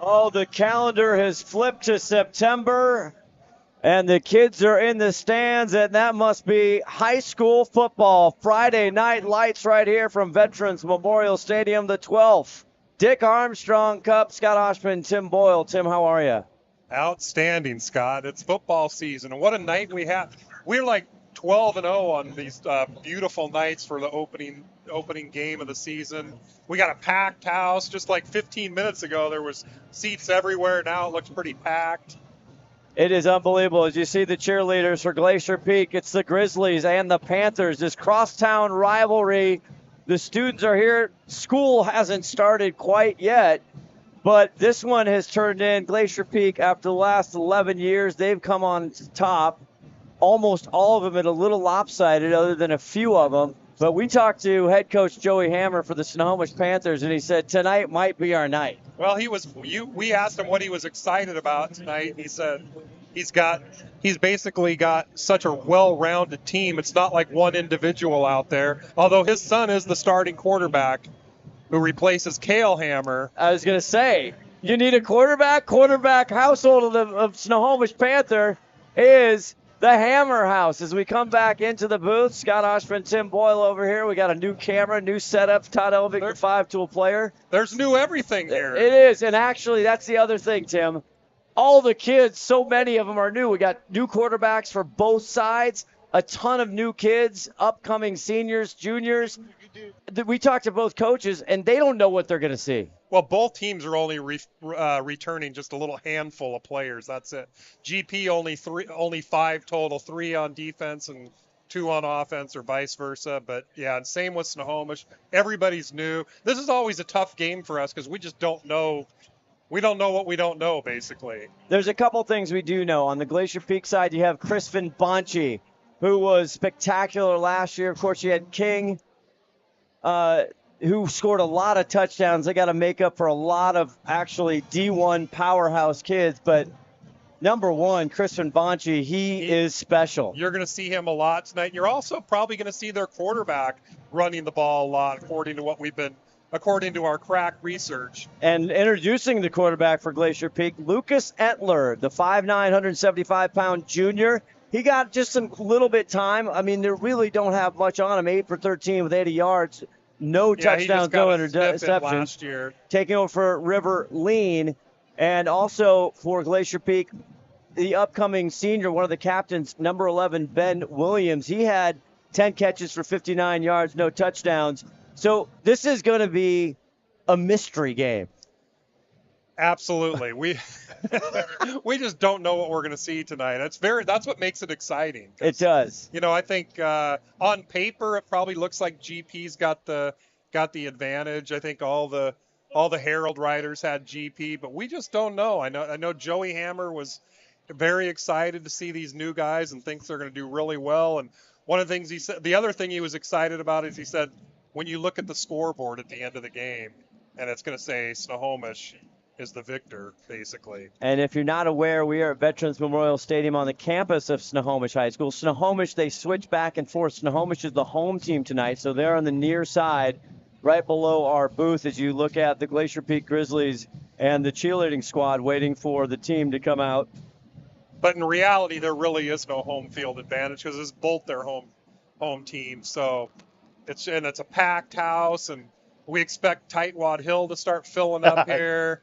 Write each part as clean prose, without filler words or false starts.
Oh, the calendar has flipped to September, and the kids are in the stands, and that must be high school football. Friday night lights right here from Veterans Memorial Stadium, the 12th. Dick Armstrong Cup, Scott Ohsman, Tim Boyle. Tim, how are you? Outstanding, Scott. It's football season, and what a night we have. We're like 12-0 on these beautiful nights for the opening game of the season. We got a packed house. Just like 15 minutes ago, there was seats everywhere. Now it looks pretty packed. It is unbelievable. As you see the cheerleaders for Glacier Peak, it's the Grizzlies and the Panthers. This crosstown rivalry. The students are here. School hasn't started quite yet, but this one has turned in. Glacier Peak, after the last 11 years, they've come on top. Almost all of them at a little lopsided, other than a few of them. But we talked to head coach Joey Hammer for the Snohomish Panthers, and he said tonight might be our night. Well, we asked him what he was excited about tonight. He said he's basically got such a well-rounded team. It's not like one individual out there. Although his son is the starting quarterback who replaces Cale Hammer. I was going to say, you need a quarterback. Quarterback household of Snohomish Panther is the Hammer house. As we come back into the booth, Scott Ohsman, Tim Boyle over here. We got a new camera, new setup. Todd Elvig, the 5-tool player. There's new everything here. It is, and actually that's the other thing, Tim. All the kids, so many of them are new. We got new quarterbacks for both sides, a ton of new kids, upcoming seniors, juniors. We talked to both coaches, and they don't know what they're going to see. Well, both teams are only returning just a little handful of players. That's it. GP only 5 total, 3 on defense and 2 on offense, or vice versa. But yeah, and same with Snohomish. Everybody's new. This is always a tough game for us because we just don't know. We don't know what we don't know, basically. There's a couple things we do know. On the Glacier Peak side, you have Crispin Bonchi, who was spectacular last year. Of course, you had King, who scored a lot of touchdowns. They got to make up for a lot of actually D1 powerhouse kids. But number one, Crispin Bonchi, he is special. You're going to see him a lot tonight. You're also probably going to see their quarterback running the ball a lot, according to our crack research. And introducing the quarterback for Glacier Peak, Lucas Etler, the 5'9", 175-pound junior. He got just some little bit time. I mean, they really don't have much on him. 8 for 13 with 80 yards. No touchdowns, no interceptions. Last year. Taking over for River Lean. And also for Glacier Peak, the upcoming senior, one of the captains, number 11, Ben Williams. He had 10 catches for 59 yards, no touchdowns. So this is going to be a mystery game. Absolutely. We just don't know what we're going to see tonight. That's what makes it exciting. It does. You know, I think on paper it probably looks like GP's got the advantage. I think all the Herald riders had GP, but we just don't know. I know Joey Hammer was very excited to see these new guys and thinks they're going to do really well. And one of the things he said, the other thing he was excited about is he said, when you look at the scoreboard at the end of the game, and it's going to say Snohomish is the victor, basically. And if you're not aware, we are at Veterans Memorial Stadium on the campus of Snohomish High School. Snohomish, they switch back and forth. Snohomish is the home team tonight, so they're on the near side, right below our booth as you look at the Glacier Peak Grizzlies and the cheerleading squad waiting for the team to come out. But in reality, there really is no home field advantage because it's both their home teams. So it's a packed house, and we expect Tightwad Hill to start filling up here.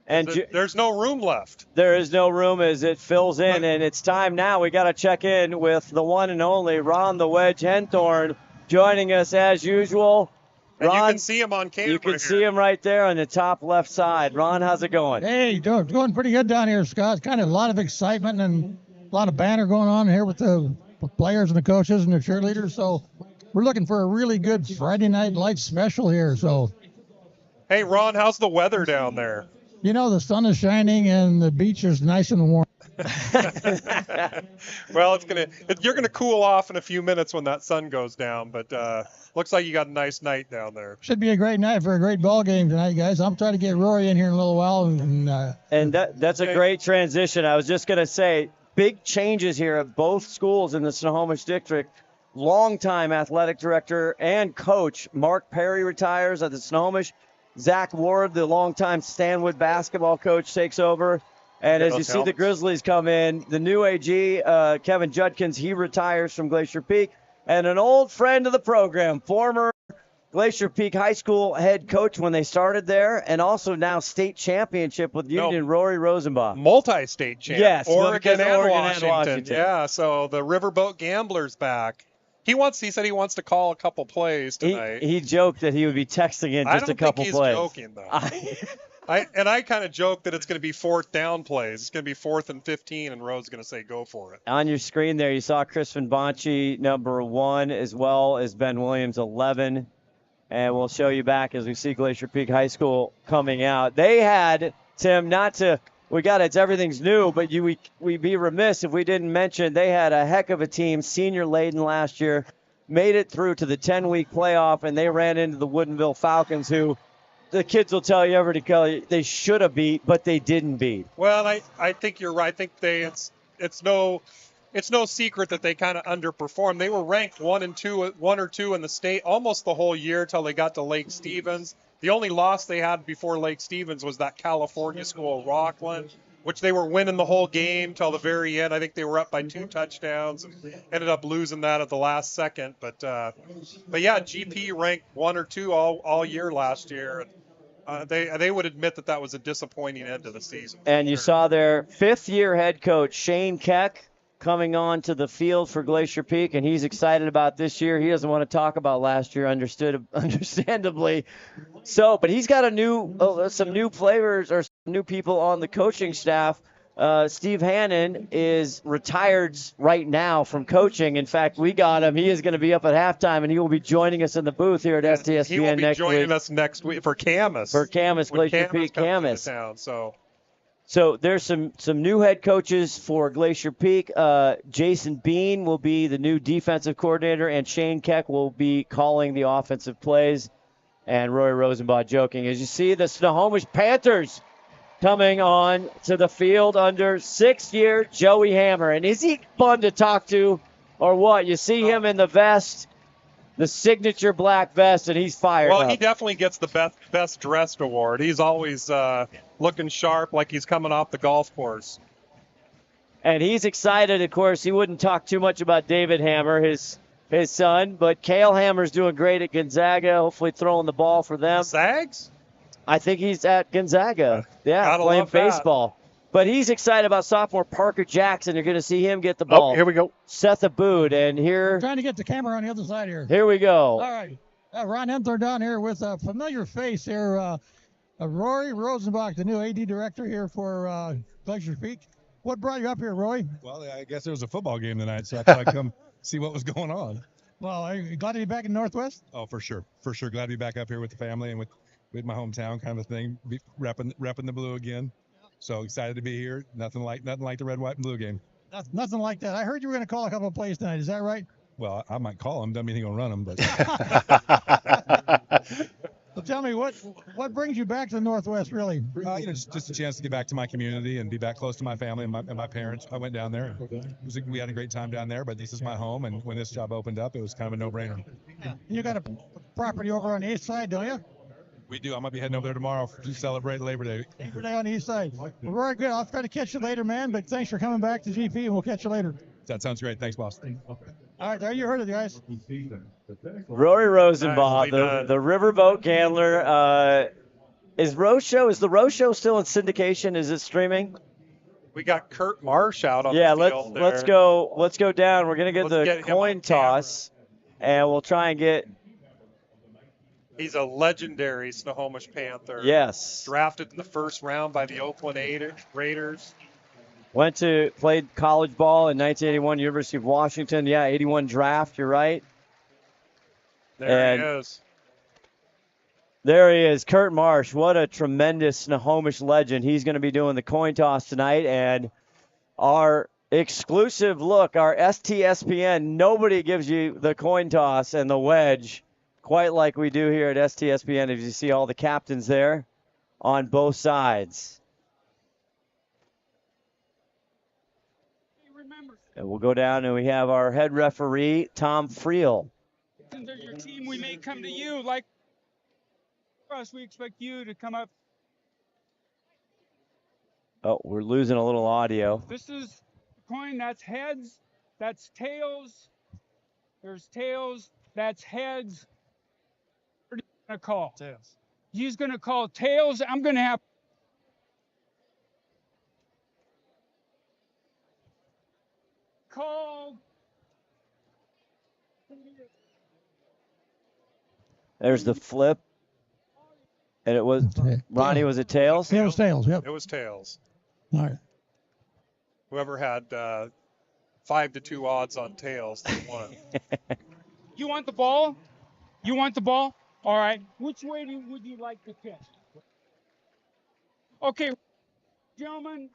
And there's no room left. There is no room as it fills in, and it's time now. We got to check in with the one and only Ron the Wedge Henthorn joining us as usual. And Ron, you can see him on camera. You can see him right there on the top left side. Ron, how's it going? Hey, doing pretty good down here, Scott. Kind of a lot of excitement and a lot of banter going on here with the players and the coaches and the cheerleaders. So we're looking for a really good Friday night light special here. So, hey, Ron, how's the weather down there? You know, the sun is shining and the beach is nice and warm. Well, you're gonna cool off in a few minutes when that sun goes down, but looks like you got a nice night down there. Should be a great night for a great ball game tonight, guys. I'm trying to get Rory in here in a little while, and that's a great transition. I was just gonna say, big changes here at both schools in the Snohomish district. Longtime athletic director and coach Mark Perry retires at the Snohomish. Zach Ward, the longtime Stanwood basketball coach, takes over. And as you see the Grizzlies come in, the new AG, Kevin Judkins, he retires from Glacier Peak. And an old friend of the program, former Glacier Peak High School head coach when they started there, and also now state championship with Union, Rory Rosenbach. Multi-state champ. Yes, Oregon and Washington. Washington. Yeah, so the Riverboat Gamblers back. He said he wants to call a couple plays tonight. He joked that he would be texting in just a couple plays. I don't think he's joking, though. I kind of joke that it's going to be 4th down plays. It's going to be 4th and 15, and Rose's going to say, go for it. On your screen there, you saw Crispin Bonci, number 1, as well as Ben Williams, 11. And we'll show you back as we see Glacier Peak High School coming out. They had, Tim, everything's new, but we'd be remiss if we didn't mention they had a heck of a team, senior laden last year, made it through to the 10-week playoff, and they ran into the Woodinville Falcons, who the kids will tell you, Everett Kelly, they should have beat, but they didn't beat. Well, I think you're right. I think it's no secret that they kind of underperformed. They were ranked 1 or 2 in the state almost the whole year till they got to Lake Stevens. The only loss they had before Lake Stevens was that California school, Rockland, which they were winning the whole game till the very end. I think they were up by 2 touchdowns and ended up losing that at the last second. But yeah, GP ranked 1 or 2 all year last year. They would admit that was a disappointing end to the season. And you saw their 5th-year head coach, Shane Keck, coming on to the field for Glacier Peak, and he's excited about this year. He doesn't want to talk about last year, understandably. So, but he's got some new flavors or some new people on the coaching staff. Steve Hannon is retired right now from coaching. In fact, we got him. He is going to be up at halftime, and he will be joining us in the booth here at STSPN next week. He will be joining us next week for Camas. Glacier Peak Camas. So there's some new head coaches for Glacier Peak. Jason Bean will be the new defensive coordinator, and Shane Keck will be calling the offensive plays. And Roy Rosenbach joking. As you see, the Snohomish Panthers coming on to the field under 6th-year Joey Hammer. And is he fun to talk to or what? You see him in the vest, the signature black vest, and he's fired up. He definitely gets the best dressed award. He's always looking sharp like he's coming off the golf course. And he's excited, of course. He wouldn't talk too much about David Hammer, his son, but Cale Hammer's doing great at Gonzaga, hopefully throwing the ball for them. Zags? I think he's at Gonzaga. Playing baseball. But he's excited about sophomore Parker Jackson. You're going to see him get the ball. Oh, here we go. Seth Abood, and here. I'm trying to get the camera on the other side here. Here we go. All right. Ron Henthorn down here with a familiar face here. Rory Rosenbach, the new AD director here for Glacier Peak. What brought you up here, Roy? Well, I guess there was a football game tonight, so I thought I'd come see what was going on. Well, are you glad to be back in Northwest? Oh, for sure. For sure. Glad to be back up here with the family and with my hometown kind of thing, repping the blue again. So excited to be here. Nothing like the red, white, and blue game. Nothing like that. I heard you were going to call a couple of plays tonight. Is that right? Well, I might call them. Doesn't mean he's going to run them. But so tell me, what brings you back to the Northwest, really? Just a chance to get back to my community and be back close to my family and my parents. I went down there. We had a great time down there, but this is my home. And when this job opened up, it was kind of a no-brainer. You got a property over on the east side, don't you? We do. I might be heading over there tomorrow to celebrate Labor Day. Labor Day on the east side. Well, very good. I'll try to catch you later, man. But thanks for coming back to GP, and we'll catch you later. That sounds great. Thanks, boss. All right, there you heard it, guys. Rory Rosenbach, the Riverboat Gambler. Is the Rose Show still in syndication? Is it streaming? We got Kurt Marsh out on the field there. let's go down. We're gonna get the coin toss, and we'll try and get. He's a legendary Snohomish Panther. Yes. Drafted in the first round by the Oakland Raiders. Played college ball in 1981, University of Washington. Yeah, 81 draft. You're right. There he is. There he is, Kurt Marsh. What a tremendous Snohomish legend. He's going to be doing the coin toss tonight. And our exclusive look, our STSPN, nobody gives you the coin toss and the wedge quite like we do here at STSPN, as you see all the captains there on both sides. And we'll go down and we have our head referee, Tom Friel. Under your team, we may come to you like us, we expect you to come up. Oh, we're losing a little audio. This is the coin. That's heads. That's tails. There's tails. That's heads. What are you going to call? Tails. He's going to call tails. I'm going to have call. There's the flip. And it was, Ronnie, was it tails? Tails, tails, yep. It was tails. All right. Whoever had 5-2 odds on tails, they won. You want the ball? You want the ball? All right. Which way would you like to pitch? Okay, gentlemen,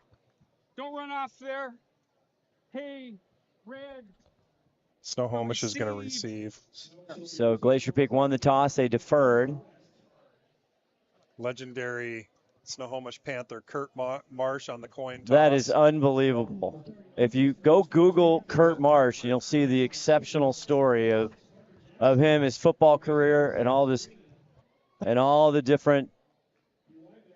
don't run off there. Hey, Red. Snohomish is going to receive. So Glacier Peak won the toss. They deferred. Legendary Snohomish Panther Kurt Marsh on the coin toss. That is unbelievable. If you go Google Kurt Marsh, you'll see the exceptional story of him, his football career, and all the different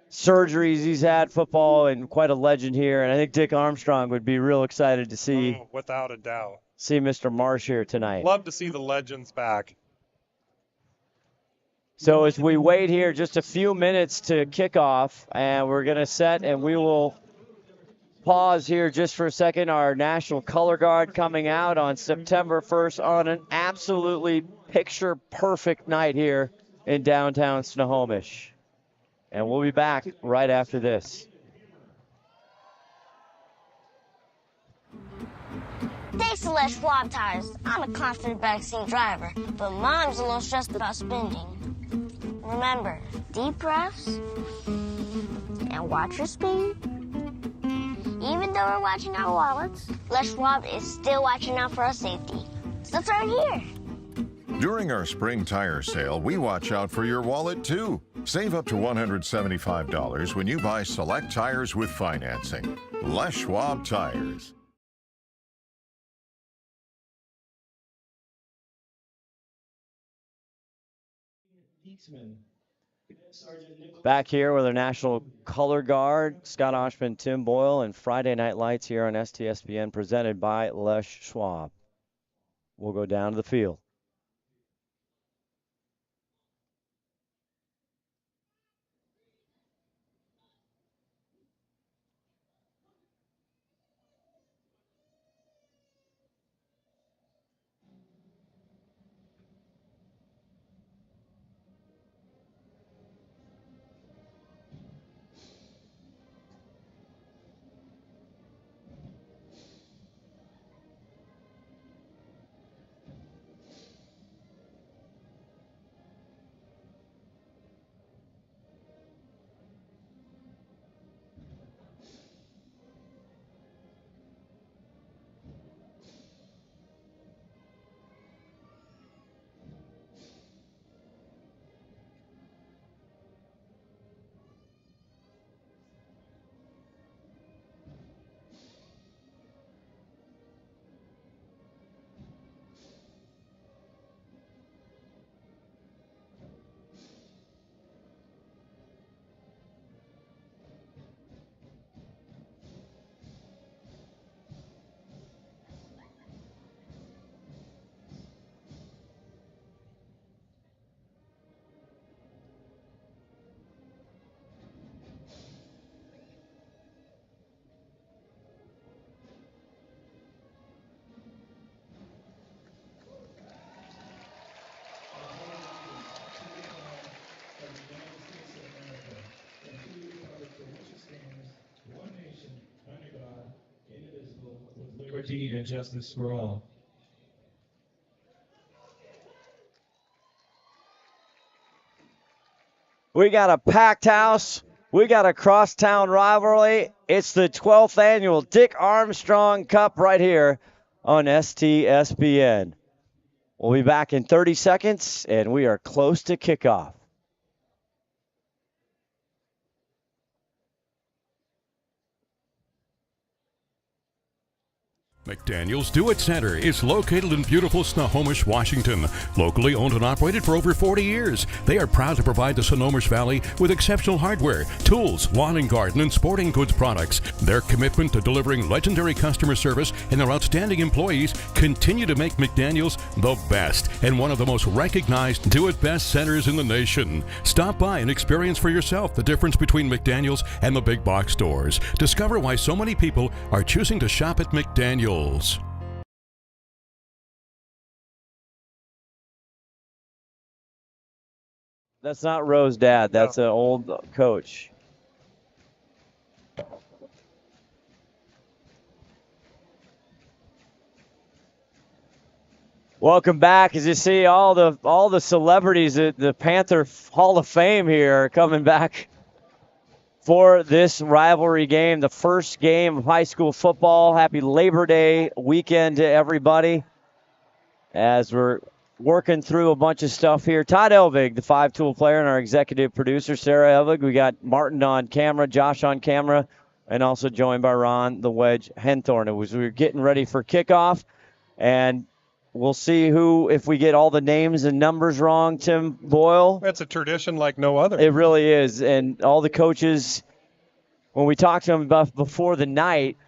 surgeries he's had, football, and quite a legend here. And I think Dick Armstrong would be real excited to see without a doubt. See Mr. Marsh here tonight. Love to see the legends back. So as we wait here just a few minutes to kick off, and we're going to set, and we will pause here just for a second. Our National Color Guard coming out on September 1st on an absolutely picture-perfect night here in downtown Snohomish. And we'll be back right after this. Thanks to Les Schwab Tires, I'm a confident backseat driver, but Mom's a little stressed about spending. Remember, deep breaths and watch your speed. Even though we're watching our wallets, Les Schwab is still watching out for our safety. So turn here. During our spring tire sale, we watch out for your wallet too. Save up to $175 when you buy select tires with financing. Les Schwab Tires. Back here with our National Color Guard, Scott Ohsman, Tim Boyle, and Friday Night Lights here on STSPN, presented by Les Schwab. We'll go down to the field. Liberty and justice for all. We got a packed house. We got a crosstown rivalry. It's the 12th annual Dick Armstrong Cup right here on STSPN. We'll be back in 30 seconds, and we are close to kickoff. McDaniel's Do It Center is located in beautiful Snohomish, Washington. Locally owned and operated for over 40 years, they are proud to provide the Snohomish Valley with exceptional hardware, tools, lawn and garden, and sporting goods products. Their commitment to delivering legendary customer service and their outstanding employees continue to make McDaniel's the best and one of the most recognized Do It Best centers in the nation. Stop by and experience for yourself the difference between McDaniel's and the big box stores. Discover why so many people are choosing to shop at McDaniel's. That's not Rose's dad. That's an old coach. Welcome back. As you see, all the celebrities at the Panther Hall of Fame here are coming back for this rivalry game, the first game of high school football. Happy Labor Day weekend to everybody as we're working through a bunch of stuff here. Todd Elvig, the 5-tool player, and our executive producer, Sarah Elvig. We got Martin on camera, Josh on camera, and also joined by Ron, the Wedge, Henthorn. We were getting ready for kickoff, and we'll see if we get all the names and numbers wrong, Tim Boyle. That's a tradition like no other. It really is. And all the coaches, when we talked to them about before the night,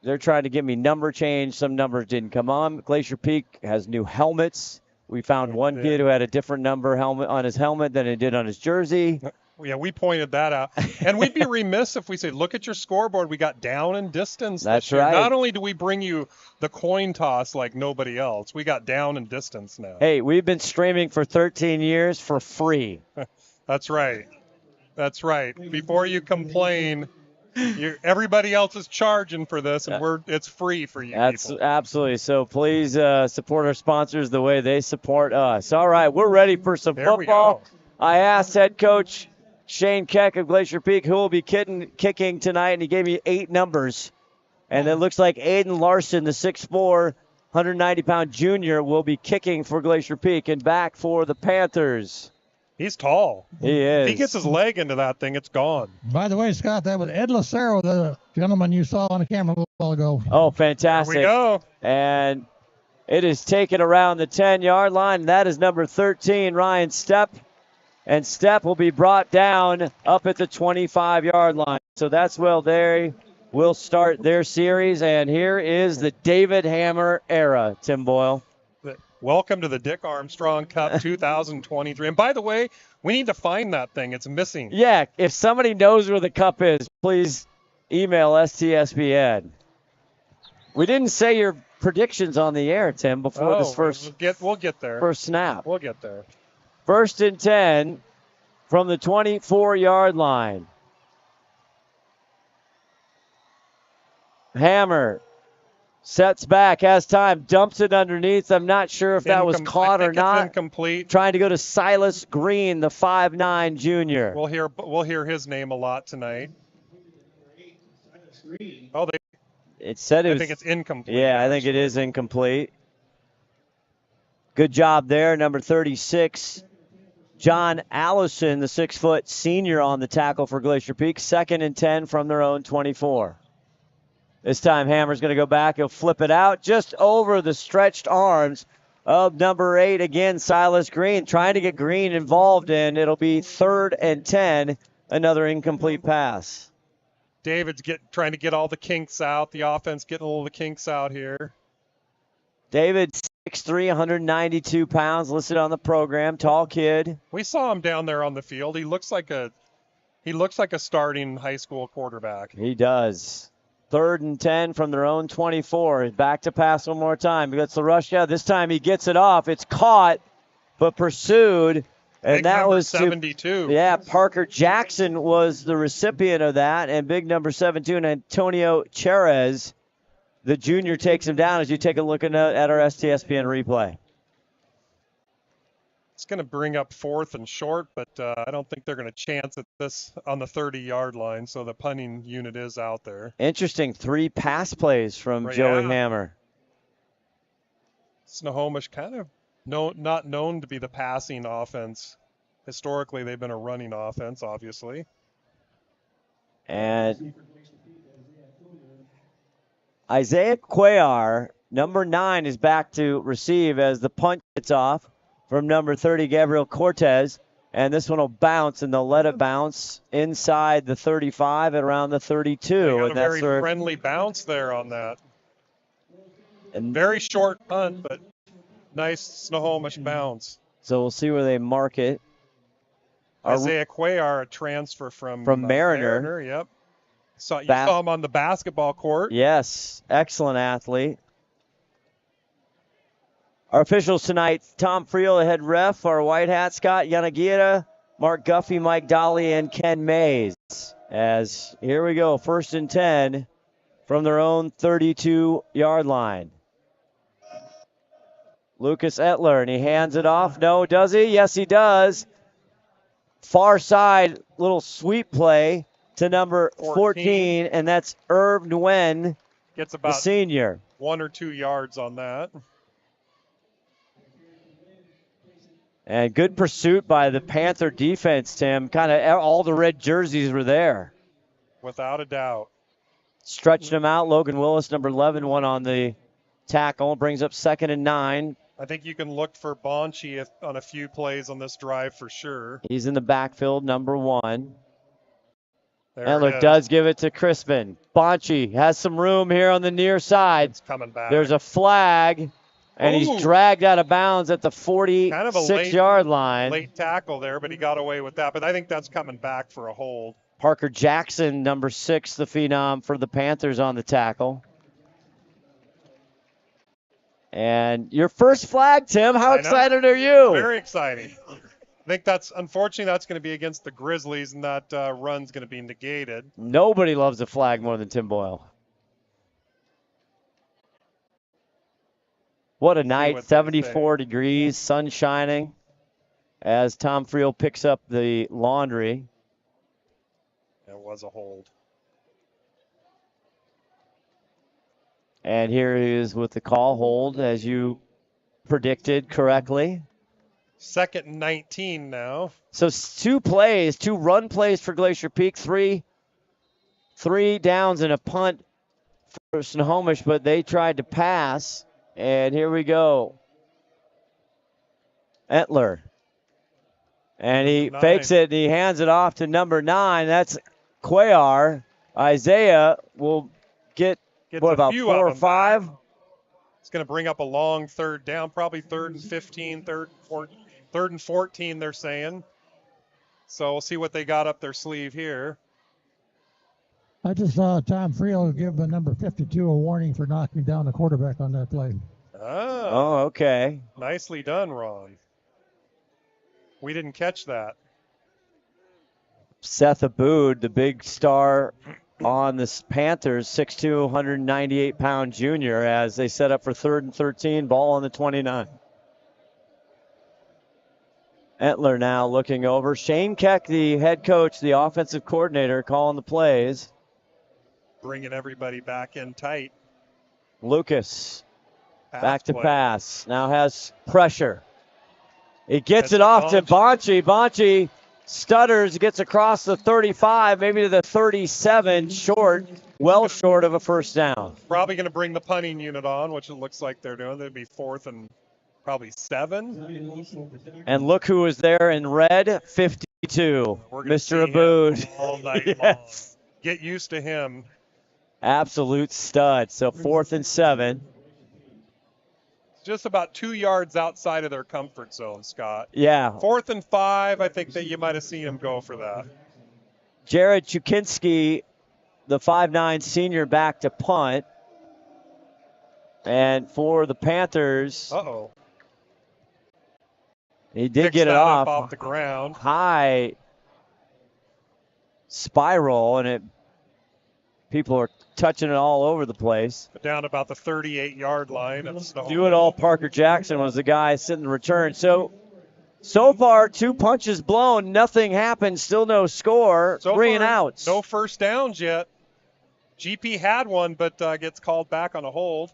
they're trying to give me number change. Some numbers didn't come on. Glacier Peak has new helmets. We found one kid who had a different number helmet on his helmet than he did on his jersey. Yeah, we pointed that out. And we'd be remiss if we say, look at your scoreboard. We got down and distance. That's right. Not only do we bring you the coin toss like nobody else, we got down and distance now. Hey, we've been streaming for 13 years for free. That's right. That's right. Before you complain, everybody else is charging for this, and it's free for you. That's people. Absolutely. So please support our sponsors the way they support us. All right, we're ready for some football. I asked head coach Shane Keck of Glacier Peak who will be kicking tonight, and he gave me 8 numbers. And it looks like Aiden Larson, the 6'4", 190-pound junior, will be kicking for Glacier Peak and back for the Panthers. He's tall. He is. If he gets his leg into that thing, it's gone. By the way, Scott, that was Ed Lucero, the gentleman you saw on the camera a little while ago. Oh, fantastic. There we go. And it is taken around the 10-yard line. That is number 13, Ryan Stepp. And Stepp will be brought down up at the 25-yard line. So that's they will start their series. And here is the David Hammer era, Tim Boyle. Welcome to the Dick Armstrong Cup 2023. And by the way, we need to find that thing. It's missing. Yeah, if somebody knows where the cup is, please email STSPN. We didn't say your predictions on the air, Tim, before this first we'll get there. First snap. We'll get there. 1st and 10 from the 24-yard line. Hammer sets back, has time, dumps it underneath. I'm not sure if that was caught or not. It's incomplete. Trying to go to Silas Green, the 5'9" junior. We'll hear his name a lot tonight. Oh, it said I think it's incomplete. Yeah, I think it is incomplete. Good job there, number 36. John Allison, the 6-foot senior on the tackle for Glacier Peak. 2nd and 10 from their own 24. This time Hammer's going to go back. He'll flip it out just over the stretched arms of number 8. Again, Silas Green trying to get Green involved in. It'll be 3rd and 10. Another incomplete pass. David's trying to get all the kinks out. The offense getting all the kinks out here. David, 6'3", 192 pounds, listed on the program. Tall kid. We saw him down there on the field. He looks like a starting high school quarterback. He does. 3rd and 10 from their own 24. Back to pass one more time. He gets the rush. Yeah, this time he gets it off. It's caught, but pursued. And big that was 72. Parker Jackson was the recipient of that. And big number 72, Antonio Cherez, the junior, takes him down as you take a look at our STSPN replay. It's going to bring up 4th and short, but I don't think they're going to chance at this on the 30-yard line, so the punting unit is out there. Interesting 3 pass plays from Joey Hammer. Snohomish kind of not known to be the passing offense. Historically, they've been a running offense, obviously. And Isaiah Cuellar, number 9, is back to receive as the punt gets off from number 30, Gabriel Cortez. And this one will bounce, and they'll let it bounce inside the 35 at around the 32. They got and a that's very friendly bounce there on that. And very short punt, but nice Snohomish bounce. So we'll see where they mark it. Isaiah Cuellar, a transfer from Mariner. Yep. You saw him on the basketball court. Yes, excellent athlete. Our officials tonight, Tom Friel, the head ref. Our white hat, Scott Yanagira, Mark Guffey, Mike Dolly, and Ken Mays. As here we go, 1st and 10 from their own 32-yard line. Lucas Etler, and he hands it off. No, does he? Yes, he does. Far side, little sweep play to number 14, and that's Irv Nguyen, gets about the senior. 1 or 2 yards on that. And good pursuit by the Panther defense, Tim. Kind of all the red jerseys were there. Without a doubt. Stretched him out. Logan Willis, number 11, won on the tackle. Brings up 2nd and 9. I think you can look for Bonchi on a few plays on this drive for sure. He's in the backfield, number 1. Etler does give it to Crispin. Bonchi has some room here on the near side. It's coming back. There's a flag, and he's dragged out of bounds at the 46-yard line. Late tackle there, but he got away with that. But I think that's coming back for a hold. Parker Jackson, number 6, the phenom for the Panthers on the tackle. And your first flag, Tim. How excited are you? Very exciting. I think unfortunately that's going to be against the Grizzlies, and that run's going to be negated. Nobody loves a flag more than Tim Boyle. What a night, 74 degrees, sun shining, as Tom Friel picks up the laundry. It was a hold. And here he is with the call hold, as you predicted correctly. 2nd and 19 now. So 2 run plays for Glacier Peak, 3 downs and a punt for Snohomish, but they tried to pass. And here we go. Etler. And he fakes it, and he hands it off to number 9. That's Cuellar. Isaiah will get about 4 or 5? It's going to bring up a long 3rd down, probably 3rd and 15, 3rd and 14, they're saying. So we'll see what they got up their sleeve here. I just saw Tom Friel give number 52 a warning for knocking down the quarterback on that play. Oh, okay. Nicely done, Ron. We didn't catch that. Seth Aboud, the big star on the Panthers, 6'2", 198-pound junior, as they set up for 3rd and 13, ball on the 29. Etler now looking over. Shane Keck, the head coach, the offensive coordinator, calling the plays. Bringing everybody back in tight. Lucas, back to pass. Now has pressure. He gets it off to Bonchi. Bonchi stutters, gets across the 35, maybe to the 37, short, well short of a first down. Probably going to bring the punting unit on, which it looks like they're doing. They'd be 4th and probably 7. And look who was there in red, 52, Mr. Aboud. All night long. Get used to him. Absolute stud. So 4th and 7. Just about 2 yards outside of their comfort zone, Scott. Yeah. 4th and 5, I think that you might have seen him go for that. Jared Chukinski, the 5'9 senior, back to punt. And for the Panthers, he did get it off the ground. High spiral, and people are touching it all over the place. Down about the 38-yard line of Snow. Do it all. Parker Jackson was the guy sitting in return. So far, 2 punches blown, nothing happened, still no score, 3 and outs. No first downs yet. GP had one, but gets called back on a hold.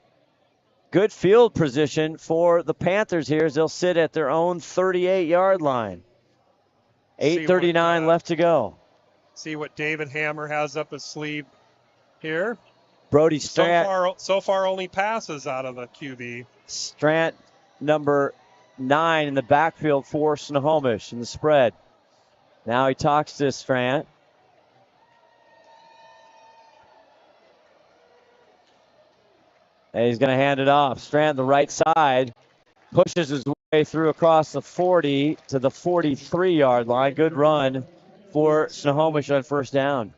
Good field position for the Panthers here as they'll sit at their own 38-yard line. 8:39 left to go. See what David Hammer has up his sleeve here. Brody Strant. So far only passes out of the QB. Strant, number 9 in the backfield for Snohomish in the spread. Now he talks to Strant. And he's going to hand it off. Strant, the right side, pushes his way through across the 40 to the 43-yard line. Good run for Snohomish on first down.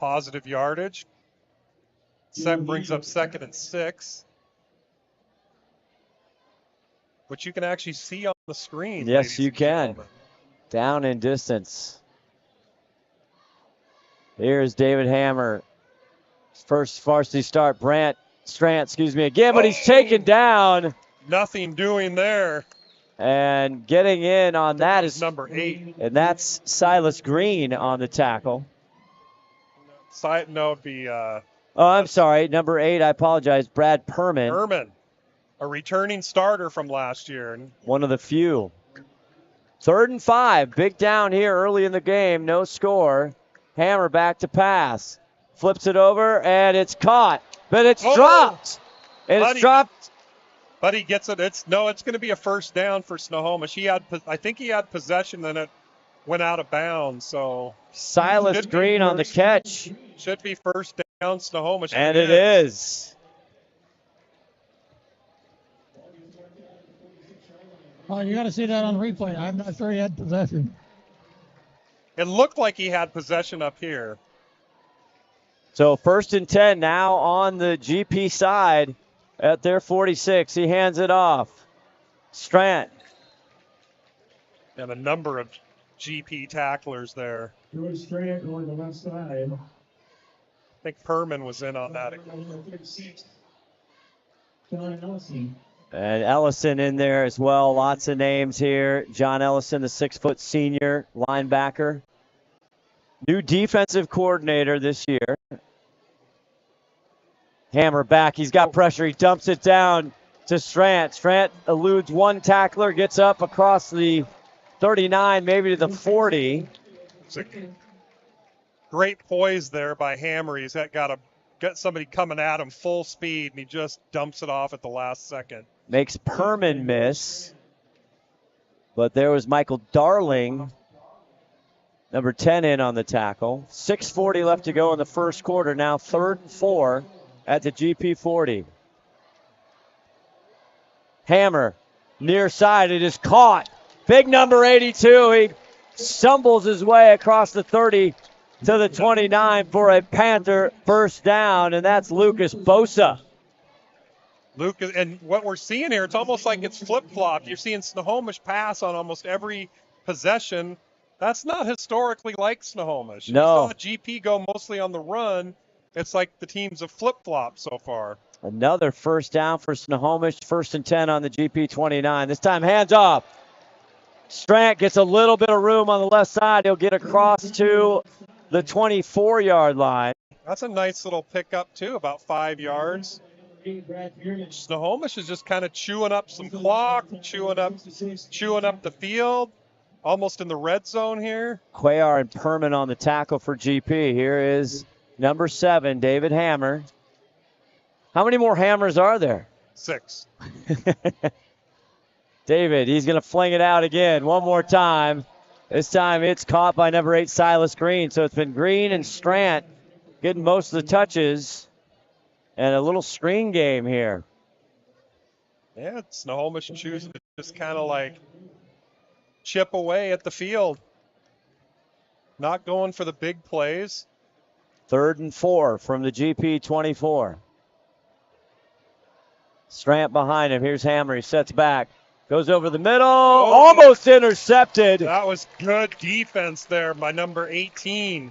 Positive yardage. Brings up 2nd and 6. Which you can actually see on the screen. Yes, you can. Down in distance. Here's David Hammer. First varsity start. Strant, again, but he's taken down. Nothing doing there. And getting in on that is number 8. And that's Silas Green on the tackle. No, it'd be. I'm sorry. Number 8, I apologize. Brad Perman. A returning starter from last year. One of the few. 3rd and 5. Big down here early in the game. No score. Hammer back to pass. Flips it over, and it's caught. But it's dropped. And it's dropped. But he gets it. It's going to be a first down for Snohomish. I think he had possession, and it went out of bounds. So Silas Green on the catch. Should be first down, Snohomish. And it is. Oh, you got to see that on replay. I'm not sure he had possession. It looked like he had possession up here. So 1st and 10 now on the GP side at their 46. He hands it off. Strant. And a number of GP tacklers there. George Strant going to the left side. I think Perman was in on that. John Ellison. And Ellison in there as well. Lots of names here. John Ellison, the 6-foot senior linebacker. New defensive coordinator this year. Hammer back. He's got pressure. He dumps it down to Strant. Strant eludes one tackler, gets up across the 39, maybe to the 40. Great poise there by Hammer. He's got somebody coming at him full speed, and he just dumps it off at the last second. Makes Perman miss. But there was Michael Darling, number 10, in on the tackle. 6:40 left to go in the first quarter. Now 3rd and 4 at the GP 40. Hammer, near side. It is caught. Big number 82. He stumbles his way across the 30 to the 29 for a Panther first down, and that's Lucas Bosa. Lucas, and what we're seeing here, it's almost like it's flip-flopped. You're seeing Snohomish pass on almost every possession. That's not historically like Snohomish. No. We saw GP go mostly on the run. It's like the teams have flip-flopped so far. Another first down for Snohomish. 1st and 10 on the GP 29. This time hands off. Strant gets a little bit of room on the left side. He'll get across to the 24-yard line. That's a nice little pickup, too, about 5 yards. Snohomish is just kind of chewing up some clock, chewing up the field, almost in the red zone here. Cuellar and Perman on the tackle for GP. Here is number 7, David Hammer. How many more Hammers are there? 6. David, he's going to fling it out again one more time. This time it's caught by number 8, Silas Green. So it's been Green and Strant getting most of the touches. And a little screen game here. Yeah, Snohomish choosing to just kind of like chip away at the field. Not going for the big plays. 3rd and 4 from the GP 24. Strant behind him. Here's Hammer. He sets back. Goes over the middle. Almost intercepted. That was good defense there by number 18.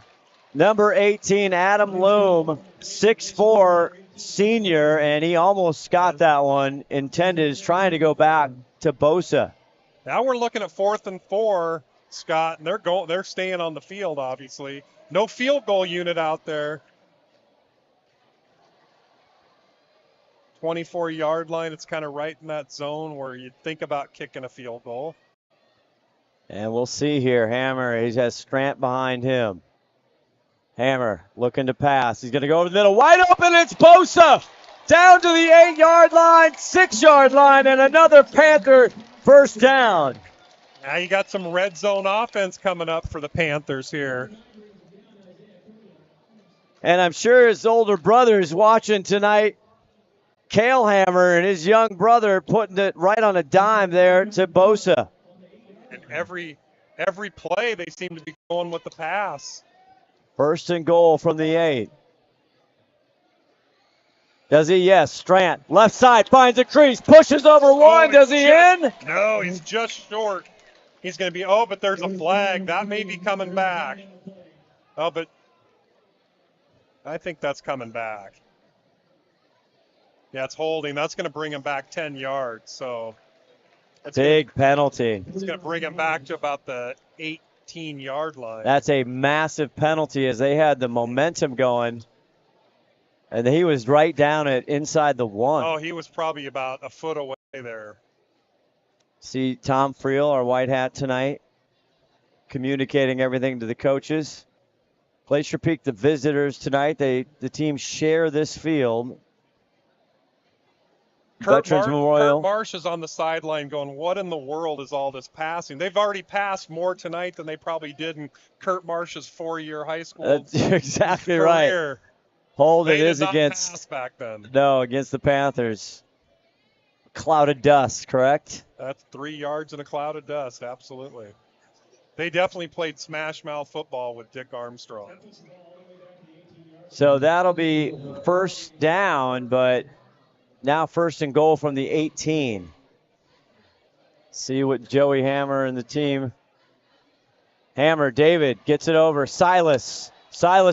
Number 18, Adam Loom, 6'4", senior, and he almost got that one. Intended is trying to go back to Bosa. Now we're looking at 4th and 4, Scott, and they're staying on the field, obviously. No field goal unit out there. 24-yard line. It's kind of right in that zone where you'd think about kicking a field goal. And we'll see here. Hammer, he has Strant behind him. Hammer looking to pass. He's going to go over the middle. Wide open. It's Bosa. Down to the 8-yard line, 6-yard line, and another Panther first down. Now you got some red zone offense coming up for the Panthers here. And I'm sure his older brother is watching tonight. Cale Hammer and his young brother putting it right on a dime there to Bosa. And every play they seem to be going with the pass. First and goal from the 8. Does he? Yes. Strant, left side, finds a crease, pushes over one. Does he in? No, he's just short. He's going to be, but there's a flag. That may be coming back. Oh, but I think that's coming back. Yeah, it's holding. That's going to bring him back 10 yards. So big penalty. It's going to bring him back to about the 18-yard line. That's a massive penalty as they had the momentum going. And he was right down at inside the 1. Oh, he was probably about a foot away there. See Tom Friel, our white hat tonight, communicating everything to the coaches. Glacier Peak, the visitors tonight. The team share this field. Veterans Memorial. Kurt Marsh is on the sideline going, what in the world is all this passing? They've already passed more tonight than they probably did in Kurt Marsh's 4-year high school. That's exactly right. Hold it is against. Pass back then. No, against the Panthers. Cloud of dust, correct? That's 3 yards in a cloud of dust, absolutely. They definitely played smash mouth football with Dick Armstrong. So that'll be first down, but now first and goal from the 18. See what Joey Hammer and the team. Hammer, David gets it over. Silas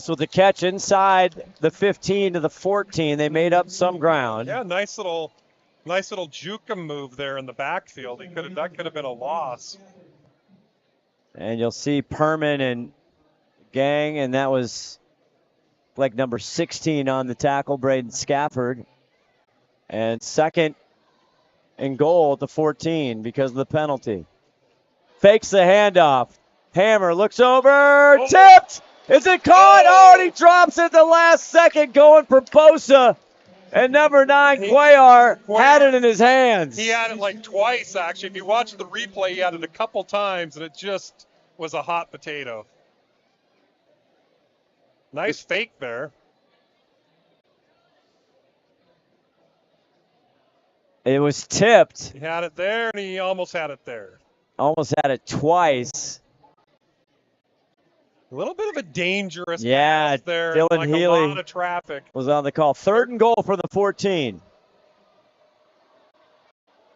with the catch inside the 15 to the 14. They made up some ground. Yeah, nice little juke move there in the backfield. That could have been a loss. And you'll see Perman and Gang, and that was like number 16 on the tackle, Braden Scafford. And second and goal at the 14 because of the penalty. Fakes the handoff. Hammer looks over, tipped. Is it caught? And he drops it the last second going for Bosa. And number 9, Cuellar, had it in his hands. He had it like twice, actually. If you watch the replay, he had it a couple times, and it just was a hot potato. Nice fake there. It was tipped. He had it there, and he almost had it there. Almost had it twice. A little bit of a dangerous pass there. Dylan like Healy a lot of traffic. Was on the call. Third and goal for the 14.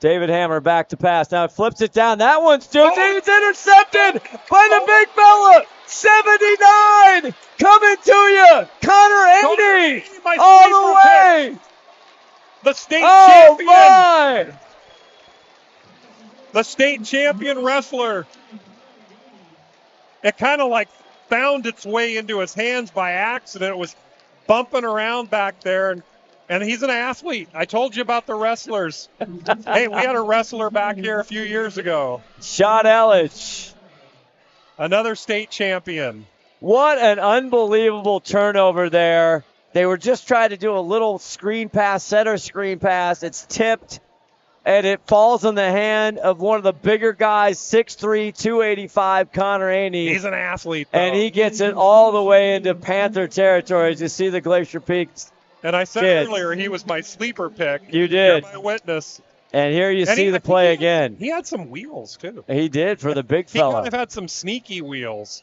David Hammer back to pass. Now it flips it down. That one's too deep. It's intercepted by the big fella. 79 coming to you. Connor 80 all the way. The state champion. My. The state champion wrestler. It kind of like found its way into his hands by accident. It was bumping around back there, and he's an athlete. I told you about the wrestlers. Hey, we had a wrestler back here a few years ago. Sean Ellich. Another state champion. What an unbelievable turnover there. They were just trying to do a little screen pass, center screen pass. It's tipped, and it falls in the hand of one of the bigger guys, 6'3", 285, Connor Aney. He's an athlete, though. And he gets it all the way into Panther territory to see the Glacier Peaks. And I said earlier he was my sleeper pick. You did. You're my witness. And here you see the play again. He had some wheels, too. He did for the big fella. He kind of had some sneaky wheels.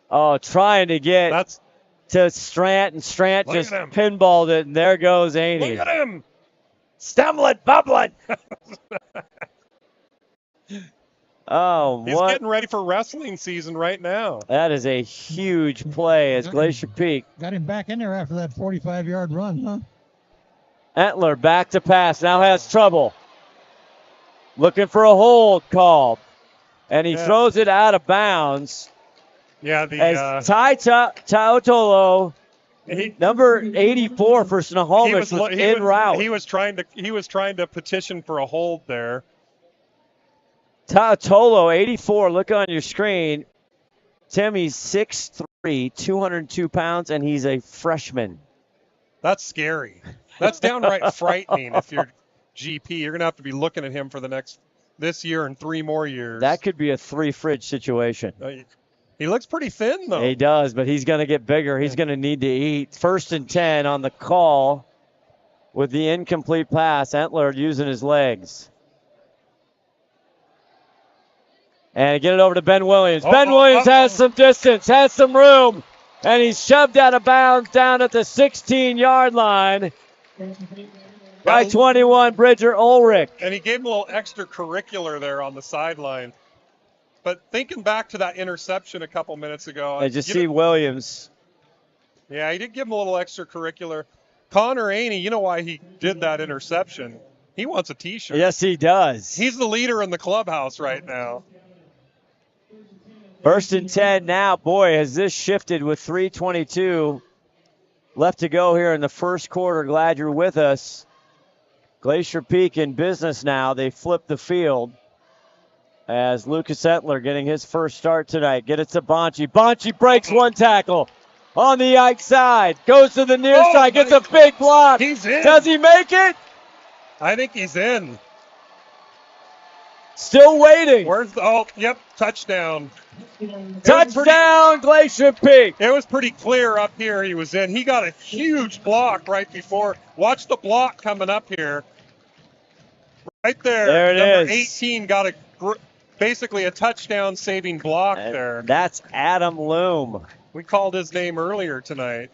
Oh, trying to get to Strant, and Strant just pinballed it, and there goes Aney. Look at him. Stumbling, bubbling. Oh, He's getting ready for wrestling season right now. That is a huge play as Glacier Peak. Got him back in there after that 45-yard run, huh? Entler back to pass, now has trouble. Looking for a hold call. And he throws it out of bounds. Yeah, the as Tautolo, number 84 for Snohomish, was en route. He was trying to petition for a hold there. Tautolo, 84, look on your screen. Tim, he's 6'3", 202 pounds, and he's a freshman. That's scary. That's downright frightening. If you're GP, you're going to have to be looking at him for this year and 3 more years. That could be a 3-fridge situation. He looks pretty thin, though. He does, but he's going to get bigger. He's going to need to eat. 1st and 10 on the call with the incomplete pass. Entler using his legs. And get it over to Ben Williams. Ben Williams has some distance, has some room, and he's shoved out of bounds down at the 16-yard line by 21, Bridger Ulrich. And he gave him a little extracurricular there on the sideline. But thinking back to that interception a couple minutes ago. I just see Williams. Yeah, he did give him a little extracurricular. Connor Aney, you know why he did that interception? He wants a T-shirt. Yes, he does. He's the leader in the clubhouse right now. 1st and 10 now. Boy, has this shifted with 3:22 left to go here in the first quarter. Glad you're with us. Glacier Peak in business now. They flip the field as Lucas Entler getting his first start tonight. Get it to Bonchi. Bonchi breaks one tackle on the outside. Goes to the near side. Gets a big block. He's in. Does he make it? I think he's in. Still waiting. Yep, touchdown. Touchdown, Glacier Peak. It was pretty clear up here he was in. He got a huge block right before. Watch the block coming up here. Right there. There it Number is. 18 got basically a touchdown-saving block there. That's Adam Loom. We called his name earlier tonight.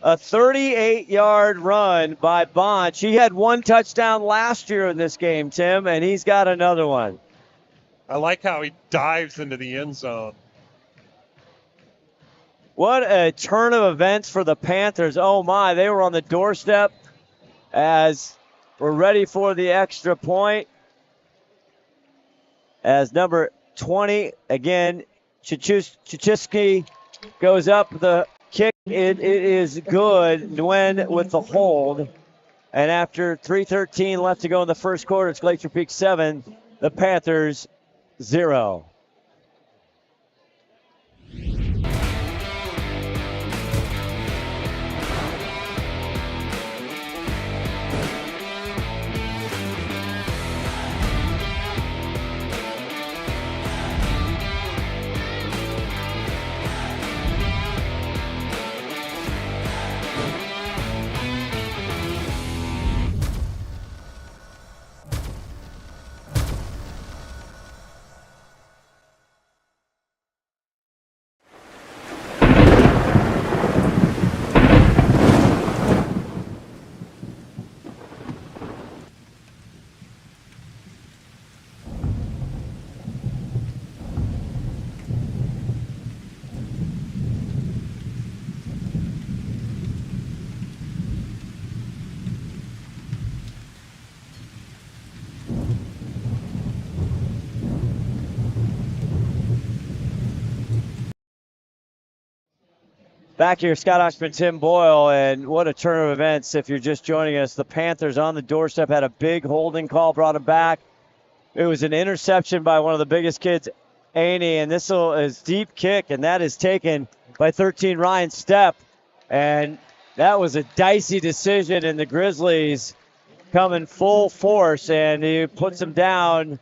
A 38-yard run by Bonch. He had 1 touchdown last year in this game, Tim, and he's got another one. I like how he dives into the end zone. What a turn of events for the Panthers. Oh, my. They were on the doorstep as we're ready for the extra point. As number 20, again, Chichiski goes up the kick. It is good. Nguyen with the hold. And after 3:13 left to go in the first quarter, it's Glacier Peak 7, the Panthers 0. Back here, Scott Ohsman, Tim Boyle, and what a turn of events if you're just joining us. The Panthers on the doorstep had a big holding call, brought him back. It was an interception by one of the biggest kids, Aney, and this is deep kick, and that is taken by 13 Ryan Stepp. And that was a dicey decision, and the Grizzlies coming full force, and he puts them down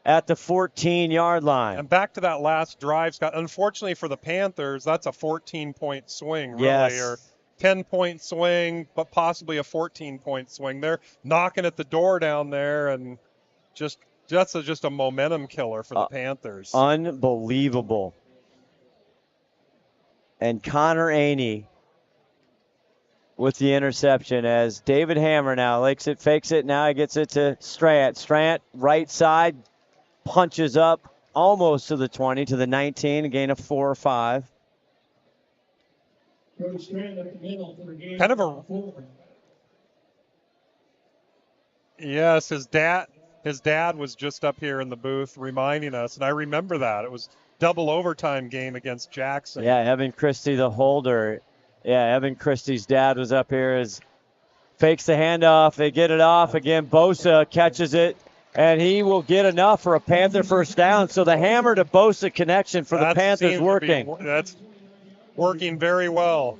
at the 14-yard line. And back to that last drive, Scott. Unfortunately for the Panthers, that's a 14-point swing, really, Yes. or 10-point swing, but possibly a 14-point swing. They're knocking at the door down there, and that's just a momentum killer for the Panthers. Unbelievable. And Connor Aney with the interception as David Hammer now fakes it. Now he gets it to Strant. Strant, right side, punches up almost to the 20, to the 19, a gain of 4 or 5. Kind of a... Yes, his dad was just up here in the booth reminding us, and I remember that. It was double overtime game against Jackson. Yeah, Evan Christie, the holder. Yeah, Evan Christie's dad was up here as fakes the handoff. They get it off. Again, Bosa catches it And he will get enough for a Panther first down. So the hammer to Bosa connection for the Panthers working. That's working very well.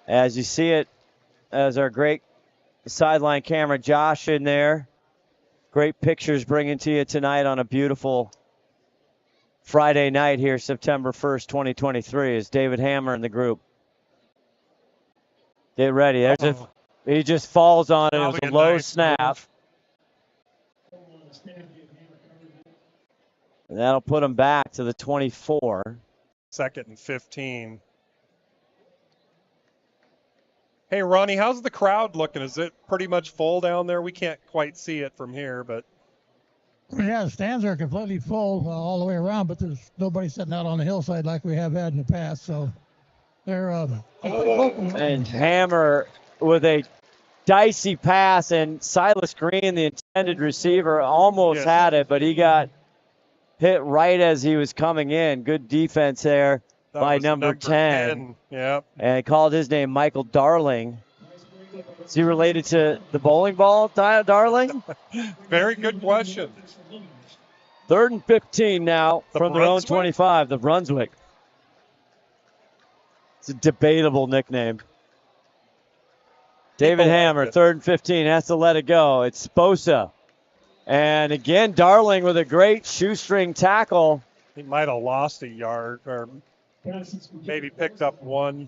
As you see it, as our great sideline camera, Josh, in there. Great pictures bringing to you tonight on a beautiful Friday night here, September 1st, 2023, is David Hammer in the group. Get ready. He just falls on it. It was a low snap. And that'll put him back to the 24. 2nd and 15. Hey, Ronnie, how's the crowd looking? Is it pretty much full down there? We can't quite see it from here, but. Yeah, the stands are completely full all the way around, but there's nobody sitting out on the hillside like we have had in the past. So they're. And Hammer with a dicey pass, and Silas Green, the intended receiver, almost had it, but he got hit right as he was coming in. Good defense there by number 10. Yep. And called his name Michael Darling. Is he related to the bowling ball, Darling? Very good question. 3rd and 15 now from their own 25, the Brunswick. It's a debatable nickname. David Hammer, 3rd and 15, has to let it go. It's Bosa. And again, Darling with a great shoestring tackle. He might have lost a yard or maybe picked up one.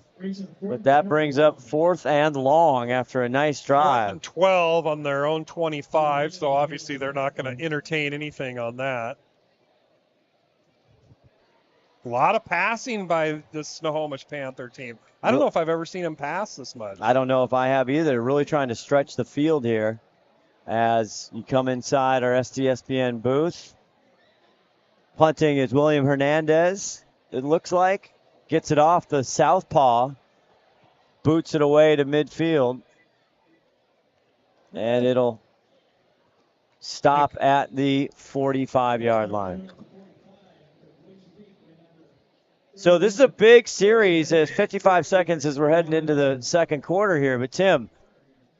But that brings up 4th and long after a nice drive. 4th and 12 on their own 25, so obviously they're not going to entertain anything on that. A lot of passing by the Snohomish Panther team. I don't know if I've ever seen them pass this much. I don't know if I have either. Really trying to stretch the field here as you come inside our STSPN booth. Punting is William Hernandez, it looks like. Gets it off the southpaw. Boots it away to midfield. And it'll stop at the 45-yard line. So this is a big series. It's 55 seconds as we're heading into the second quarter here. But, Tim,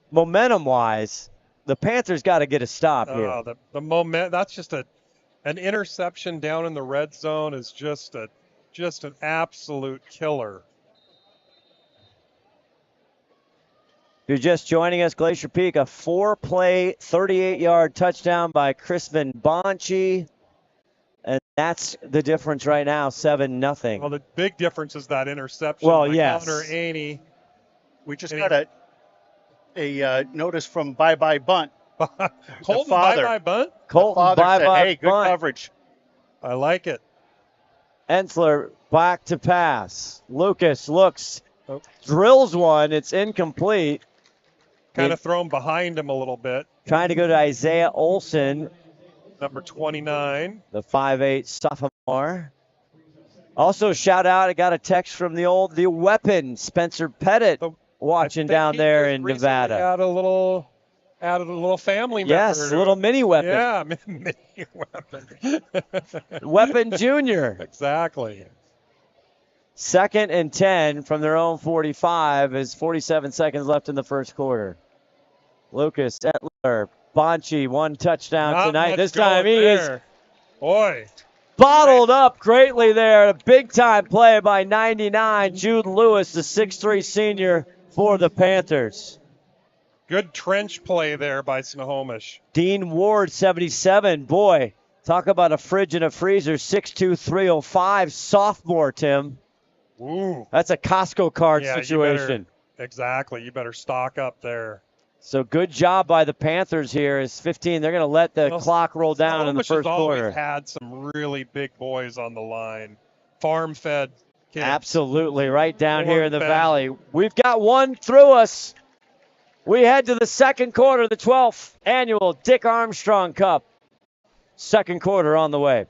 momentum-wise, the Panthers got to get a stop here. The moment, that's just an interception down in the red zone is just an absolute killer. If you're just joining us, Glacier Peak, a 4-play, 38-yard touchdown by Crispin Bonchi. And that's the difference right now, 7-0. Well, the big difference is that interception. Well, yes. Connor Aney. We just got a notice from Bye Bye Bunt. Colton Bye Bye Bunt? Colton Bye Bye Hey, good Bunt. coverage. I like it. Ensler back to pass. Lucas looks, drills one. It's incomplete. Kind of thrown behind him a little bit. Trying to go to Isaiah Olson. Number 29. The 5'8 sophomore. Also, shout out, I got a text from the weapon, Spencer Pettit, watching down there in Nevada. Added a little family member. Yes, a little mini weapon. Yeah, mini weapon. Weapon Junior. Exactly. 2nd and 10 from their own 45 as 47 seconds left in the first quarter. Lucas Etler. Bonchi, one touchdown tonight. This time he is bottled up greatly there. A big-time play by 99, Jude Lewis, the 6'3 senior for the Panthers. Good trench play there by Snohomish. Dean Ward, 77. Boy, talk about a fridge and a freezer. 6'2", 305, sophomore, Tim. Ooh. That's a Costco card situation. Exactly. You better stock up there. So good job by the Panthers here. It's 15. They're going to let the clock roll down in the first quarter. Always had some really big boys on the line. Farm-fed kids. Absolutely. Right down here in the valley. We've got one through us. We head to the second quarter, the 12th annual Dick Armstrong Cup. Second quarter on the way.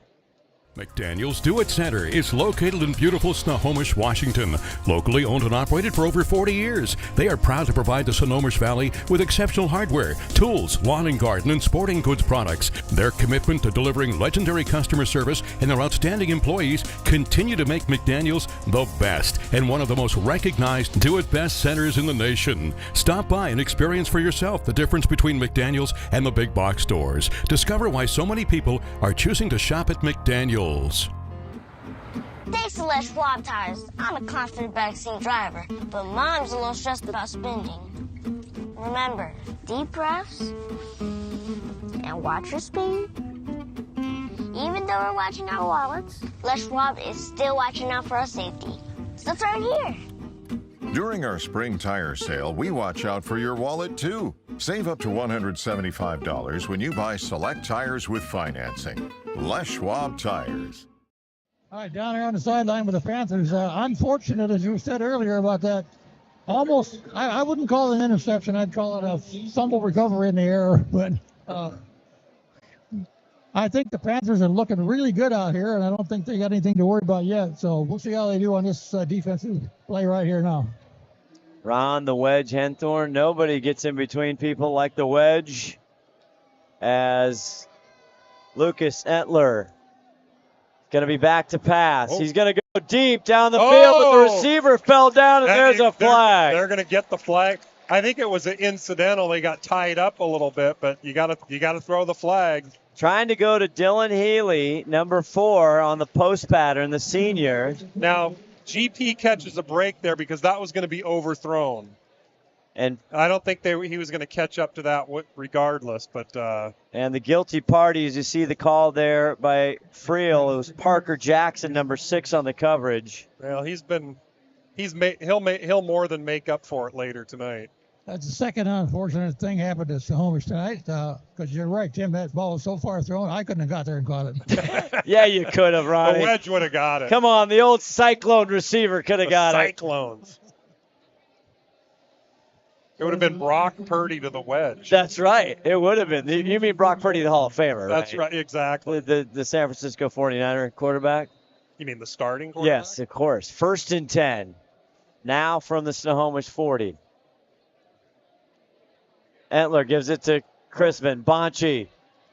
McDaniel's Do It Center is located in beautiful Snohomish, Washington. Locally owned and operated for over 40 years, they are proud to provide the Snohomish Valley with exceptional hardware, tools, lawn and garden, and sporting goods products. Their commitment to delivering legendary customer service and their outstanding employees continue to make McDaniel's the best and one of the most recognized Do It Best centers in the nation. Stop by and experience for yourself the difference between McDaniel's and the big box stores. Discover why so many people are choosing to shop at McDaniel's. Thanks to Les Schwab Tires, I'm a confident backseat driver, but Mom's a little stressed about spending. Remember, deep breaths and watch your speed. Even though we're watching our wallets, Les Schwab is still watching out for our safety. So turn here. During our spring tire sale, we watch out for your wallet too. Save up to $175 when you buy select tires with financing. Les Schwab Tires. All right, down here on the sideline with the Panthers. Unfortunate, as you said earlier about that. Almost, I wouldn't call it an interception. I'd call it a fumble recovery in the air. But I think the Panthers are looking really good out here, and I don't think they got anything to worry about yet. So we'll see how they do on this defensive play right here now. Ron, the Wedge, Henthorn. Nobody gets in between people like the Wedge, as Lucas Entler going to be back to pass. Oh. He's going to go deep down the field, but the receiver fell down, and there's a flag. They're going to get the flag. I think it was an incidental. They got tied up a little bit, but you got to throw the flag. Trying to go to Dylan Healy, number 4 on the post pattern, the senior. Now, GP catches a break there because that was going to be overthrown. And I don't think he was going to catch up to that regardless. But and the guilty party, as you see the call there by Freel, it was Parker Jackson, number 6 on the coverage. Well, he'll more than make up for it later tonight. That's the second unfortunate thing happened to Snohomish tonight. Because you're right, Tim, that ball was so far thrown, I couldn't have got there and caught it. Yeah, you could have, Ronnie. The Wedge would have got it. Come on, the old Cyclone receiver could have got it. Cyclones. It would have been Brock Purdy to the Wedge. That's right. It would have been. You mean Brock Purdy, the Hall of Famer, That's right, exactly. The San Francisco 49er quarterback? You mean the starting quarterback? Yes, of course. 1st and 10. Now from the Snohomish 40. Entler gives it to Crispin. Bonchi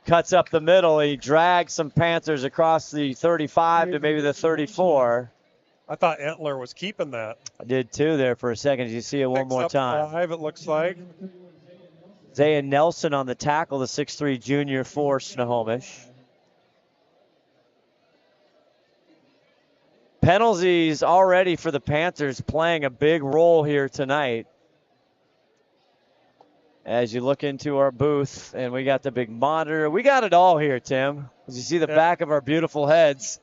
cuts up the middle. He drags some Panthers across the 35 to maybe the 34. I thought Entler was keeping that. I did too there for a second. Did you see it one more time? 5, it looks like. Zaya Nelson on the tackle, the 6'3 junior for Snohomish. Penalties already for the Panthers playing a big role here tonight. As you look into our booth, and we got the big monitor. We got it all here, Tim. As you see the back of our beautiful heads.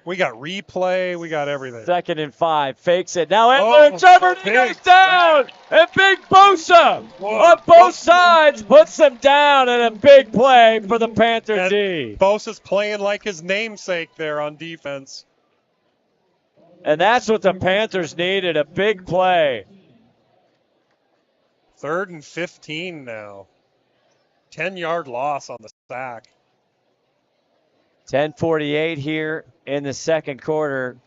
We got replay. We got everything. 2nd and 5. Fakes it. Now Entler Trevor goes down. And Big Bosa on both sides puts them down, and a big play for the Panther D. Bosa's playing like his namesake there on defense. And that's what the Panthers needed, a big play. 3rd and 15 now. 10-yard loss on the sack. 10:48 here in the second quarter.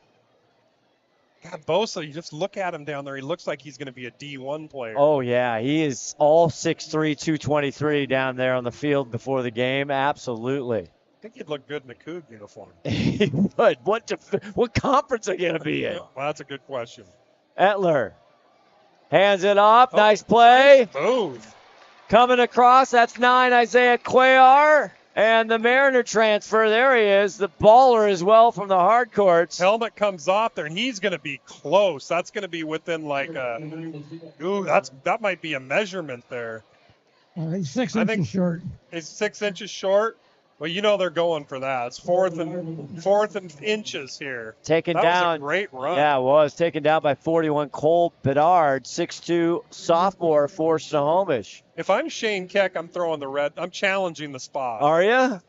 God, Bosa, you just look at him down there. He looks like he's going to be a D1 player. Oh, yeah. He is all 6'3", 223 down there on the field before the game. Absolutely. I think he'd look good in a Coug uniform. He would. What conference are you going to be in? Well, that's a good question. Entler hands it off. Nice play. Move. Coming across, that's 9, Isaiah Cuellar. And the Mariner transfer, there he is, the baller as well from the hard courts. Helmet comes off there, and he's going to be close. That's going to be within that might be a measurement there. He's 6 inches short. He's 6 inches short. Well, you know they're going for that. It's fourth and inches here. Taken down. That was a great run. Yeah, it was. Taken down by 41, Cole Bedard, 6'2", sophomore for Snohomish. If I'm Shane Keck, I'm throwing the red. I'm challenging the spot. Are you?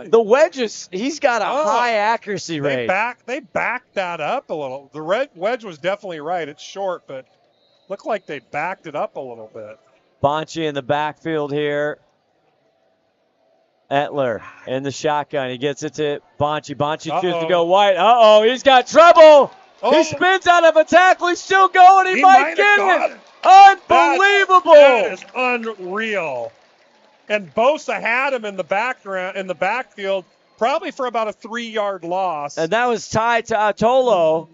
The wedges, he's got a high accuracy rate. They backed that up a little. The red wedge was definitely right. It's short, but looked like they backed it up a little bit. Bonchi in the backfield here. Etler in the shotgun. He gets it to Bonchi. Bonchi chooses to go wide. Uh-oh, he's got trouble. He spins out of a tackle. He's still going. He might get it. Unbelievable. That is unreal. And Bosa had him in the backfield, probably for about a 3-yard loss. And that was tied to Atolo.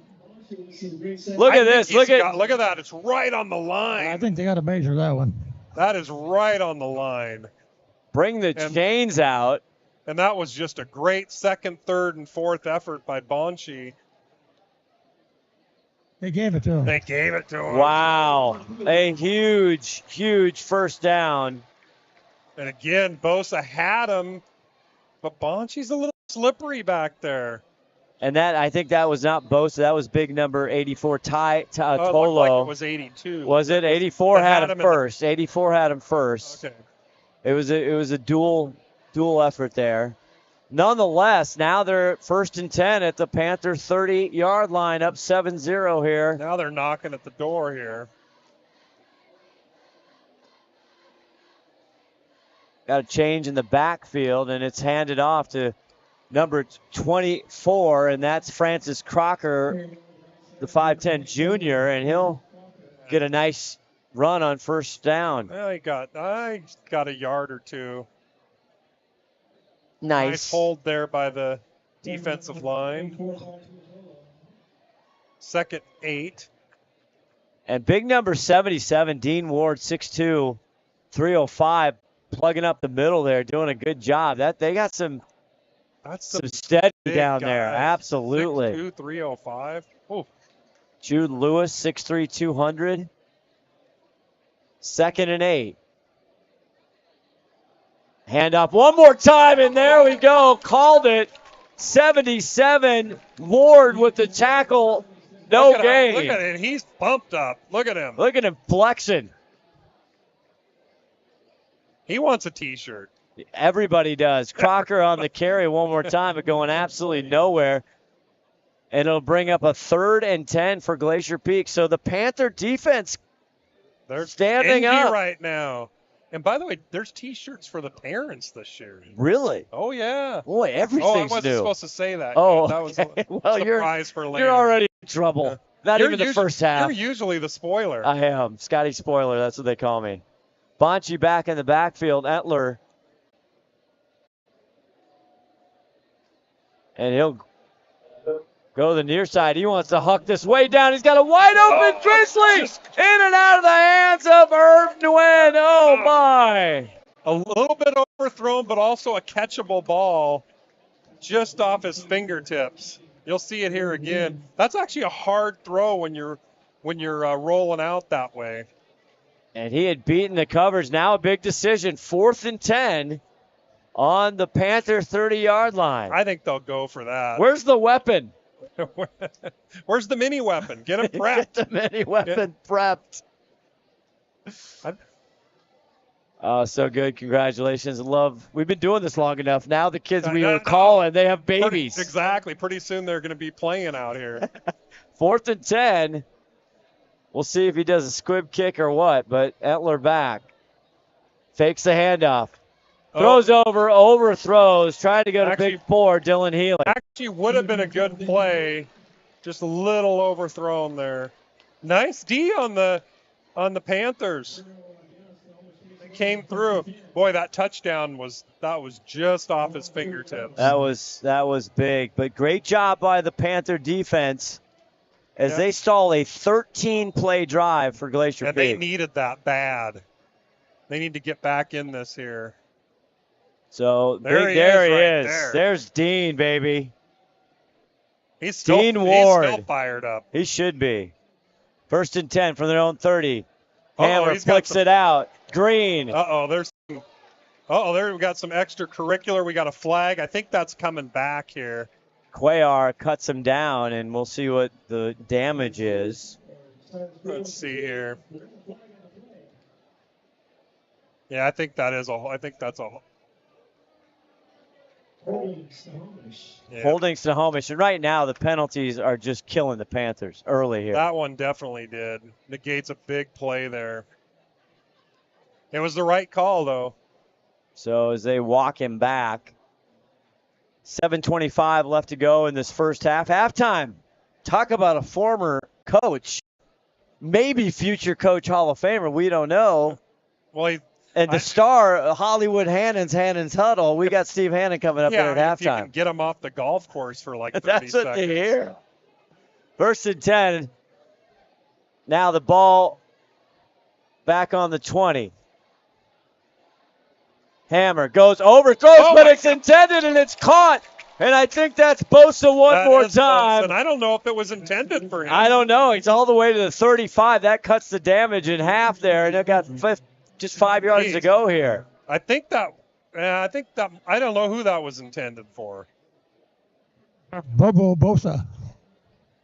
Look at this. Look at that. It's right on the line. I think they got to measure that one. That is right on the line. Bring the chains out. And that was just a great second, third, and fourth effort by Bonchi. They gave it to him. Wow. A huge, huge first down. And again, Bosa had him, but Bonchi's a little slippery back there. And I think that was not Bosa. That was big number 84, Ty Tolo. It looked like it was 82. Was it? 84 had him first. 84 had him first. Okay. It was a dual effort there. Nonetheless, now they're 1st and 10 at the Panther 30-yard line, up 7-0 here. Now they're knocking at the door here. Got a change in the backfield, and it's handed off to number 24, and that's Francis Crocker, the 5'10 junior, and he'll get a nice run on first down. Well, I got a yard or two. Nice hold there by the defensive line. 2nd 8. And big number 77, Dean Ward, 6'2", 305, plugging up the middle there, doing a good job. They got some steady down there. Absolutely. 6'2", 305. Oh. Jude Lewis, 6'3", 200. 2nd and 8. Hand up one more time, and there we go. Called it. 77. Ward with the tackle. No gain. Look at it. He's pumped up. Look at him. Look at him flexing. He wants a T-shirt. Everybody does. Crocker on the carry one more time, but going absolutely nowhere. And it'll bring up a 3rd and 10 for Glacier Peak. So the Panther defense, they're standing up right now. And by the way, there's T-shirts for the parents this year. Really? Oh, yeah. Boy, everything's new. Oh, I wasn't new. supposed to say that. Oh, that was okay. a surprise for later. You're already in trouble. Not even the first half. You're usually the spoiler. I am. Scotty Spoiler, that's what they call me. Bonchi back in the backfield. Etler. And he'll go to the near side. He wants to huck this way down. He's got a wide open Grizzly. In and out of the hands of Irv Nguyen. Oh, my. A little bit overthrown, but also a catchable ball just off his fingertips. You'll see it here again. That's actually a hard throw when you're rolling out that way. And he had beaten the covers. Now a big decision. 4th and 10 on the Panther 30-yard line. I think they'll go for that. Where's the weapon? Where's the mini weapon? Get him prepped. Get the mini weapon prepped. Oh, so good. Congratulations. We've been doing this long enough. Now the kids we were calling, they have babies. Exactly. Pretty soon they're going to be playing out here. 4th and 10. We'll see if he does a squib kick or what, but Etler back. Fakes the handoff. Throws overthrows, trying to go to big 4, Dylan Healy. Actually would have been a good play. Just a little overthrown there. Nice D on the Panthers. It came through. Boy, that touchdown was just off his fingertips. That was big, but great job by the Panther defense as they stall a 13-play drive for Glacier Peak. And they needed that bad. They need to get back in this here. So there he is. There's Dean, baby. He's still fired up. He should be. 1st and 10 from their own 30. Hammer flicks it out. Green. There we got some extracurricular. We got a flag. I think that's coming back here. Cuellar cuts him down, and we'll see what the damage is. Let's see here. Yeah, I think that's a holding Snohomish. And right now, the penalties are just killing the Panthers early here. That one definitely did. Negates a big play there. It was the right call, though. So as they walk him back, 7:25 left to go in this first half. Halftime. Talk about a former coach, maybe future coach Hall of Famer. We don't know. Well, and the star, Hollywood Hannon's huddle. We got Steve Hannon coming up there at halftime. If you can get him off the golf course for like 30 That's what seconds. they hear. First and 10. Now the ball back on the 20. Hammer goes over, throws, but it's intended and it's caught. And I think that's Bosa one more time. And I don't know if it was intended for him. I don't know. He's all the way to the 35. That cuts the damage in half there, and they've got just 5 yards to go here. I don't know who that was intended for. Bobo Bosa.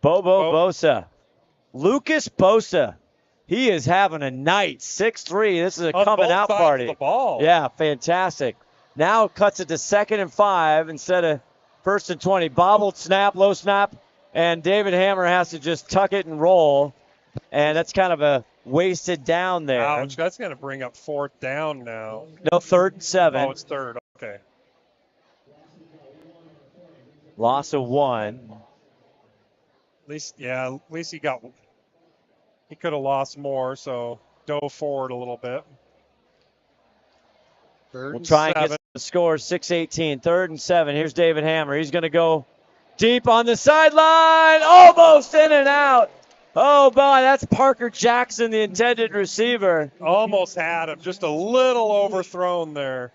Bosa. Lucas Bosa. He is having a night. 6'3". This is a coming out party. Of the ball. Yeah, fantastic. Now cuts it to 2nd and 5 instead of 1st and 20. Bobbled snap, low snap, and David Hammer has to just tuck it and roll. And that's kind of a wasted down there. Ouch, that's going to bring up 4th down now. No, 3rd and 7. Oh, it's 3rd. Okay. Loss of 1. At least he could have lost more, so dove forward a little bit. We'll try and get the score, 6-18. 3rd and 7. Here's David Hammer. He's going to go deep on the sideline. Almost in and out. Oh, boy, that's Parker Jackson, the intended receiver. Almost had him. Just a little overthrown there.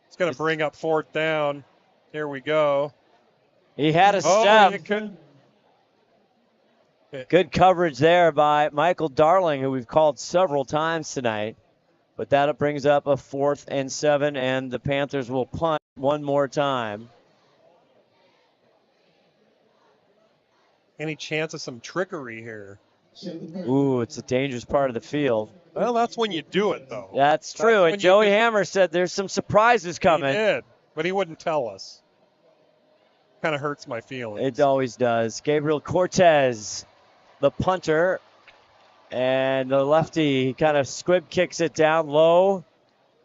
It's going to bring up 4th down. Here we go. He had a step. Good coverage there by Michael Darling, who we've called several times tonight. But that brings up a 4th and 7, and the Panthers will punt one more time. Any chance of some trickery here? Ooh, it's a dangerous part of the field. Well, that's when you do it, though. That's true, and Joey Hammer said there's some surprises coming. He did, but he wouldn't tell us. Kind of hurts my feelings. It always does. Gabriel Cortez, the punter, and the lefty kind of squib kicks it down low.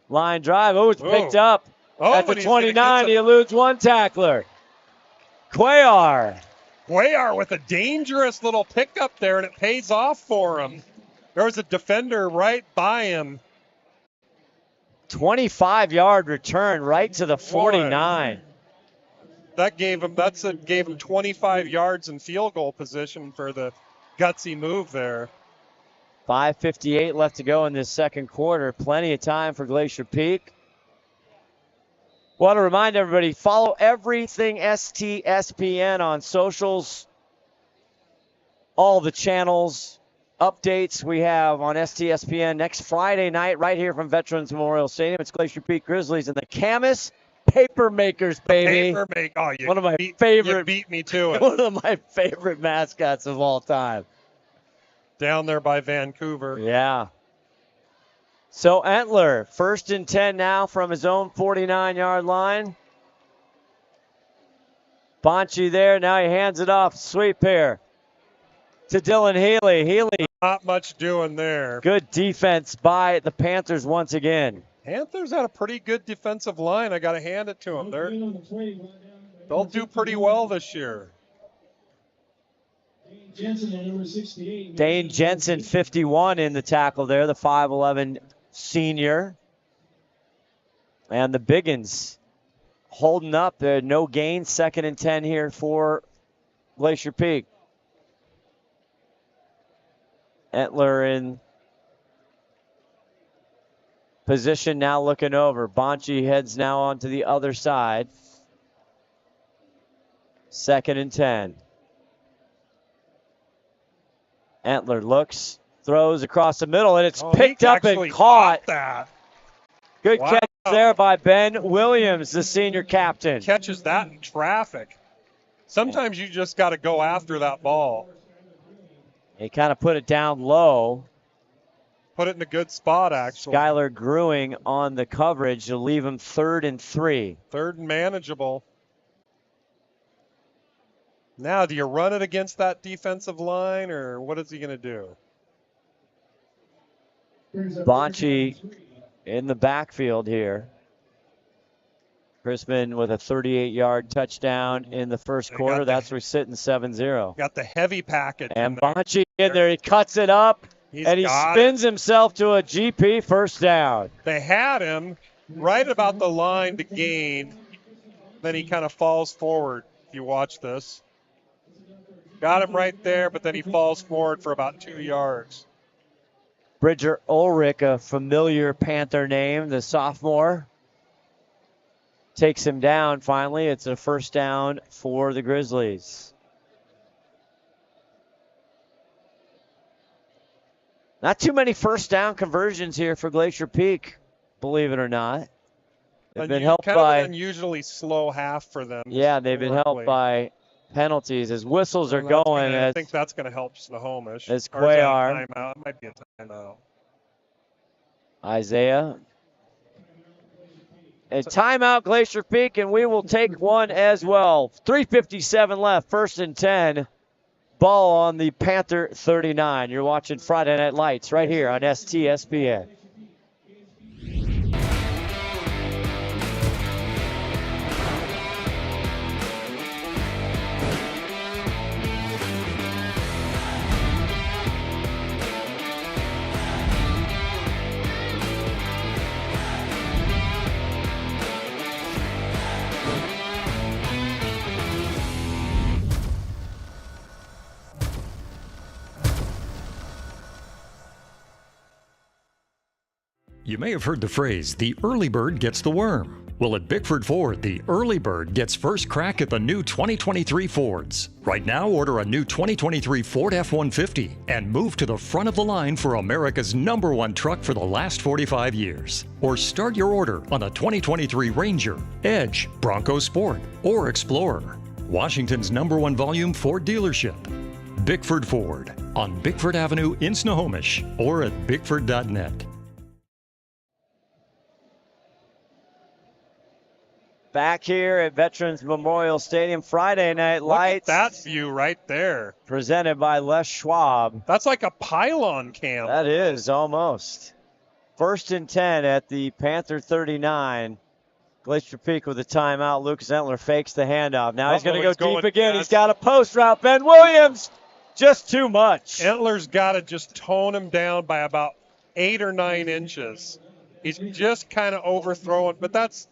Line drive. Oh, it's picked up at the 29. He eludes one tackler. Cuellar with a dangerous little pickup there, and it pays off for him. There was a defender right by him. 25-yard return right to the 49. That gave him 25 yards in field goal position for the gutsy move there. 5:58 left to go in this second quarter. Plenty of time for Glacier Peak. Want to remind everybody, follow everything STSPN on socials. All the channels, updates we have on STSPN next Friday night right here from Veterans Memorial Stadium. It's Glacier Peak Grizzlies and the Camas Paper Makers, baby. One of my favorite. You beat me to it. One of my favorite mascots of all time. Down there by Vancouver. Yeah. So Entler, 1st and 10 now from his own 49-yard line. Bonchi there. Now he hands it off. Sweep here to Dylan Healy. Healy. Not much doing there. Good defense by the Panthers once again. Panthers had a pretty good defensive line. I got to hand it to them. They'll do pretty well this year. Dane Jensen, 51 in the tackle there, the 5'11 senior. And the Biggins holding up. There, no gain. 2nd and 10 here for Glacier Peak. Entler in position now looking over. Bonchi heads now onto the other side. 2nd and 10. Entler looks, throws across the middle, and it's picked up and caught. That. Good catch there by Ben Williams, the senior captain. Catches that in traffic. Sometimes you just got to go after that ball. He kind of put it down low. Put it in a good spot, actually. Skylar Grewing on the coverage to leave him 3rd and 3. 3rd and manageable. Now, do you run it against that defensive line, or what is he going to do? Bonchi in the backfield here. Crispin with a 38-yard touchdown in the first quarter. That's where we're sitting 7-0. Got the heavy package. And Bonchi in there. He cuts it up, and he spins himself to a GP first down. They had him right about the line to gain. Then he kind of falls forward, if you watch this. Got him right there, but then he falls forward for about 2 yards. Bridger Ulrich, a familiar Panther name, the sophomore, takes him down finally. It's a first down for the Grizzlies. Not too many first down conversions here for Glacier Peak, believe it or not. They've been helped by an unusually slow half for them. Yeah, they've been helped by penalties as whistles are going. I think that's going to help Snohomish. As Cuellar. Timeout. It might be a timeout. Isaiah. A timeout, Glacier Peak, and we will take one as well. 3:57 left, 1st and 10. Ball on the Panther 39. You're watching Friday Night Lights right here on STSPN. You may have heard the phrase, the early bird gets the worm. Well, at Bickford Ford, the early bird gets first crack at the new 2023 Fords. Right now, order a new 2023 Ford F-150 and move to the front of the line for America's #1 truck for the last 45 years. Or start your order on the 2023 Ranger, Edge, Bronco Sport, or Explorer. Washington's #1 volume Ford dealership. Bickford Ford on Bickford Avenue in Snohomish or at bickford.net. Back here at Veterans Memorial Stadium, Friday Night Lights. Look at that view right there. Presented by Les Schwab. That's like a pylon cam. That is, almost. 1st and 10 at the Panther 39. Glacier Peak with a timeout. Lucas Entler fakes the handoff. Now he's going to go deep again. He's got a post route. Ben Williams, just too much. Entler's got to just tone him down by about 8 or 9 inches. He's just kind of overthrowing, but that's,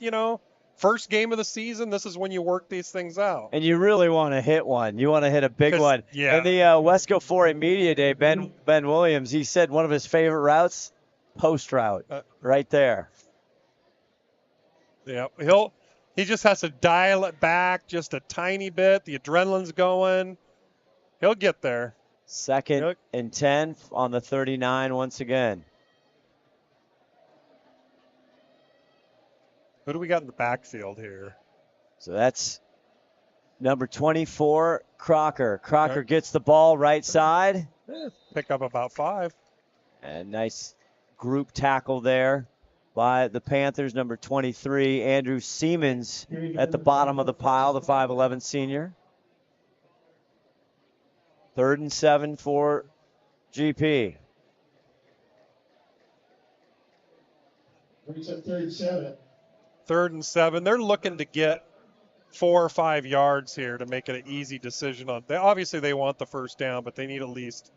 first game of the season, this is when you work these things out. And you really want to hit one. You want to hit a big one. Yeah. In the WESCO 4A Media Day, Ben Williams, he said one of his favorite routes, post route, right there. Yeah, he just has to dial it back just a tiny bit. The adrenaline's going. He'll get there. 2nd and 10 on the 39 once again. Who do we got in the backfield here? So that's number 24, Crocker. Crocker gets the ball right side. Pick up about 5. And nice group tackle there by the Panthers. Number 23, Andrew Siemens at the bottom of the pile, the 5'11 senior. 3rd and 7 for GP. Brings up 3rd and 7. 3rd and 7. They're looking to get 4 or 5 yards here to make it an easy decision on. Obviously, they want the first down, but they need at least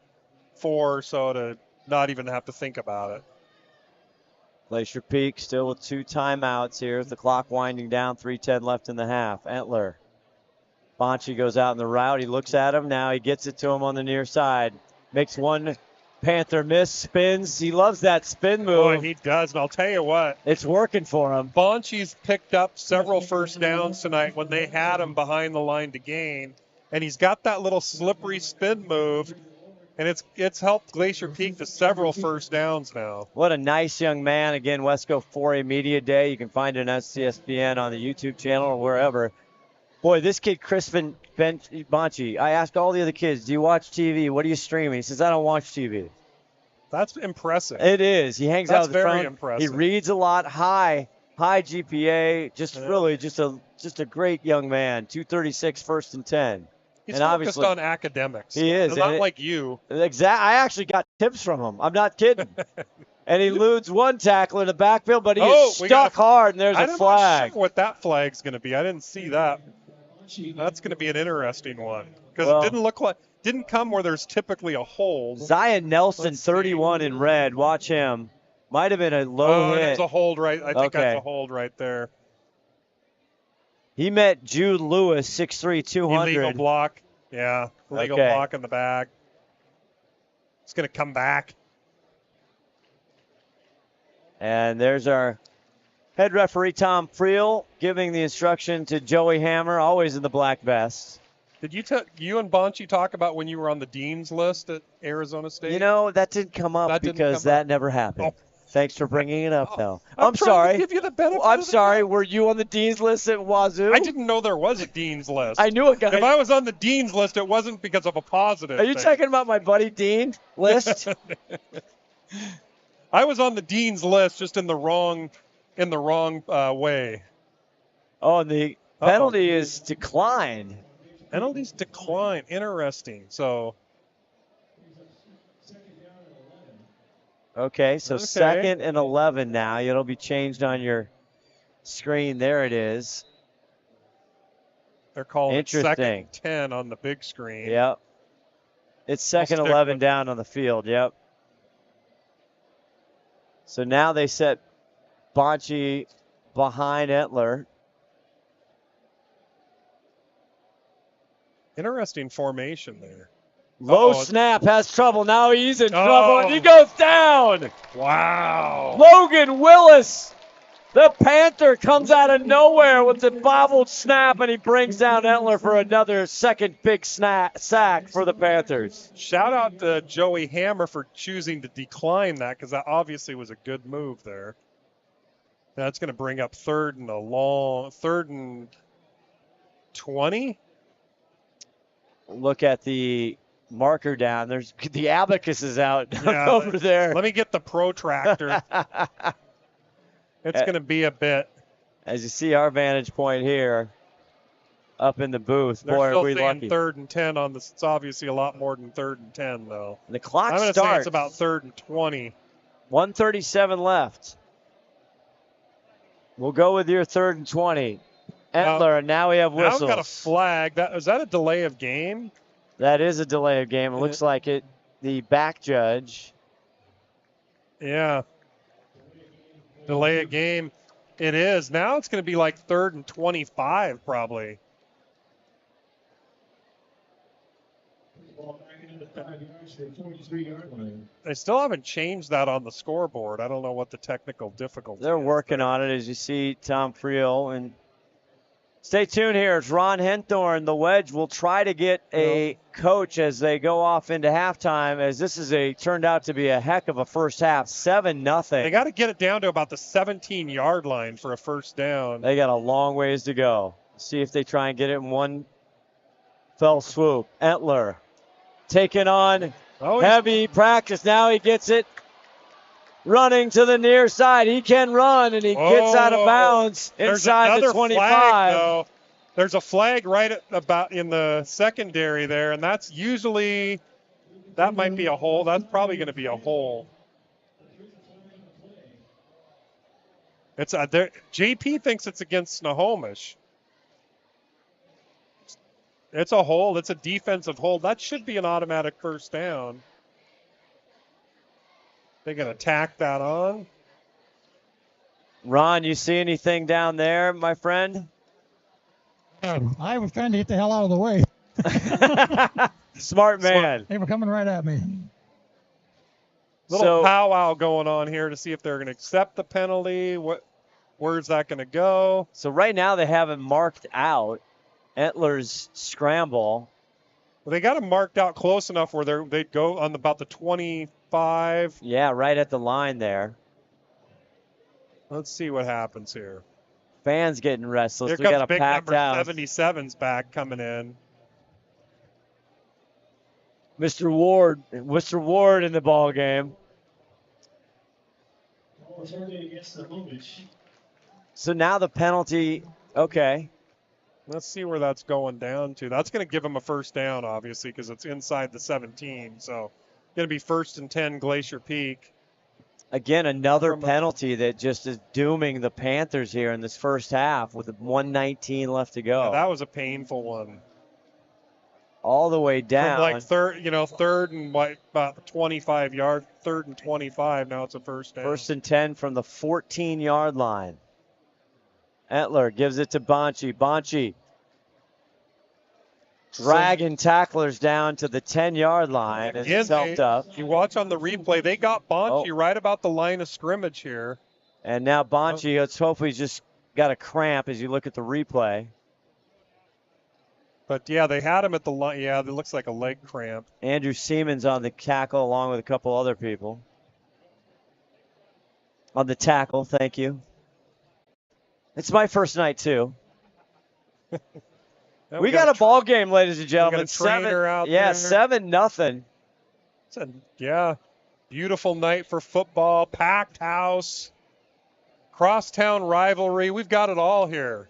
4 or so to not even have to think about it. Glacier Peak still with 2 timeouts here. The clock winding down, 3:10 left in the half. Entler. Bonchi goes out in the route. He looks at him. Now he gets it to him on the near side. Makes one Panther miss, spins. He loves that spin move. Boy, he does, and I'll tell you what. It's working for him. Bonchi's picked up several first downs tonight when they had him behind the line to gain, and he's got that little slippery spin move, and it's helped Glacier Peak to several first downs now. What a nice young man. Again, WESCO 4A Media Day. You can find it on STSPN on the YouTube channel or wherever. Boy, this kid, Crispin Bonchi, I asked all the other kids, do you watch TV? What are you streaming? He says, I don't watch TV. That's impressive. It is. He hangs out at the front. That's very impressive. He reads a lot, high GPA, just a great young man. 236, 1st and 10. He's focused on academics. He is. Not like you. Exactly. I actually got tips from him. I'm not kidding. And he eludes one tackler in the backfield, but he is stuck hard, and there's a flag. I'm not sure what that flag's going to be. I didn't see that. That's going to be an interesting one because it didn't come where there's typically a hold. Zion Nelson, 31 in red. Watch him. Might have been a low hit. There's a hold right. I think that's a hold right there. He met Jude Lewis, 6'3", 200. Illegal block. Yeah, illegal block in the back. It's going to come back. And there's our head referee, Tom Friel, giving the instruction to Joey Hammer, always in the black vest. Did you and Bonchi talk about when you were on the dean's list at Arizona State? You know, that didn't come up because that never happened. Oh. Thanks for bringing it up, though. I'm sorry. To give you the benefit I'm sorry. Were you on the dean's list at Wazoo? I didn't know there was a dean's list. I knew a guy. If I was on the dean's list, it wasn't because of a positive. Are you talking about my buddy Dean list? I was on the dean's list, just in the wrong way. Oh, and the penalty is declined. Penalties decline. Interesting. So. Okay, so 2nd and 11 now. It'll be changed on your screen. There it is. They're calling it 2nd and 10 on the big screen. Yep. It's 2nd 11 down on the field. Yep. So now they set Bonchi behind Entler. Interesting formation there. Low snap, has trouble. Now he's in trouble, and he goes down. Wow. Logan Willis, the Panther, comes out of nowhere with the bobbled snap, and he brings down Entler for another second big sack for the Panthers. And out to Joey Hammer for choosing to decline that, because that obviously was a good move there. That's going to bring up 3rd and 20. Look at the marker down. There's the abacus is out over there. Let me get the protractor. It's going to be a bit. As you see our vantage point here, up in the booth. They're Boy, still are we saying lucky. 3rd and 10 on this. It's obviously a lot more than 3rd and 10 though. The clock I'm going to starts. say it's about 3rd and 20. 1:37 left. We'll go with your 3rd and 20. Entler, and now we have whistles. Now we've got a flag. Is that a delay of game? That is a delay of game. It looks like it. The back judge. Yeah. Delay of game. It is. Now it's going to be like 3rd and 25 probably. They still haven't changed that on the scoreboard. I don't know what the technical difficulty They're working on it, as you see Tom Friel. And stay tuned here. It's Ron Henthorn. The Wedge will try to get a coach as they go off into halftime, as this is turned out to be a heck of a first half. 7-0. They got to get it down to about the 17-yard line for a first down. They got a long ways to go. See if they try and get it in one fell swoop. Entler taking on heavy practice. Now he gets it. Running to the near side. He can run, and he gets out of bounds inside the 25. Flag, though. There's a flag right about in the secondary there, and that's usually, that might be a hole. That's probably going to be a hole. JP thinks it's against Snohomish. It's a hold. It's a defensive hold. That should be an automatic first down. They're going to tack that on. Ron, you see anything down there, my friend? I was trying to get the hell out of the way. Smart man. They were coming right at me. Little powwow going on here to see if they're going to accept the penalty. Where's that going to go? So right now they have him marked out. Entler's scramble. Well, they got him marked out close enough where they'd go on about the 25. Yeah, right at the line there. Let's see what happens here. Fans getting restless. Here We got comes a big packed number house. 77's back coming in. Mr. Ward in the ball game. So now the penalty. Okay. Let's see where that's going down to. That's going to give them a first down, obviously, because it's inside the 17. So going to be 1st and 10 Glacier Peak. Again, another penalty that just is dooming the Panthers here in this first half with 1:19 left to go. Yeah, that was a painful one. All the way down. From like third and what, about 25 yards, 3rd and 25. Now it's a first down. 1st and 10 from the 14-yard line. Entler gives it to Bonchi. Bonchi dragging tacklers down to the 10-yard line as it's helped up. You watch on the replay, they got Bonchi right about the line of scrimmage here. And now Bonchi, let's hope he's just got a cramp as you look at the replay. But, yeah, they had him at the line. Yeah, it looks like a leg cramp. Andrew Siemens on the tackle along with a couple other people. On the tackle, thank you. It's my first night, too. we got a ball game, ladies and gentlemen. We got a trainer out there. 7-0. It's a beautiful night for football. Packed house. Crosstown rivalry. We've got it all here.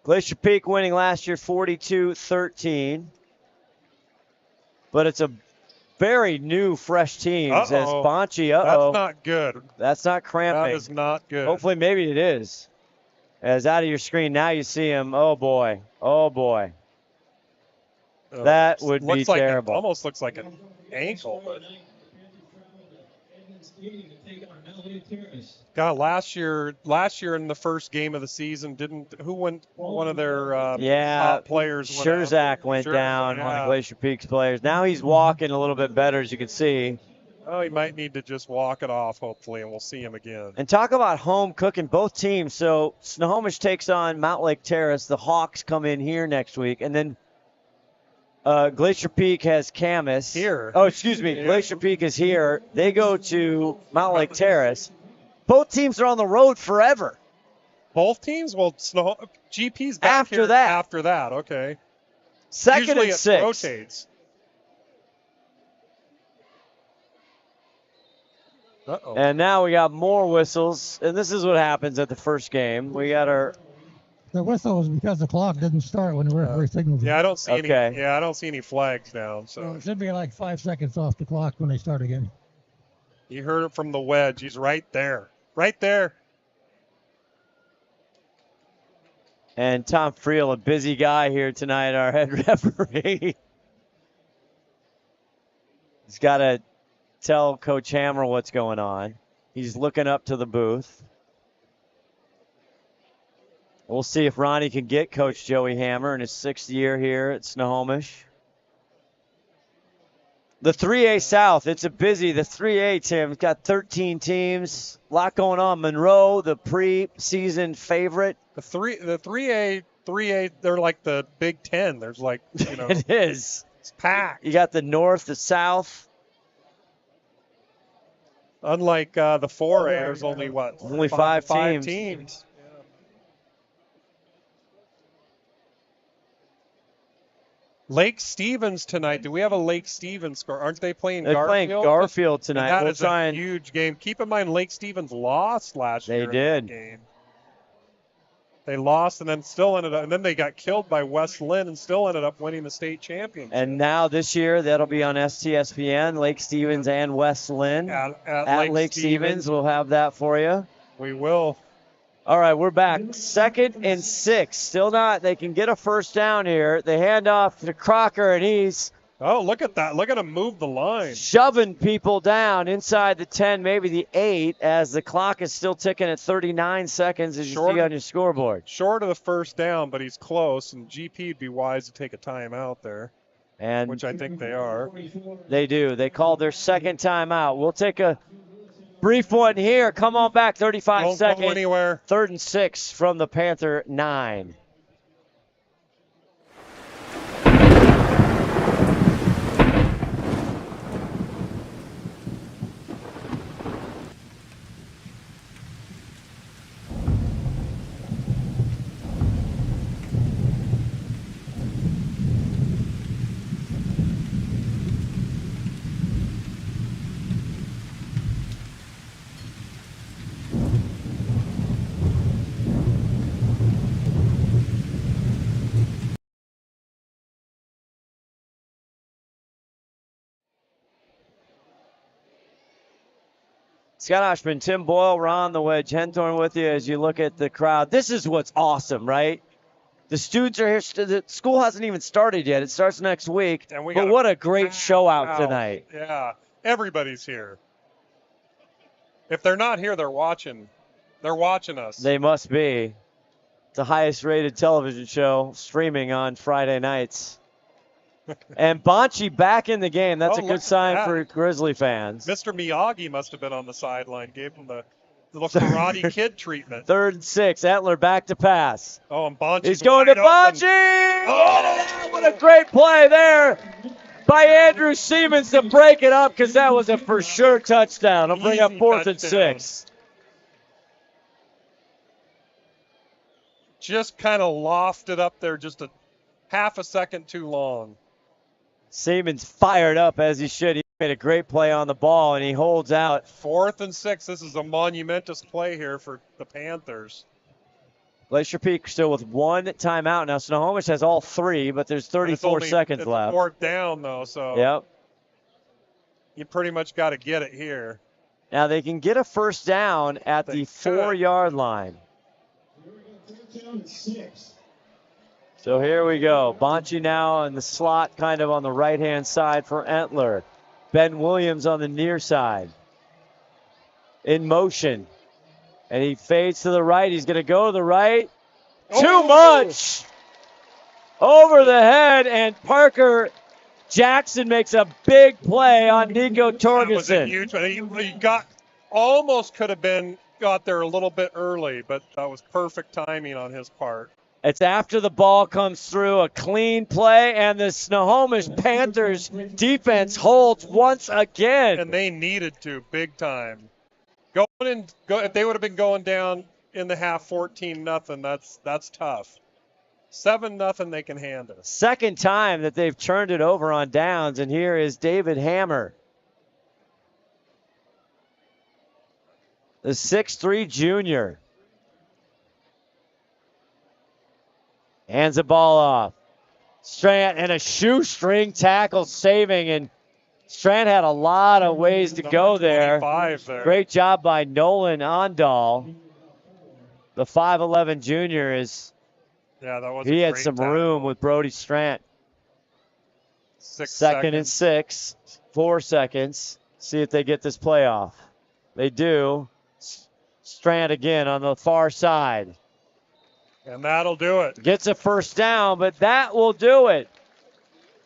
Glacier Peak winning last year 42-13. But it's a very new, fresh team. As Bonchi, That's not good. That's not cramping. That is not good. Hopefully, maybe it is. As out of your screen, now you see him. Oh, boy. Oh, boy. That would be terrible. Almost looks like an ankle. But... God, last year in the first game of the season, who went one of their top players? Schurzak went down, one of Glacier Peak's players. Now he's walking a little bit better, as you can see. Oh, he might need to just walk it off, hopefully, and we'll see him again. And talk about home cooking, both teams. So Snohomish takes on Mount Lake Terrace. The Hawks come in here next week, and then Glacier Peak has Camas. Here. Oh, excuse me. Glacier Peak is here. They go to Mount Lake Terrace. Both teams are on the road forever. Both teams? Well, GP's back after that. After that, okay. Second Usually and 6. It rotates. Uh-oh. And now we got more whistles, and this is what happens at the first game. We got our... The whistle was because the clock didn't start when the referee signaled. Yeah, I don't see any. Yeah, I don't see any flags down. So it should be like 5 seconds off the clock when they start again. You heard it from the Wedge. He's right there. Right there. And Tom Friel, a busy guy here tonight, our head referee. He's got to tell Coach Hammer what's going on. He's looking up to the booth. We'll see if Ronnie can get Coach Joey Hammer in his 6th year here at Snohomish. The 3A South, it's a busy. The 3A, Tim, it's got 13 teams. A lot going on. Monroe, the pre-season favorite. The 3A, they're like the Big Ten. There's like, It is. It's packed. You got the North, the South. Unlike the 4A, there's only what? Only five teams. Yeah. Lake Stevens tonight. Do we have a Lake Stevens score? Aren't they playing Garfield? They're playing Garfield tonight. And that is a huge game. Keep in mind, Lake Stevens lost last year. They did. In that game. They lost and then still ended up, and then they got killed by West Lynn and still ended up winning the state championship. And now this year, that'll be on STSPN, Lake Stevens and West Lynn. At Lake Stevens, we'll have that for you. We will. All right, we're back. 2nd and 6. Still not. They can get a first down here. They hand off to Crocker, and he's... Oh, look at that. Look at him move the line. Shoving people down inside the 10, maybe the 8, as the clock is still ticking at 39 seconds as you see on your scoreboard. Short of the first down, but he's close, and GP would be wise to take a timeout there, which I think they are. They do. They called their second timeout. We'll take a brief one here. Come on back, 35 seconds. Don't go anywhere. 3rd and 6 from the Panther 9. Scott Ohsman, Tim Boyle, Ron the Wedge, Henthorn with you as you look at the crowd. This is what's awesome, right? The students are here. The school hasn't even started yet. It starts next week. But what a great show out tonight. Yeah, everybody's here. If they're not here, they're watching. They're watching us. They must be. It's the highest rated television show streaming on Friday nights. And Bonchi back in the game. That's a good sign for Grizzly fans. Mr. Miyagi must have been on the sideline, gave him the little Karate Kid treatment. 3rd and 6. Etler back to pass. Oh, and Bonchi. He's going to Bonchi. Oh, what a great play there by Andrew Siemens to break it up, because that was a for sure touchdown. It'll bring up 4th and 6. Just kind of lofted up there just a half a second too long. Siemens fired up as he should. He made a great play on the ball, and he holds out. 4th and 6. This is a monumentous play here for the Panthers. Glacier Peak still with 1 timeout. Now Snohomish has all 3, but there's 34 seconds left. 4th down, though, so yep. You pretty much got to get it here. Now they can get a first down at the 4-yard line. So here we go. Bonchi now in the slot, kind of on the right-hand side for Etler. Ben Williams on the near side. In motion. And he fades to the right. He's going to go to the right. Too much! Over the head, and Parker Jackson makes a big play on Nico Torgerson. That was a huge one. He almost could have got there a little bit early, but that was perfect timing on his part. It's after the ball comes through, a clean play, and the Snohomish Panthers defense holds once again. And they needed to, big time. If they would have been going down in the half 14-0, that's tough. 7-0 they can handle. Second time that they've turned it over on downs, and here is David Hammer. The 6'3 junior. Hands the ball off. Strand and a shoestring tackle saving, and Strand had a lot of ways to go there. Great job by Nolan Ondal. The 5'11 junior he had some room with Brody Strand. 2nd and 6, 4 seconds. See if they get this play off. They do. Strand again on the far side. And that'll do it. Gets a first down, but that will do it.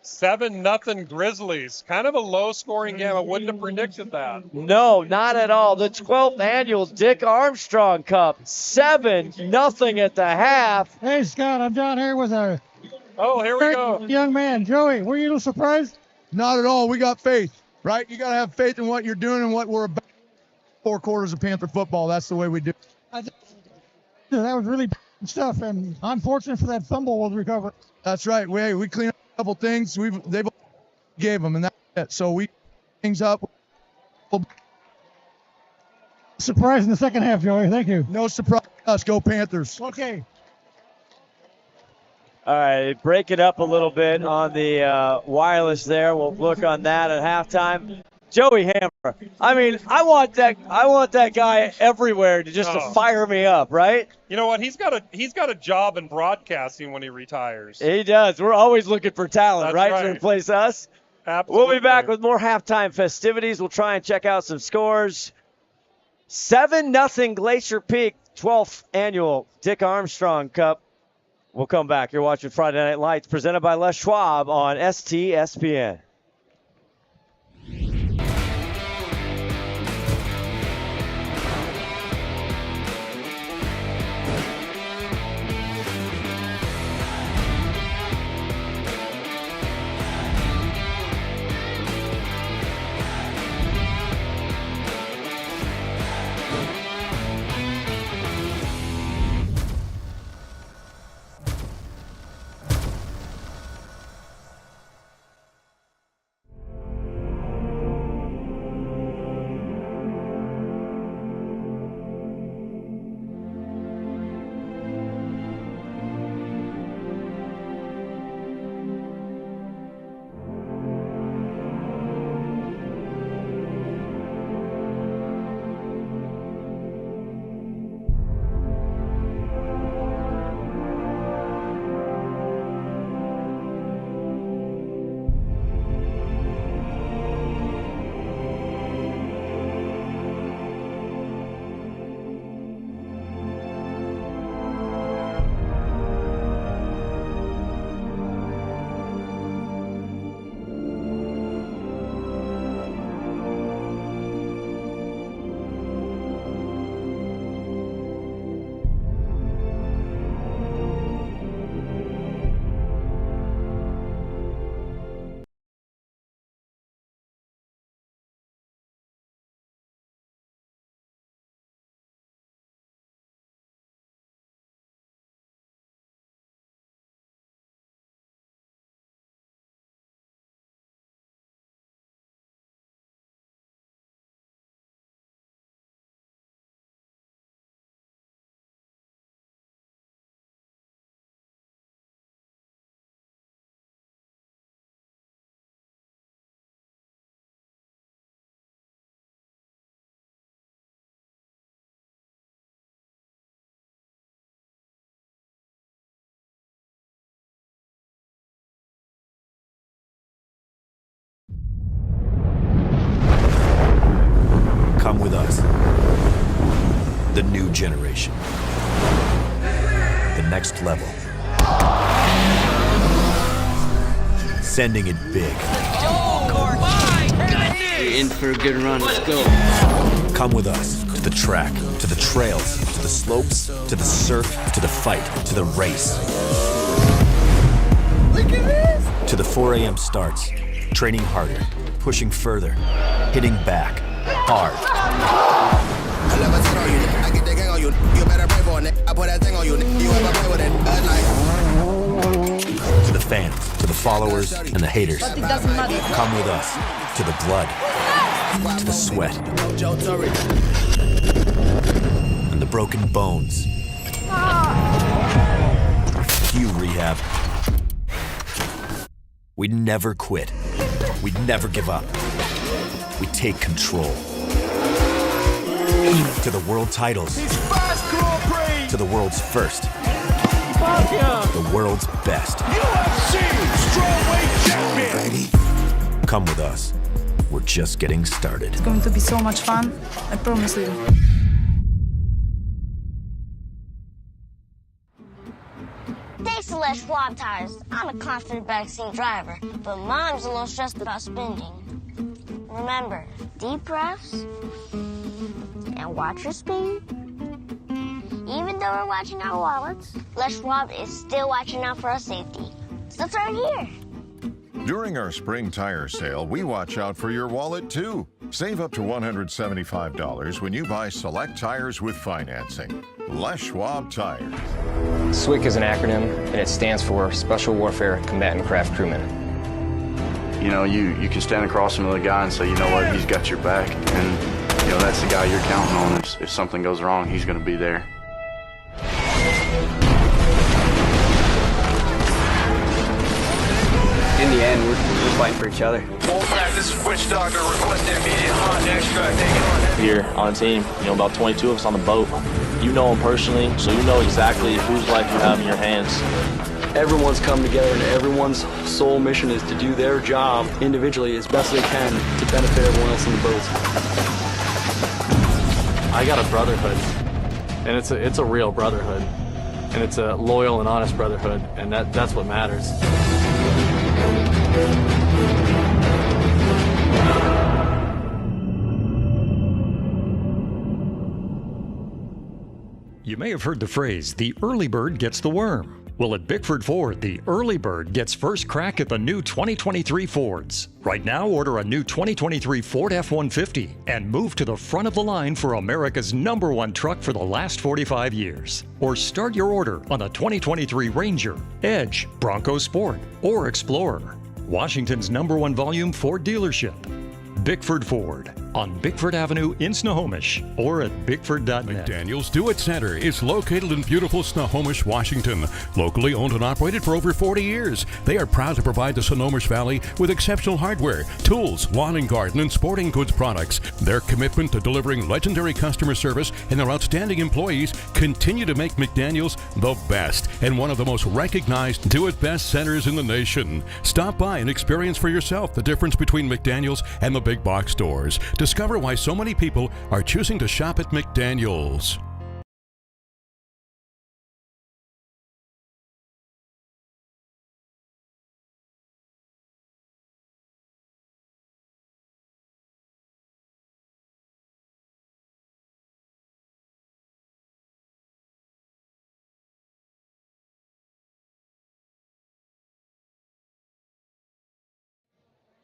7-0 Grizzlies. Kind of a low-scoring game. I wouldn't have predicted that. No, not at all. The 12th annual Dick Armstrong Cup. 7-0 at the half. Hey, Scott, I'm down here with a here we go. Young man, Joey. Were you a little surprised? Not at all. We got faith, right? You got to have faith in what you're doing and what we're about. 4 quarters of Panther football. That's the way we do it. That was really stuff, and unfortunate for that fumble was recovered. That's right. We cleaned up a couple things. They gave them, and that's it. So we things up. Surprise in the second half, Joey. Thank you. No surprise. Us go Panthers. Okay. All right, break it up a little bit on the wireless there. We'll look on that at halftime. Joey Hammer. I mean, I want that guy everywhere to fire me up, right? You know what? He's got a job in broadcasting when he retires. He does. We're always looking for talent, right, to replace us. Absolutely. We'll be back with more halftime festivities. We'll try and check out some scores. 7-0 Glacier Peak, 12th annual Dick Armstrong Cup. We'll come back. You're watching Friday Night Lights, presented by Les Schwab on STSPN. The new generation. The next level. Sending it big. Oh, my goodness! You're in for a good run. Let's go. Come with us to the track, to the trails, to the slopes, to the surf, to the fight, to the race. Look at this! To the 4 a.m. starts, training harder, pushing further, hitting back, hard. I never turn on you, I get the gang on you. You better pray for it, I put that thing on you. You ever play with it? To the fans, to the followers, and the haters. But it doesn't matter. Come with us to the blood, to the sweat, and the broken bones. You rehab. We never quit. We never give up. We take control. To the world titles. To the world's first. The world's best. UFC strawweight champion. Come with us. We're just getting started. It's going to be so much fun. I promise you. Thanks to Les Schwab tires. I'm a confident backseat driver, but Mom's a little stressed about spending. Remember, deep breaths and watch your speed. Even though we're watching our wallets, Les Schwab is still watching out for our safety. So turn here. During our spring tire sale, we watch out for your wallet too. Save up to $175 when you buy select tires with financing. Les Schwab Tires. SWCC is an acronym, and it stands for Special Warfare Combatant Craft Crewman. You know, you can stand across from the guy and say, you know what, he's got your back, and you know that's the guy you're counting on. If something goes wrong, he's going to be there. In the end, we're fighting for each other. This is Witch Doctor requesting immediate hot extract. Here on the team, you know, about 22 of us on the boat. You know them personally, so you know exactly whose life you have in your hands. Everyone's come together, and everyone's sole mission is to do their job individually as best they can to benefit everyone else in the boat. I got a brotherhood, and it's a real brotherhood, and it's a loyal and honest brotherhood, and that's what matters. You may have heard the phrase, the early bird gets the worm. Well, at Bickford Ford, the early bird gets first crack at the new 2023 Fords. Right now, order a new 2023 Ford F-150 and move to the front of the line for America's #1 truck for the last 45 years. Or start your order on the 2023 Ranger, Edge, Bronco Sport, or Explorer. Washington's #1 volume Ford dealership. Bickford Ford on Bickford Avenue in Snohomish or at bickford.net. McDaniel's Do-It Center is located in beautiful Snohomish, Washington. Locally owned and operated for over 40 years, they are proud to provide the Snohomish Valley with exceptional hardware, tools, lawn and garden, and sporting goods products. Their commitment to delivering legendary customer service and their outstanding employees continue to make McDaniel's the best and one of the most recognized do-it-best centers in the nation. Stop by and experience for yourself the difference between McDaniel's and the big box stores. Discover why so many people are choosing to shop at McDaniel's.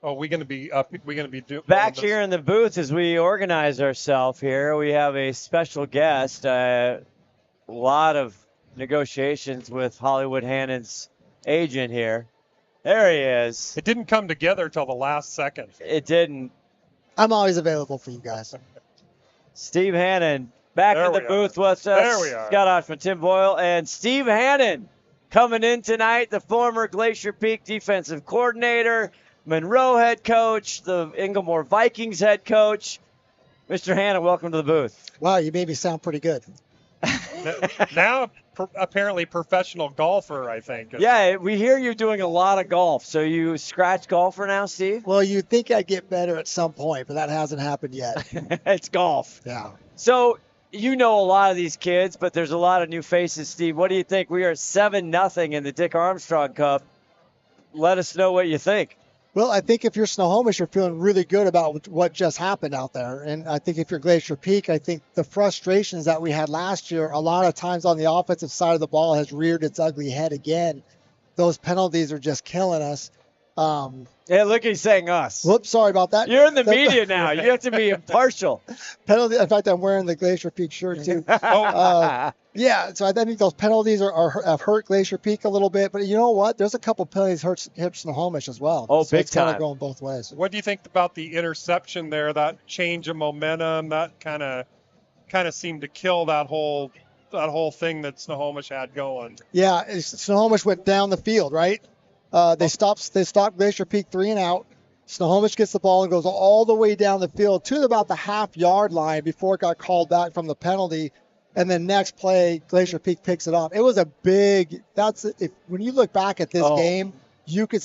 Oh, we're going to be up. We're going to be doing back here in the booth as we organize ourselves here. We have a special guest. A lot of negotiations with Hollywood Hannon's agent here. There he is. It didn't come together till the last second. It didn't. I'm always available for you guys. Steve Hannon back in the booth with us. There we are. Scott Ohsman, Tim Boyle, and Steve Hannon coming in tonight. The former Glacier Peak defensive coordinator, Monroe head coach, the Inglemoor Vikings head coach. Mr. Hannon, welcome to the booth. Wow, you made me sound pretty good. Now, apparently professional golfer, I think. Yeah, we hear you doing a lot of golf. So you scratch golfer now, Steve? Well, you'd think I'd get better at some point, but that hasn't happened yet. It's golf. Yeah. So you know a lot of these kids, but there's a lot of new faces, Steve. What do you think? We are 7-0 in the Dick Armstrong Cup. Let us know what you think. Well, I think if you're Snohomish, you're feeling really good about what just happened out there. And I think if you're Glacier Peak, I think the frustrations that we had last year, a lot of times on the offensive side of the ball, has reared its ugly head again. Those penalties are just killing us. Yeah, look, he's saying us. Whoops, sorry about that. You're in the media now. You have to be impartial. Penalty. In fact, I'm wearing the Glacier Peak shirt too. Yeah, so I think those penalties have hurt Glacier Peak a little bit. But you know what? There's a couple penalties hit Snohomish as well. Oh, so big it's kind time. of going both ways. What do you think about the interception there? That change of momentum, that kind of seemed to kill that whole thing that Snohomish had going. Yeah, Snohomish went down the field, right? They stopped Glacier Peak 3 and out. Snohomish gets the ball and goes all the way down the field to about the half-yard line before it got called back from the penalty. And then next play, Glacier Peak picks it up. It was a big. When you look back at this game, you could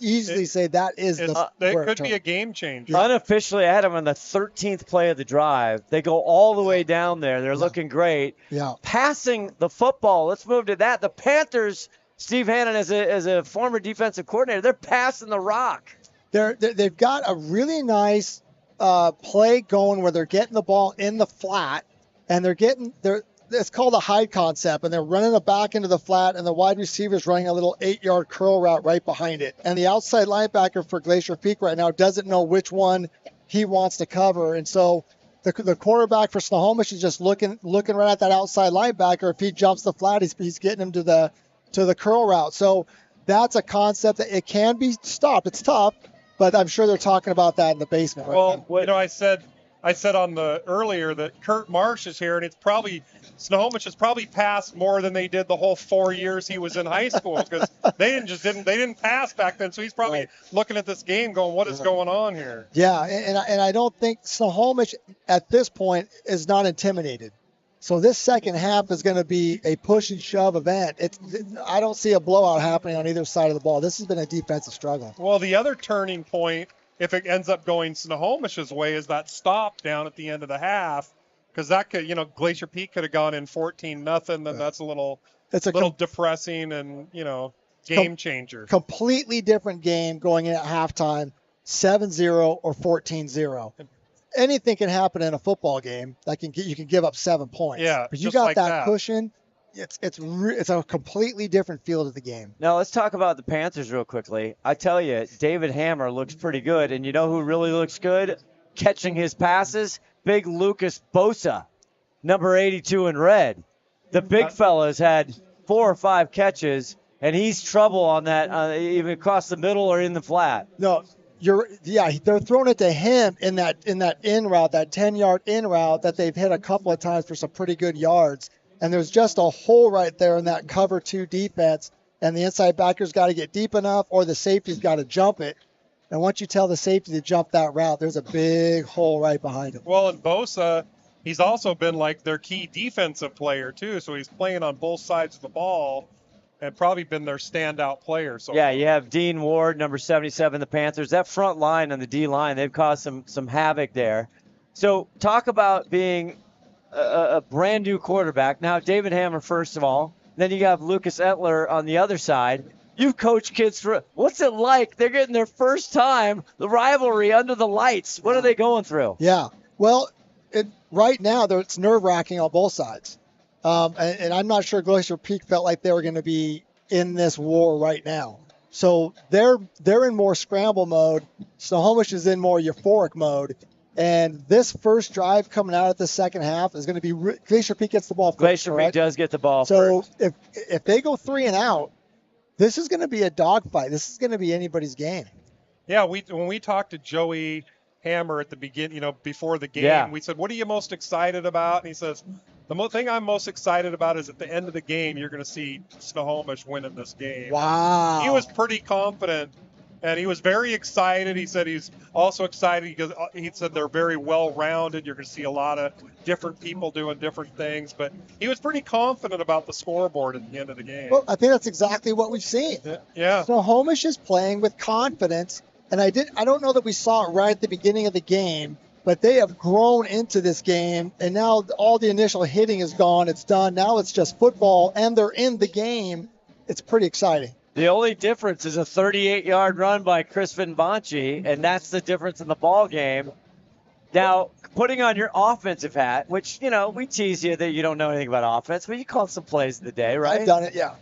easily say that is the. It could be a game changer. Yeah. Unofficially, I had them on the 13th play of the drive. They go all the way down there. They're looking great. Yeah. Passing the football. Let's move to that. The Panthers. Steve Hannon, as a former defensive coordinator, they're passing the rock. They've got a really nice play going where they're getting the ball in the flat, and it's called a hide concept, and they're running it back into the flat, and the wide receiver's running a little 8-yard curl route right behind it. And the outside linebacker for Glacier Peak right now doesn't know which one he wants to cover, and so the quarterback for Snohomish is just looking right at that outside linebacker. If he jumps the flat, he's getting him to the curl route. So that's a concept that it can be stopped. It's tough, but I'm sure they're talking about that in the basement. I said on the earlier that Kurt Marsh is here, and it's probably Snohomish has probably passed more than they did the whole 4 years he was in high school, because they didn't pass back then. So he's probably looking at this game going, what is going on here? Yeah, and I don't think Snohomish at this point is not intimidated. So this second half is going to be a push and shove event. I don't see a blowout happening on either side of the ball. This has been a defensive struggle. Well, the other turning point, if it ends up going Snohomish's way, is that stop down at the end of the half, because that could, Glacier Peak could have gone in 14-0. Then that's a little depressing and game changer. Completely different game going in at halftime, 7-0 or 14-0. Anything can happen in a football game. You can give up 7 points. Yeah, but you got that cushion. It's a completely different feel to the game. Now let's talk about the Panthers real quickly. I tell you, David Hammer looks pretty good, and you know who really looks good catching his passes? Big Lucas Bosa, number 82 in red. The big fella's had 4 or 5 catches, and he's trouble on that, even across the middle or in the flat. No. They're throwing it to him in that in route, that 10-yard in route that they've hit a couple of times for some pretty good yards. And there's just a hole right there in that cover 2 defense, and the inside backer's got to get deep enough, or the safety's got to jump it. And once you tell the safety to jump that route, there's a big hole right behind him. Well, and Bosa, he's also been like their key defensive player too, so he's playing on both sides of the ball. And probably been their standout player. So yeah, you have Dean Ward, number 77, the Panthers. That front line on the D-line, they've caused some havoc there. So talk about being a brand-new quarterback. Now, David Hammer, first of all. Then you have Lucas Etler on the other side. You've coached kids for – what's it like? They're getting their first time, the rivalry under the lights. What are they going through? Yeah. Well, right now, it's nerve-wracking on both sides. And I'm not sure Glacier Peak felt like they were going to be in this war right now. So they're in more scramble mode. Snohomish is in more euphoric mode. And this first drive coming out of the second half is going to be Glacier Peak gets the ball first. Glacier Peak does get the ball first. So if they go 3 and out, this is going to be a dogfight. This is going to be anybody's game. Yeah, when we talked to Joey Hammer at the beginning, before the game, we said, what are you most excited about? And he says, the thing I'm most excited about is at the end of the game, you're going to see Snohomish winning this game. Wow. He was pretty confident, and he was very excited. He said he's also excited because he said they're very well-rounded. You're going to see a lot of different people doing different things. But he was pretty confident about the scoreboard at the end of the game. Well, I think that's exactly what we've seen. Yeah. Snohomish is playing with confidence, and I don't know that we saw it right at the beginning of the game, but they have grown into this game, and now all the initial hitting is gone. It's done. Now it's just football, and they're in the game. It's pretty exciting. The only difference is a 38-yard run by Chris Vinbanchi, and that's the difference in the ball game. Now, putting on your offensive hat, which, you know, we tease you that you don't know anything about offense, but you called some plays of the day, right? I've done it, yeah.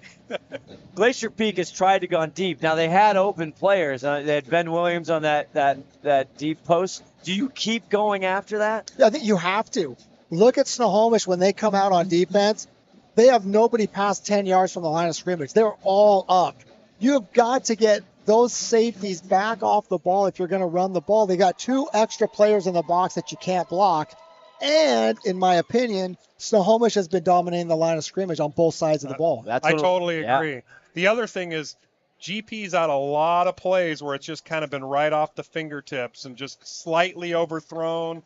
Glacier Peak has tried to go deep. Now, they had open players. They had Ben Williams on that deep post. Do you keep going after that? Yeah, I think you have to. Look at Snohomish when they come out on defense. They have nobody past 10 yards from the line of scrimmage. They're all up. You have got to get those safeties back off the ball if you're going to run the ball. They got 2 extra players in the box that you can't block. And, in my opinion, Snohomish has been dominating the line of scrimmage on both sides of the ball. I totally agree. The other thing is GP's out a lot of plays where it's just kind of been right off the fingertips and just slightly overthrown.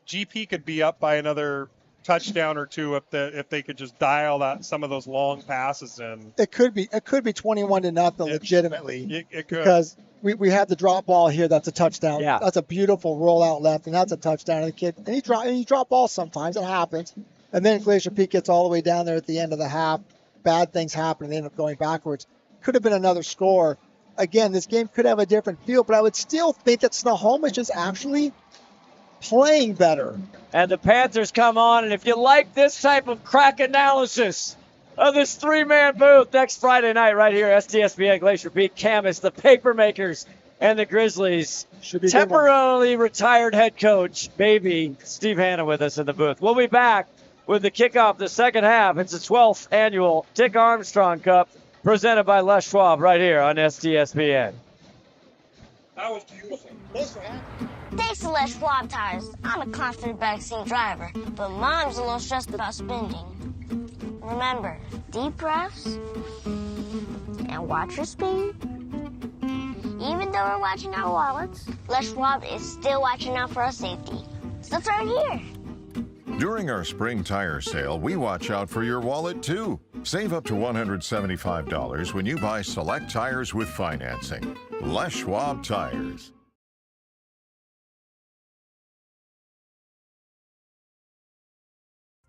GP could be up by another touchdown or 2 if they could just dial some of those long passes in. It could be 21-0 legitimately. It could. Because we had the drop ball here. That's a touchdown. Yeah. That's a beautiful rollout left, and that's a touchdown. And the kid, and he drop balls sometimes. It happens. And then Glacier Peak gets all the way down there at the end of the half. Bad things happen, and they end up going backwards. Could have been another score. Again, this game could have a different feel, but I would still think that Snohomish is actually playing better. And the Panthers come on, and if you like this type of crack analysis of this 3-man booth next Friday night right here, STSPN Glacier Peak, Camas, the Papermakers, and the Grizzlies. Should be temporarily retired head coach, baby, Steve Hanna with us in the booth. We'll be back with the kickoff of the second half. It's the 12th annual Dick Armstrong Cup presented by Les Schwab right here on STSPN. That was beautiful. Thanks to Les Schwab tires, I'm a confident backseat driver, but Mom's a little stressed about spending. Remember, deep breaths and watch your speed. Even though we're watching our wallets, Les Schwab is still watching out for our safety. So it's right here. During our spring tire sale, we watch out for your wallet too. Save up to $175 when you buy select tires with financing. Les Schwab Tires.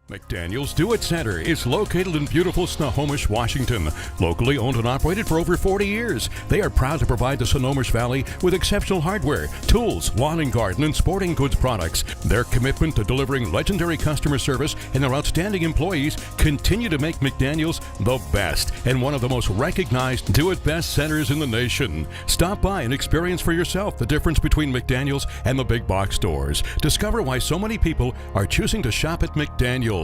McDaniel's Do It Center is located in beautiful Snohomish, Washington. Locally owned and operated for over 40 years, they are proud to provide the Snohomish Valley with exceptional hardware, tools, lawn and garden, and sporting goods products. Their commitment to delivering legendary customer service and their outstanding employees continue to make McDaniel's the best and one of the most recognized Do It Best centers in the nation. Stop by and experience for yourself the difference between McDaniel's and the big box stores. Discover why so many people are choosing to shop at McDaniel's.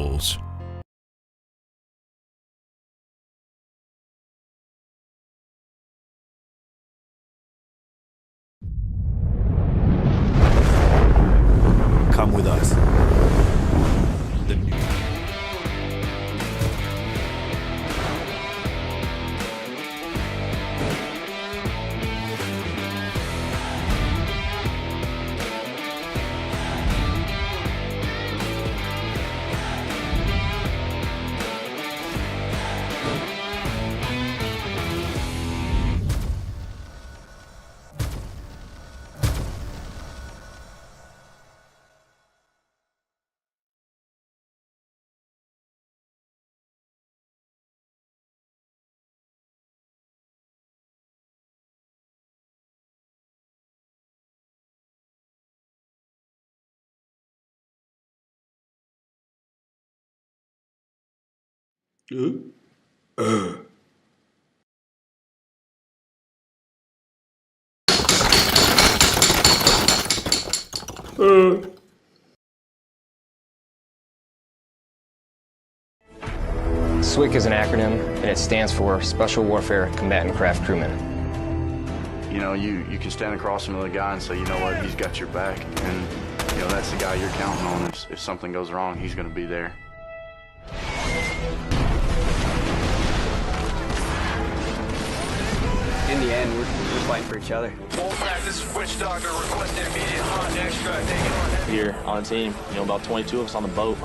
Come with us. SWCC is an acronym, and it stands for Special Warfare Combatant Craft Crewman. You know, you can stand across from the guy and say, you know what, he's got your back, and you know that's the guy you're counting on. If something goes wrong, he's going to be there. In the end, we're just fighting for each other. This is Witch Doctor requesting immediate hot extra. Here on the team, you know, about 22 of us on the boat.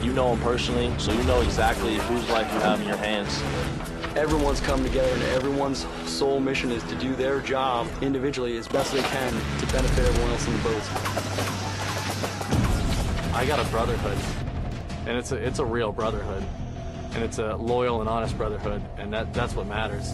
You know them personally, so you know exactly whose life you have in your hands. Everyone's come together, and everyone's sole mission is to do their job individually as best they can to benefit everyone else in the boat. I got a brotherhood, and it's a real brotherhood, and it's a loyal and honest brotherhood, and that's what matters.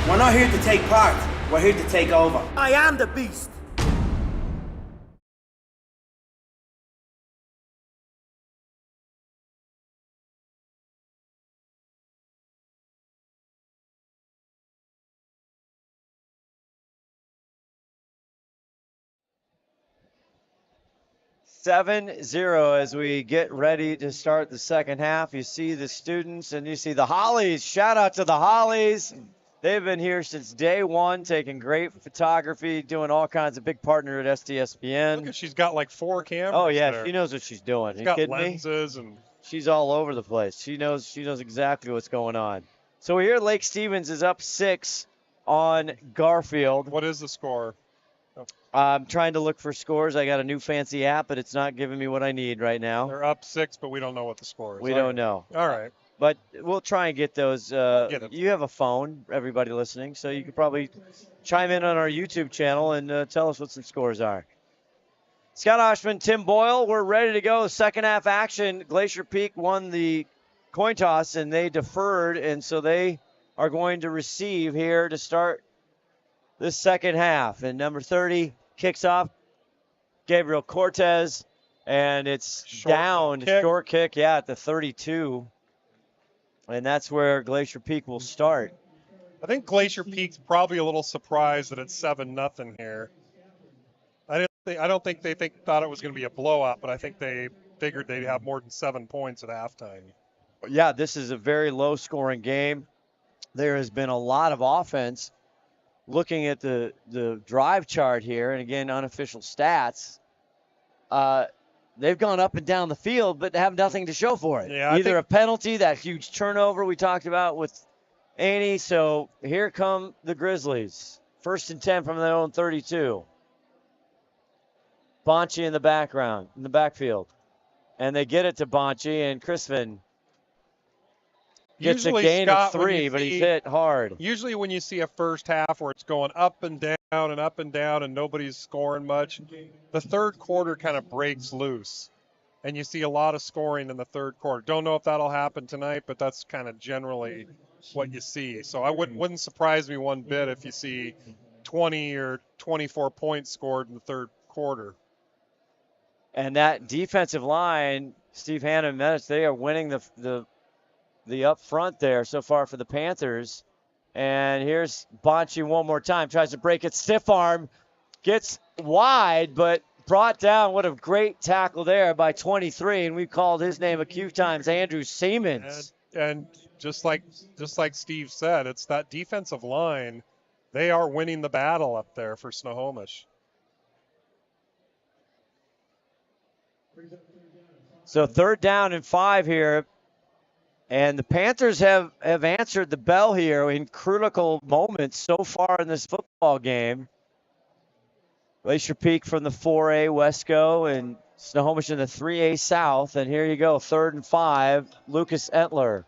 We're not here to take part, we're here to take over. I am the beast. (7-0) as we get ready to start the second half. You see the students and you see the Hollies. Shout out to the Hollies. They've been here since day one, taking great photography, doing all kinds of big partner at STSPN. Look at, she's got like 4 cameras. Oh yeah, there. she knows what she's doing. She's You got kidding lenses me? and she's all over the place. She knows exactly what's going on. So here Lake Stevens is up 6 on Garfield. What is the score? I'm trying to look for scores. I got a new fancy app, but it's not giving me what I need right now. They're up 6, but we don't know what the score is. We don't know. All right. But we'll try and get those. Get it. You have a phone, everybody listening, so you could probably chime in on our YouTube channel and tell us what some scores are. Scott Ohsman, Tim Boyle, we're ready to go. Second half action. Glacier Peak won the coin toss, and they deferred, and so they are going to receive here to start this second half. And number 30 kicks off, Gabriel Cortez, and it's short kick, at the 32. And that's where Glacier Peak will start. I think Glacier Peak's probably a little surprised that it's 7-0 here. I don't think they thought it was going to be a blowout, but I think they figured they'd have more than 7 points at halftime. Yeah, this is a very low-scoring game. There has been a lot of offense. Looking at the drive chart here, and again, unofficial stats, they've gone up and down the field, but have nothing to show for it. Yeah, Either a penalty, that huge turnover we talked about with Annie. So here come the Grizzlies. 1st and 10 from their own 32. Bonchi in the backfield. And they get it to Bonchi, and Crispin gets a gain of 3, but he's hit hard. Usually when you see a first half where it's going up and down and nobody's scoring much, the third quarter kind of breaks loose. And you see a lot of scoring in the third quarter. Don't know if that'll happen tonight, but that's kind of generally what you see. So I wouldn't surprise me one bit if you see 20 or 24 points scored in the third quarter. And that defensive line, Steve Hanna and Menace, they are winning the up front there so far for the Panthers. And here's Bonchi one more time. Tries to break it. Stiff arm. Gets wide, but brought down. What a great tackle there by 23. And we've called his name a few times, Andrew Siemens. And just like Steve said, it's that defensive line. They are winning the battle up there for Snohomish. So 3rd down and 5 here. And the Panthers have answered the bell here in critical moments so far in this football game. Glacier Peak from the 4A WESCO and Snohomish in the 3A South. And here you go, 3rd and 5, Lucas Entler,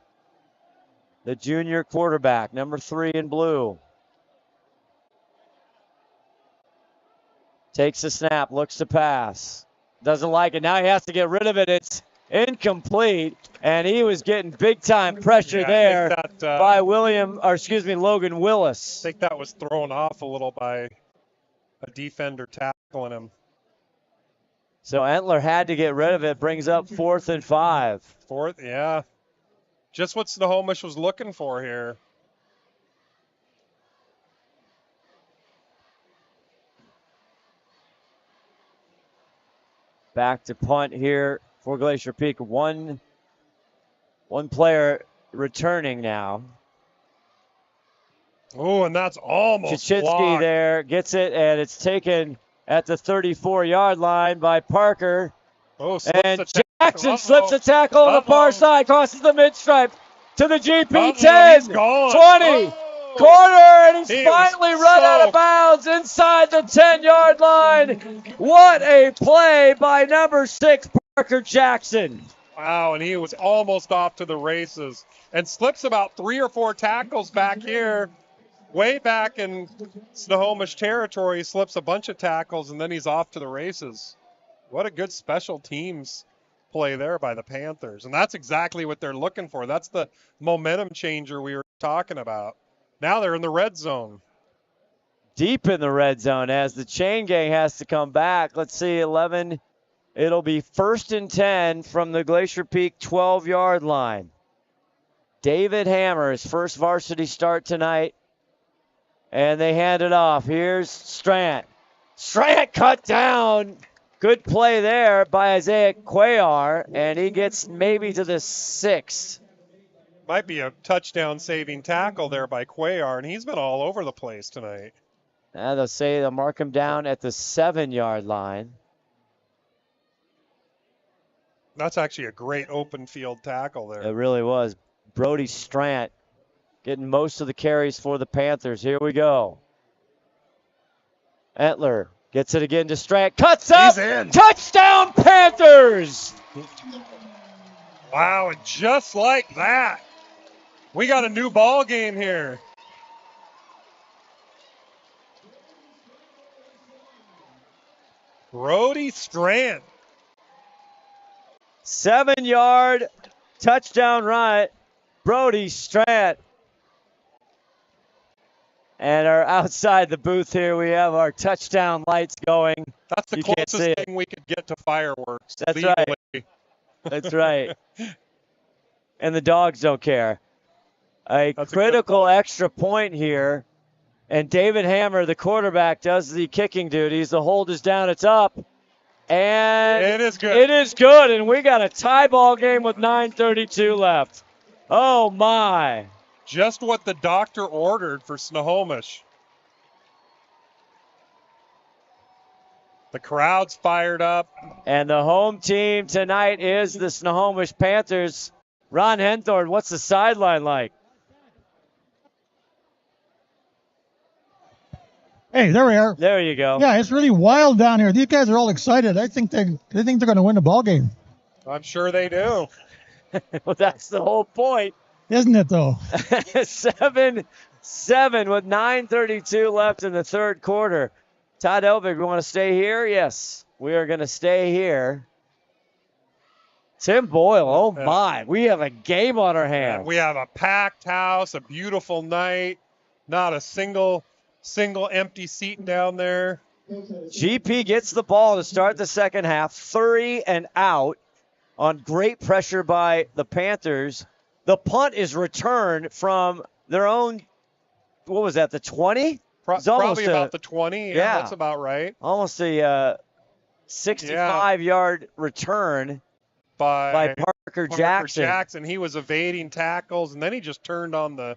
the junior quarterback, number 3 in blue. Takes the snap, looks to pass. Doesn't like it. Now he has to get rid of it. It's incomplete, and he was getting big time pressure there by Logan Willis. I think that was thrown off a little by a defender tackling him. So Entler had to get rid of it. Brings up 4th and 5. Fourth, yeah. Just what Snohomish was looking for here. Back to punt here for Glacier Peak. One player returning now. Oh, and that's almost Kaczynski there gets it, and it's taken at the 34-yard line by Parker. Oh, and Jackson slips a tackle on the far side, crosses the mid-stripe to the GP 10, 20, corner, and he's finally run out of bounds inside the 10-yard line. What a play by number 6, Parker Jackson. Wow, and he was almost off to the races and slips about 3 or 4 tackles back here. Way back in Snohomish territory, he slips a bunch of tackles, and then he's off to the races. What a good special teams play there by the Panthers. And that's exactly what they're looking for. That's the momentum changer we were talking about. Now they're in the red zone. Deep in the red zone as the chain gang has to come back. Let's see, 11. It'll be 1st and 10 from the Glacier Peak 12-yard line. David Hammer, his first varsity start tonight. And they hand it off. Here's Strant. Strant cut down. Good play there by Isaiah Cuellar, and he gets maybe to the 6th. Might be a touchdown saving tackle there by Cuellar, and he's been all over the place tonight. And they'll mark him down at the 7-yard line. That's actually a great open field tackle there. It really was. Brody Strant getting most of the carries for the Panthers. Here we go. Entler gets it again to Strant. Cuts up. He's in. Touchdown Panthers. Wow, and just like that, we got a new ball game here. Brody Strant. 7-yard touchdown run. Brody Strant. And our outside the booth here, we have our touchdown lights going. That's the closest thing we could get to fireworks. That's legally. right. That's right. And the dogs don't care. That's critical extra point here. And David Hammer, the quarterback, does the kicking duties. The hold is down. It's up. And it is good. It is good. And we got a tie ball game with 9:32 left. Oh, my. Just what the doctor ordered for Snohomish. The crowd's fired up. And the home team tonight is the Snohomish Panthers. Ron Henthorn, what's the sideline like? Hey, there we are. There you go. Yeah, it's really wild down here. These guys are all excited. I think they're going to win the ball game. I'm sure they do. Well, that's the whole point. Isn't it, though? 7-7 with 9:32 left in the third quarter. Todd Elvig, we want to stay here? Yes, we are going to stay here. Tim Boyle, oh my, we have a game on our hands. We have a packed house, a beautiful night, not a single empty seat down there. GP gets the ball to start the second half, 3 and out on great pressure by the Panthers. The punt is returned from their own, what was that, the 20? Probably about the 20. Yeah, that's about right. Almost a 65-yard return by Parker Jackson. He was evading tackles, and then he just turned on the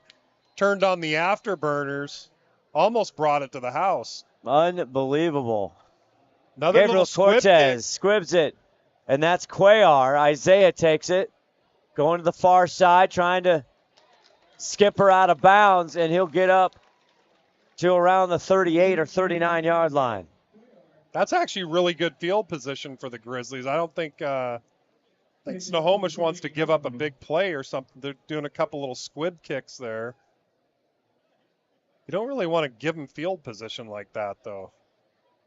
afterburners, almost brought it to the house. Unbelievable. Another Gabriel Cortez squibs it, and that's Cuellar. Isaiah takes it. Going to the far side, trying to skip her out of bounds, and he'll get up to around the 38 or 39-yard line. That's actually really good field position for the Grizzlies. I don't think Snohomish wants to give up a big play or something. They're doing a couple little squib kicks there. You don't really want to give them field position like that, though.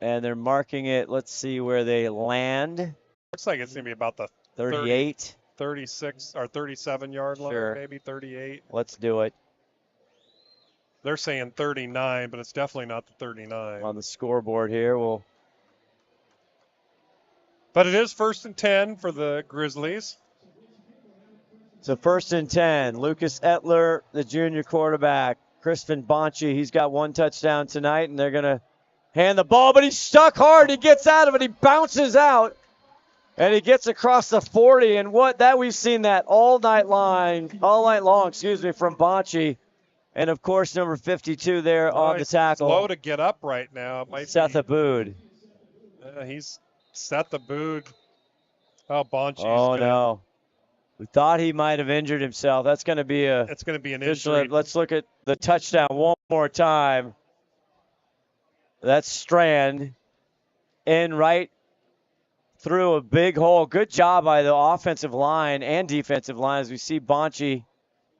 And they're marking it. Let's see where they land. Looks like it's going to be about the 38. 36 or 37-yard line, Sure. maybe 38. Let's do it. They're saying 39, but it's definitely not the 39. On the scoreboard here, But it is 1st and 10 for the Grizzlies. So 1st and 10. Lucas Etler, the junior quarterback. Crispin Bonchi, he's got 1 touchdown tonight, and they're going to hand the ball, but he's stuck hard. He gets out of it. He bounces out, and he gets across the 40. And we've seen that all night long, from Bonchi. And, of course, number 52 there on the tackle. Slow to get up right now. Seth Abood. He's Seth Abood. Oh, Bonchi's Oh, no. We thought he might have injured himself. It's going to be an injury. Let's look at the touchdown one more time. That's Strand in right through a big hole. Good job by the offensive line and defensive line as we see Bonchi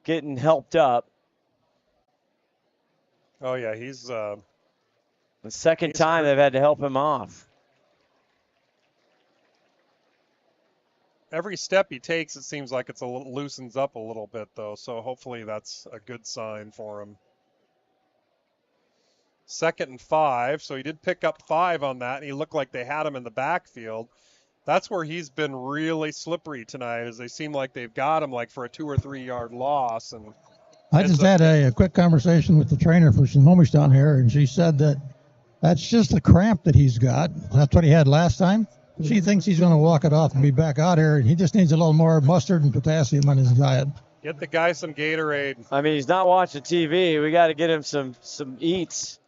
getting helped up. Oh, yeah, he's the second time they've had to help him off. Every step he takes, it seems like loosens up a little bit, though. So hopefully that's a good sign for him. 2nd and 5. So he did pick up 5 on that, and he looked like they had him in the backfield. That's where he's been really slippery tonight, as they seem like they've got him like for a 2 or 3 yard loss. And I just had a quick conversation with the trainer for Snohomish down here, and she said that that's just a cramp that he's got. That's what he had last time. She thinks he's going to walk it off and be back out here. He just needs a little more mustard and potassium on his diet. Get the guy some Gatorade. I mean, he's not watching TV. We got to get him some eats.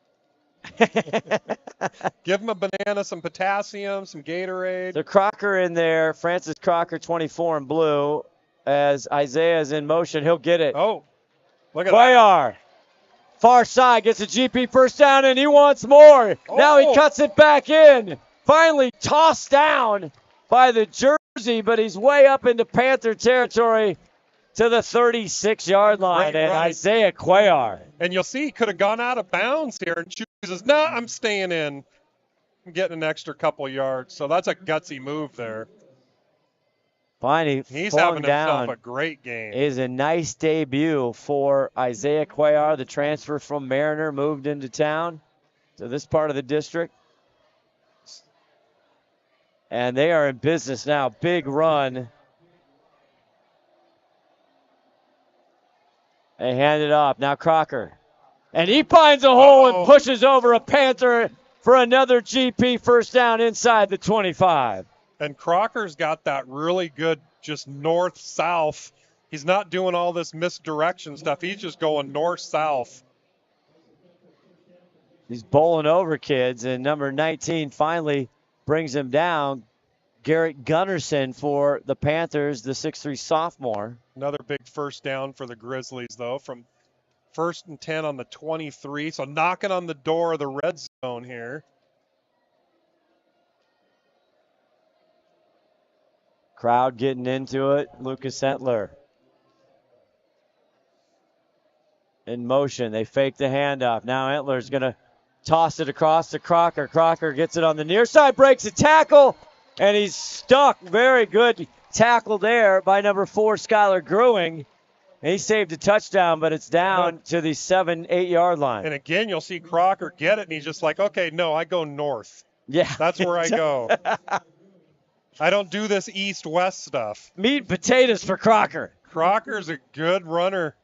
Give him a banana, some potassium, some Gatorade. So Crocker in there. Francis Crocker, 24 in blue. As Isaiah's in motion, he'll get it. Oh, look at Cuellar. Far side gets a GP first down, and he wants more. Oh. Now he cuts it back in. Finally tossed down by the jersey, but he's way up into Panther territory to the 36-yard line. Right. Isaiah Cuellar. And you'll see he could have gone out of bounds here and chooses, no, I'm staying in. I'm getting an extra couple yards. So that's a gutsy move there. Finally, he's flung having down. himself a great game. Is a nice debut for Isaiah Cuellar, the transfer from Mariner, moved into town to this part of the district. And they are in business now. Big run. They hand it off. Now Crocker. And he finds a hole and pushes over a Panther for another GP first down inside the 25. And Crocker's got that really good just north-south. He's not doing all this misdirection stuff. He's just going north-south. He's bowling over kids, and number 19 finally brings him down. Garrett Gunnarsson for the Panthers, the 6'3 sophomore. Another big first down for the Grizzlies, though, from 1st and 10 on the 23. So knocking on the door of the red zone here. Crowd getting into it. Lucas Entler in motion. They fake the handoff. Now Entler's going to toss it across to Crocker. Crocker gets it on the near side, breaks a tackle, and he's stuck. Very good tackle there by number 4, Skylar Grewing. He saved a touchdown, but it's down to the 7-8 yard line. And again, you'll see Crocker get it, and he's just like, okay, no, I go north. Yeah. That's where I go. I don't do this east-west stuff. Meat and potatoes for Crocker. Crocker's a good runner.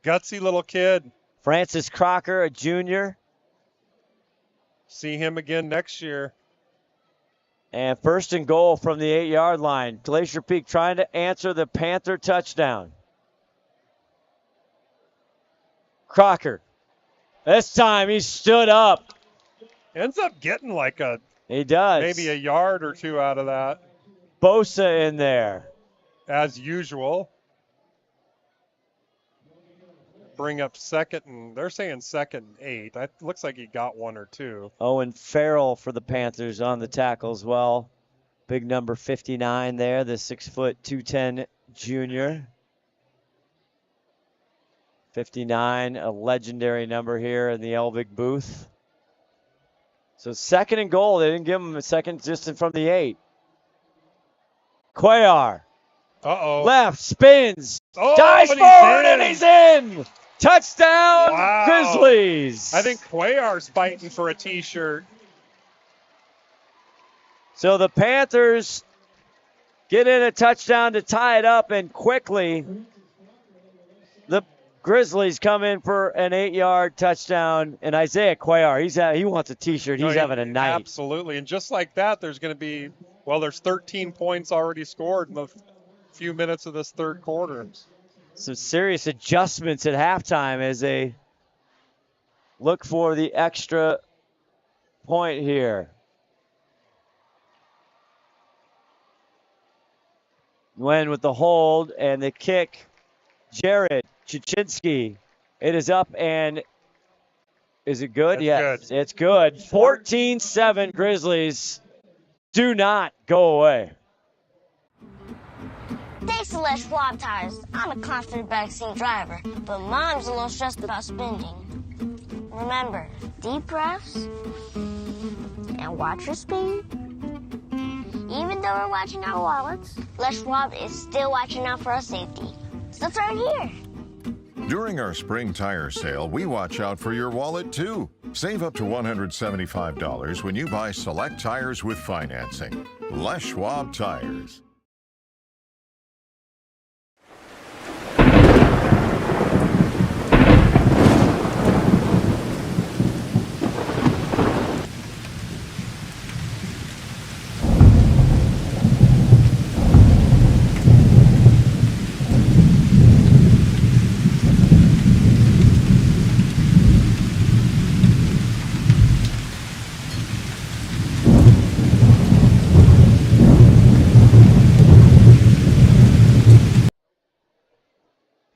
Gutsy little kid. Francis Crocker, a junior. See him again next year. And 1st and goal from the 8 yard line. Glacier Peak trying to answer the Panther touchdown. Crocker. This time he stood up. Ends up getting like he does. Maybe a yard or 2 out of that. Bosa in there. As usual. Bring up second, and they're saying 2nd and 8. That looks like he got 1 or 2. Owen Farrell for the Panthers on the tackle as well. Big number 59 there, the 6', 210 junior. 59, a legendary number here in the Elvig booth. So 2nd and goal. They didn't give him a second just from the 8. Cuellar. Uh-oh. Left, spins, Oh, dives and forward, and he's in. Touchdown, Wow. Grizzlies. I think Cuellar's fighting for a T-shirt. So the Panthers get in a touchdown to tie it up, and quickly the Grizzlies come in for an 8-yard touchdown. And Isaiah Cuellar, he wants a T-shirt. He's having a night. Absolutely. And just like that, there's going to be, there's 13 points already scored in the few minutes of this third quarter. Some serious adjustments at halftime as they look for the extra point here. Win with the hold and the kick. Jared Chichinski. It is up and is it good? Yes, good. It's good. 14-7 Grizzlies do not go away. Thanks to Les Schwab tires, I'm a confident backseat driver, but Mom's a little stressed about spending. Remember, deep breaths and watch your speed. Even though we're watching our wallets, Les Schwab is still watching out for our safety. So turn here. During our spring tire sale, we watch out for your wallet too. Save up to $175 when you buy select tires with financing. Les Schwab Tires.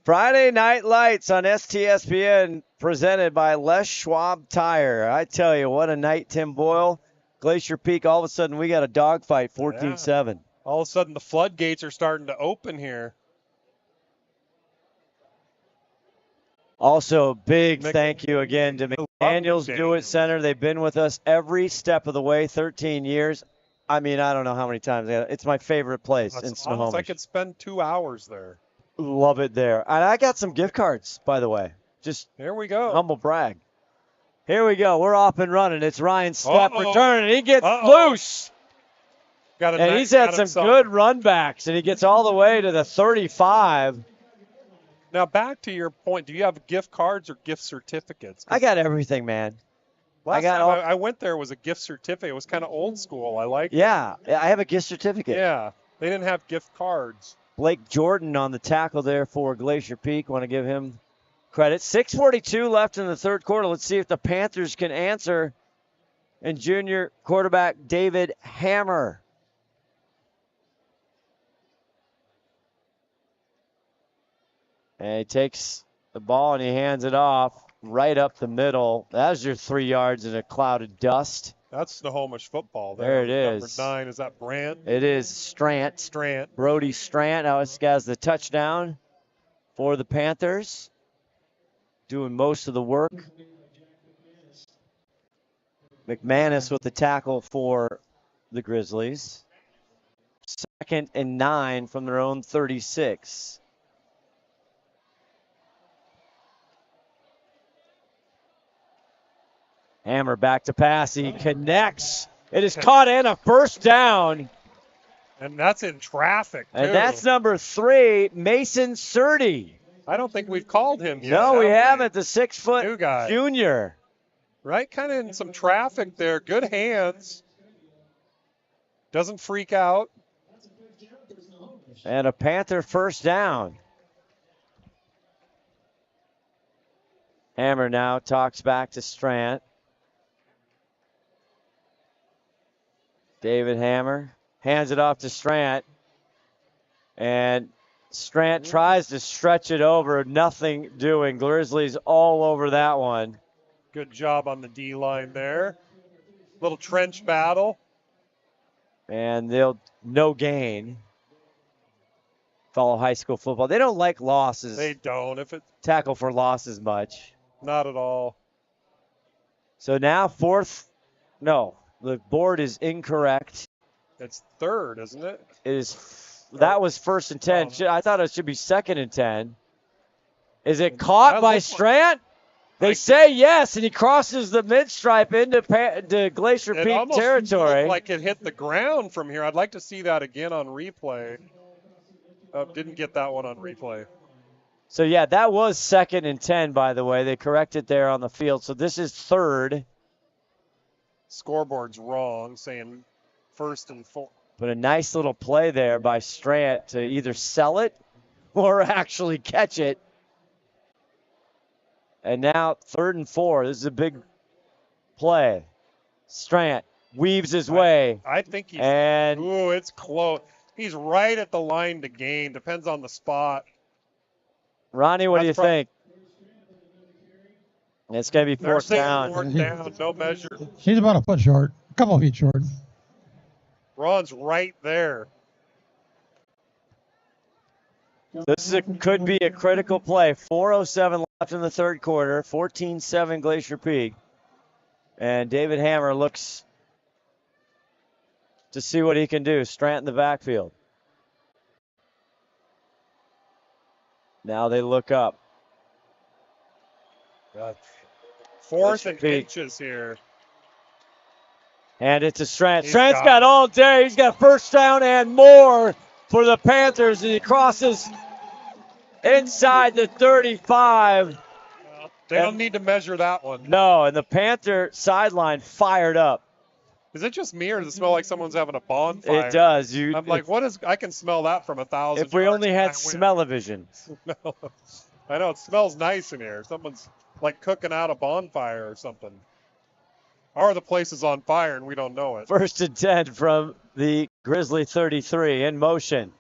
Friday Night Lights on STSPN presented by Les Schwab Tire. I tell you, what a night, Tim Boyle. Glacier Peak, all of a sudden we got a dogfight, 14-7. Yeah. All of a sudden the floodgates are starting to open here. Also, big thank you again to McDaniels Do It Center. They've been with us every step of the way, 13 years. I mean, I don't know how many times. It's my favorite place in Snohomish. I could spend 2 hours there. Love it there. And I got some gift cards, by the way. Just here we go. Humble brag. Here we go. We're off and running. It's Ryan Stepp returning. He gets loose. And he's had some good run backs, and he gets all the way to the 35. Now, back to your point, do you have gift cards or gift certificates? I got everything, man. Last time I went there was a gift certificate. It was kind of old school. I like it. Yeah, I have a gift certificate. Yeah, they didn't have gift cards. Blake Jordan on the tackle there for Glacier Peak. Want to give him credit. 6:42 left in the third quarter. Let's see if the Panthers can answer. And junior quarterback David Hammer. And he takes the ball and he hands it off right up the middle. That's your 3 yards in a cloud of dust. That's Snohomish football. There it is. Number 9, is that Brand? It is Strant. Brody Strant. Now this guy's the touchdown for the Panthers. Doing most of the work. McManus with the tackle for the Grizzlies. 2nd and 9 from their own 36. Hammer back to pass. He connects. It is caught and a first down. And that's in traffic, too. And that's number 3, Mason Surdy. I don't think we've called him yet. No, we haven't. The 6-foot junior. Right, kind of in some traffic there. Good hands. Doesn't freak out. And a Panther first down. Hammer now talks back to Strant. David Hammer hands it off to Strant. And Strant tries to stretch it over. Nothing doing. Grizzlies all over that one. Good job on the D-line there. Little trench battle. And they'll no gain. Follow high school football. They don't like losses. They don't. If it tackle for losses much. Not at all. So now the board is incorrect. It's third, isn't it? That was 1st and 10. I thought it should be 2nd and 10. Is it caught by Strant? They say yes, and he crosses the mid-stripe into Glacier Peak territory. Looked like it hit the ground from here. I'd like to see that again on replay. Didn't get that one on replay. So, yeah, that was 2nd and 10, by the way. They corrected there on the field. So this is 3rd. Scoreboard's wrong, saying 1st and 4. But a nice little play there by Strant to either sell it or actually catch it. And now 3rd and 4. This is a big play. Strant weaves his way. I think he's. And ooh, it's close. He's right at the line to gain. Depends on the spot. Ronnie, what do you think? It's going to be 4th down. 4th down, no measure. He's about a foot short, a couple of feet short. Ron's right there. This could be a critical play. 4:07 left in the 3rd quarter. 14-7 Glacier Peak. And David Hammer looks to see what he can do. Strant in the backfield. Now they look up. 4th and inches here. And it's a Strant. Strant's got all day. He's got 1st down and more for the Panthers as he crosses inside the 35. They don't need to measure that one. No, and the Panther sideline fired up. Is it just me, or does it smell like someone's having a bonfire? It does. I'm like, what is? I can smell that from 1,000 If we only had smell-o-vision. I know, it smells nice in here. Someone's like cooking out a bonfire or something. Or the place is on fire and we don't know it. 1st and 10 from the Grizzly 33 in motion.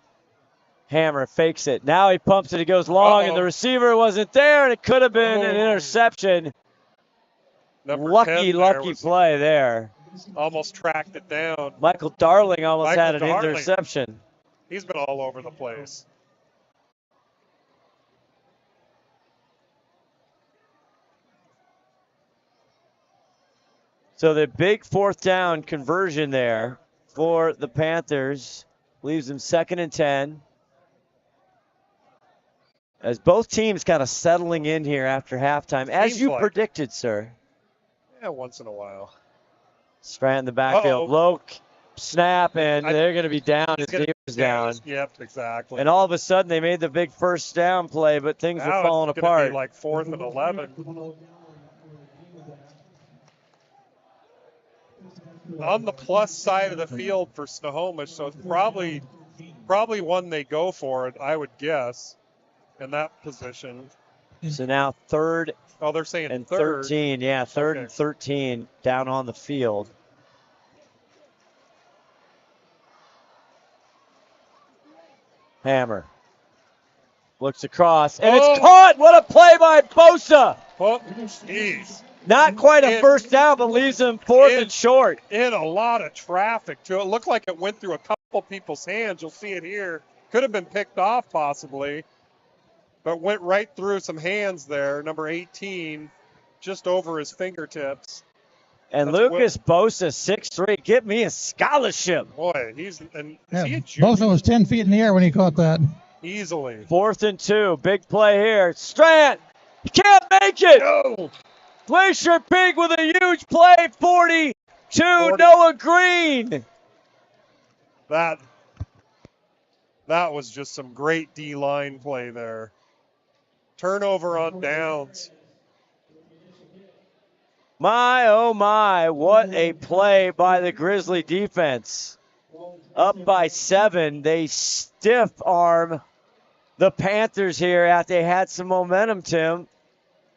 Hammer fakes it. Now he pumps it. He goes long, and the receiver wasn't there, and it could have been an interception. Lucky play there. Almost tracked it down. Michael Darling almost had an interception. He's been all over the place. So the big 4th down conversion there for the Panthers leaves them 2nd and 10. As both teams kind of settling in here after halftime, as you predicted, sir. Yeah, once in a while. Strant in the backfield. Low snap, and they're going to be down. His knee was down. Yep, exactly. And all of a sudden, they made the big 1st down play, but things were falling apart. Be like 4th and 11. On the plus side of the field for Snohomish, so it's probably one they go for it, I would guess, in that position. So now 3rd. Oh, they're saying and 3rd. 13. Yeah, 3rd and 13 down on the field. Hammer looks across, and it's caught. What a play by Bosa. Oh, jeez. Not quite a 1st down, but leaves him 4th and short. In a lot of traffic, too. It looked like it went through a couple people's hands. You'll see it here. Could have been picked off, possibly. But went right through some hands there. Number 18, just over his fingertips. And Lucas Bosa, 6'3". Get me a scholarship. Boy, is he a junior? Bosa was 10 feet in the air when he caught that. Easily. 4th and 2. Big play here. Strant. He can't make it. No. Glacier Peak with a huge play. 42. Noah Green. That was just some great D-line play there. Turnover on downs. My, oh my, what a play by the Grizzly defense. Up by 7. They stiff arm the Panthers here after they had some momentum, Tim.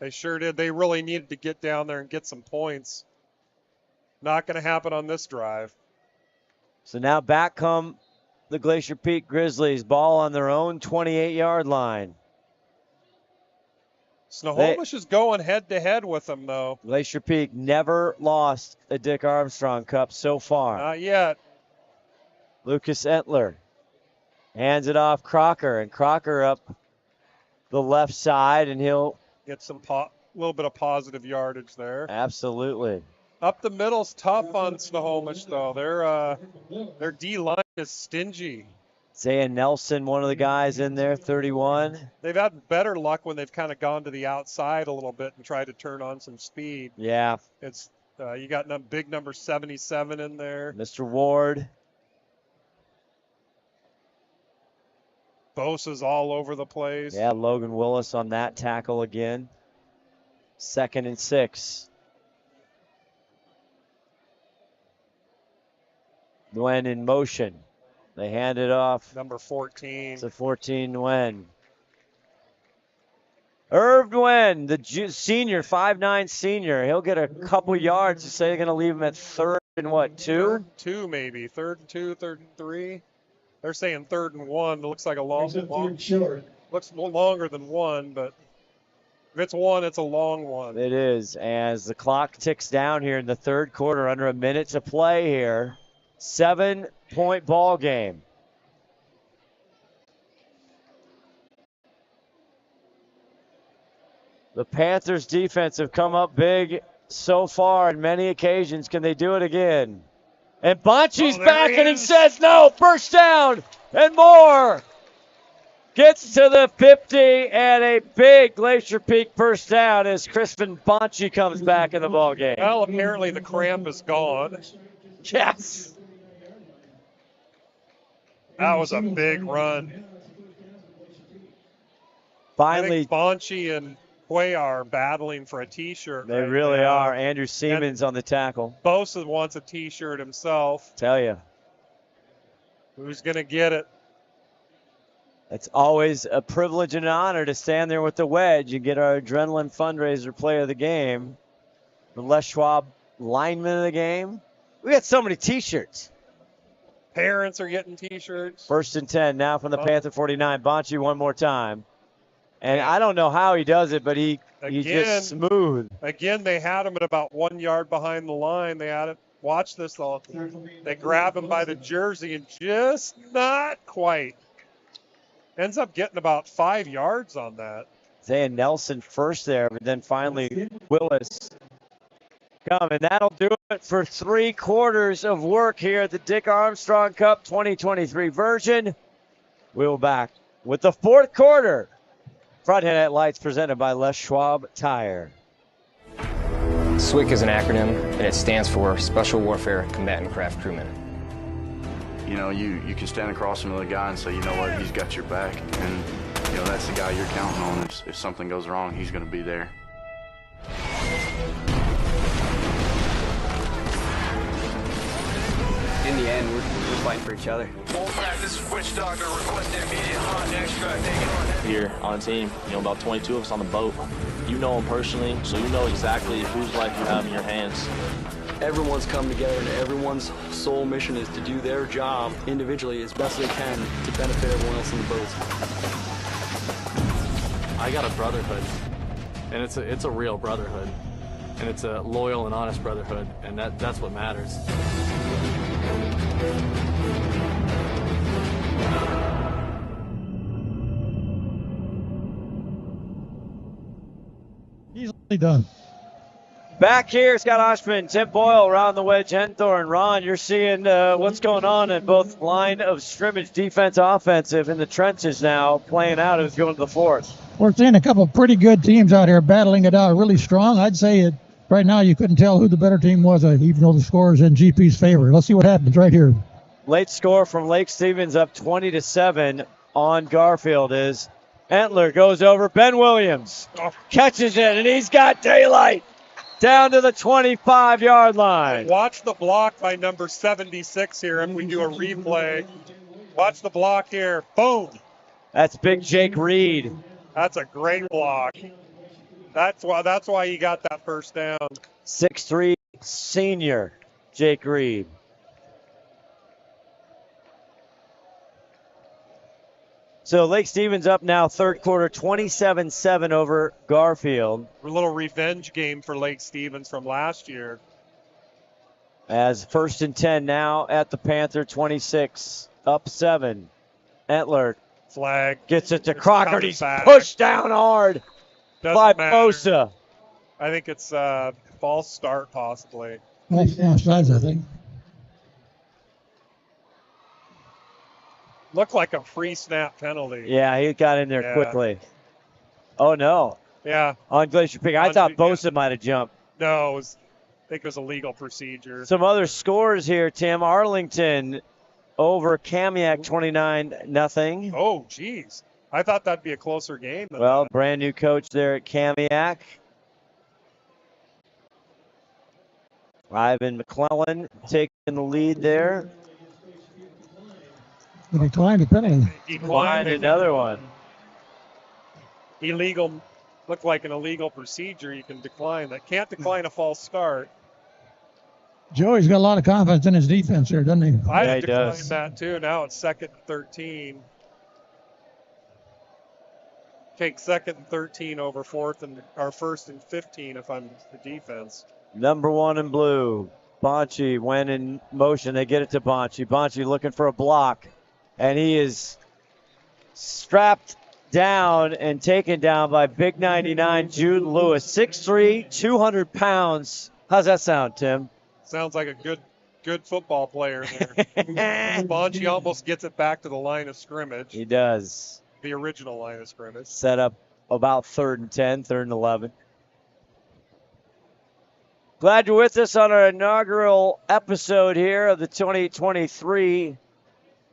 They sure did. They really needed to get down there and get some points. Not going to happen on this drive. So now back come the Glacier Peak Grizzlies. Ball on their own 28-yard line. Snohomish is going head-to-head with them, though. Glacier Peak never lost a Dick Armstrong Cup so far. Not yet. Lucas Entler hands it off Crocker, and Crocker up the left side, and he'll get some little bit of positive yardage there. Absolutely. Up the middle's tough on Snohomish, though. Their D-line is stingy. Zaya Nelson, one of the guys in there, 31. They've had better luck when they've kind of gone to the outside a little bit and tried to turn on some speed. Yeah. It's you got big number 77 in there. Mr. Ward. Bosa's all over the place. Yeah, Logan Willis on that tackle again. 2nd and 6. Nguyen in motion. They hand it off. Number 14. To 14 Nguyen. Irv Nguyen, the senior, 5'9" senior. He'll get a couple yards to say they're going to leave him at 3rd and what, 2? 3rd and 2 maybe. 3rd and 2, 3rd and 3. They're saying 3rd and 1. It looks like looks longer than 1, but if it's 1, it's a long one. It is, as the clock ticks down here in the 3rd quarter, under a minute to play here. 7-point ball game. The Panthers defense have come up big so far on many occasions. Can they do it again? And Bonchi's back and he says no. First down and more. Gets to the 50 and a big Glacier Peak first down as Crispin Bonchi comes back in the ball game. Well, apparently the cramp is gone. Yes. That was a big run. Finally, I think Bonchi and Quay are battling for a T-shirt. They really are. Andrew Siemens on the tackle. Bosa wants a T-shirt himself. Tell you. Who's going to get it? It's always a privilege and an honor to stand there with the Wedge and get our Adrenaline Fundraiser Player of the Game. The Les Schwab Lineman of the Game. We got so many T-shirts. Parents are getting T-shirts. 1st and 10 now from the Panther 49. Bonchi one more time. And I don't know how he does it, but he's just smooth. Again, they had him at about 1 yard behind the line. They had it. Watch this, though. They grab him by the jersey and just not quite. Ends up getting about 5 yards on that. Zaya Nelson first there, but then finally Willis come. And that'll do it for 3 quarters of work here at the Dick Armstrong Cup 2023 version. We'll be back with the 4th quarter. Front Headlight Lights presented by Les Schwab Tire. SWCC is an acronym, and it stands for Special Warfare Combatant Craft Crewman. You know, you can stand across from the guy and say, you know what, he's got your back. And, you know, that's the guy you're counting on. If something goes wrong, he's going to be there. In the end, we're fighting for each other. This is Witch Doctor requesting immediate hot extract. Here on the team, about 22 of us on the boat. You know them personally, so you know exactly whose life you have in your hands. Everyone's come together and everyone's sole mission is to do their job individually as best they can to benefit everyone else in the boats. I got a brotherhood, and it's a real brotherhood, and it's a loyal and honest brotherhood, and that's what matters. Easily done. Back here, Scott Ohsman, Tim Boyle around the Wedge, Henthorn. Ron, you're seeing what's going on in both line of scrimmage, defense, offensive, in the trenches now, playing out as going to the 4th. We're seeing a couple of pretty good teams out here battling it out really strong. I'd say right now you couldn't tell who the better team was, even though the score is in GP's favor. Let's see what happens right here. Late score from Lake Stevens, up 20-7 on Garfield is Entler goes over. Ben Williams catches it, and he's got daylight down to the 25-yard line. Watch the block by number 76 here if we do a replay. Watch the block here. Boom. That's big Jake Reed. That's a great block. That's why he got that first down. 6'3" senior Jake Reed. So Lake Stevens up now, 3rd quarter, 27-7 over Garfield. A little revenge game for Lake Stevens from last year. As 1st and 10 now at the Panther 26, up 7. Entler. Flag. Gets it to Crocker. He's pushed down hard by Bosa. I think it's False start, possibly. Offsides, I think. Looked like a free snap penalty. Yeah, he got in there quickly. Oh, no. Yeah. On Glacier Peak. I thought Bosa might have jumped. No, I think it was a legal procedure. Some other scores here, Tim. Arlington over Kamiak 29-0. Oh, geez. I thought that'd be a closer game than Well, that. brand new coach there at Kamiak. Ivan McClellan taking the lead there. He declined the penalty. Declined another one. Illegal, looked like an illegal procedure. You can decline that. Can't decline a false start. Joey's got a lot of confidence in his defense here, doesn't he? I declined that too. Now it's 2nd and 13. Take 2nd and 13 over 1st and 15 if I'm the defense. Number 1 in blue. Bonchi went in motion. They get it to Bonchi. Bonchi looking for a block. And he is strapped down and taken down by big 99 Jude Lewis. 6'3", 200 pounds. How's that sound, Tim? Sounds like a good football player there. Bonchi almost gets it back to the line of scrimmage. He does. The original line of scrimmage. Set up about 3rd and 10, 3rd and 11. Glad you're with us on our inaugural episode here of the 2023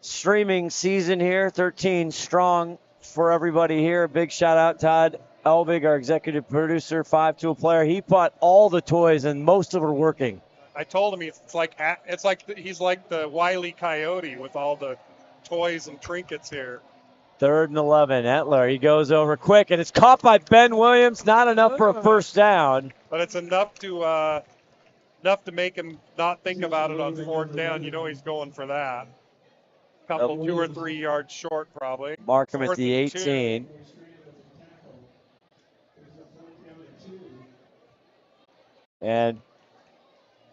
streaming season here. 13 strong for everybody here. Big shout out Todd Elvig, our executive producer, 5-tool player. He bought all the toys and most of them are working. I told him it's like he's like the Wile E. Coyote with all the toys and trinkets here. 3rd and 11. Etler, he goes over quick, and it's caught by Ben Williams. Not enough for a first down. But it's enough to make him not think about it on 4th down. You know he's going for that. Couple 2 or 3 yards short, probably. Mark him at the 18. And,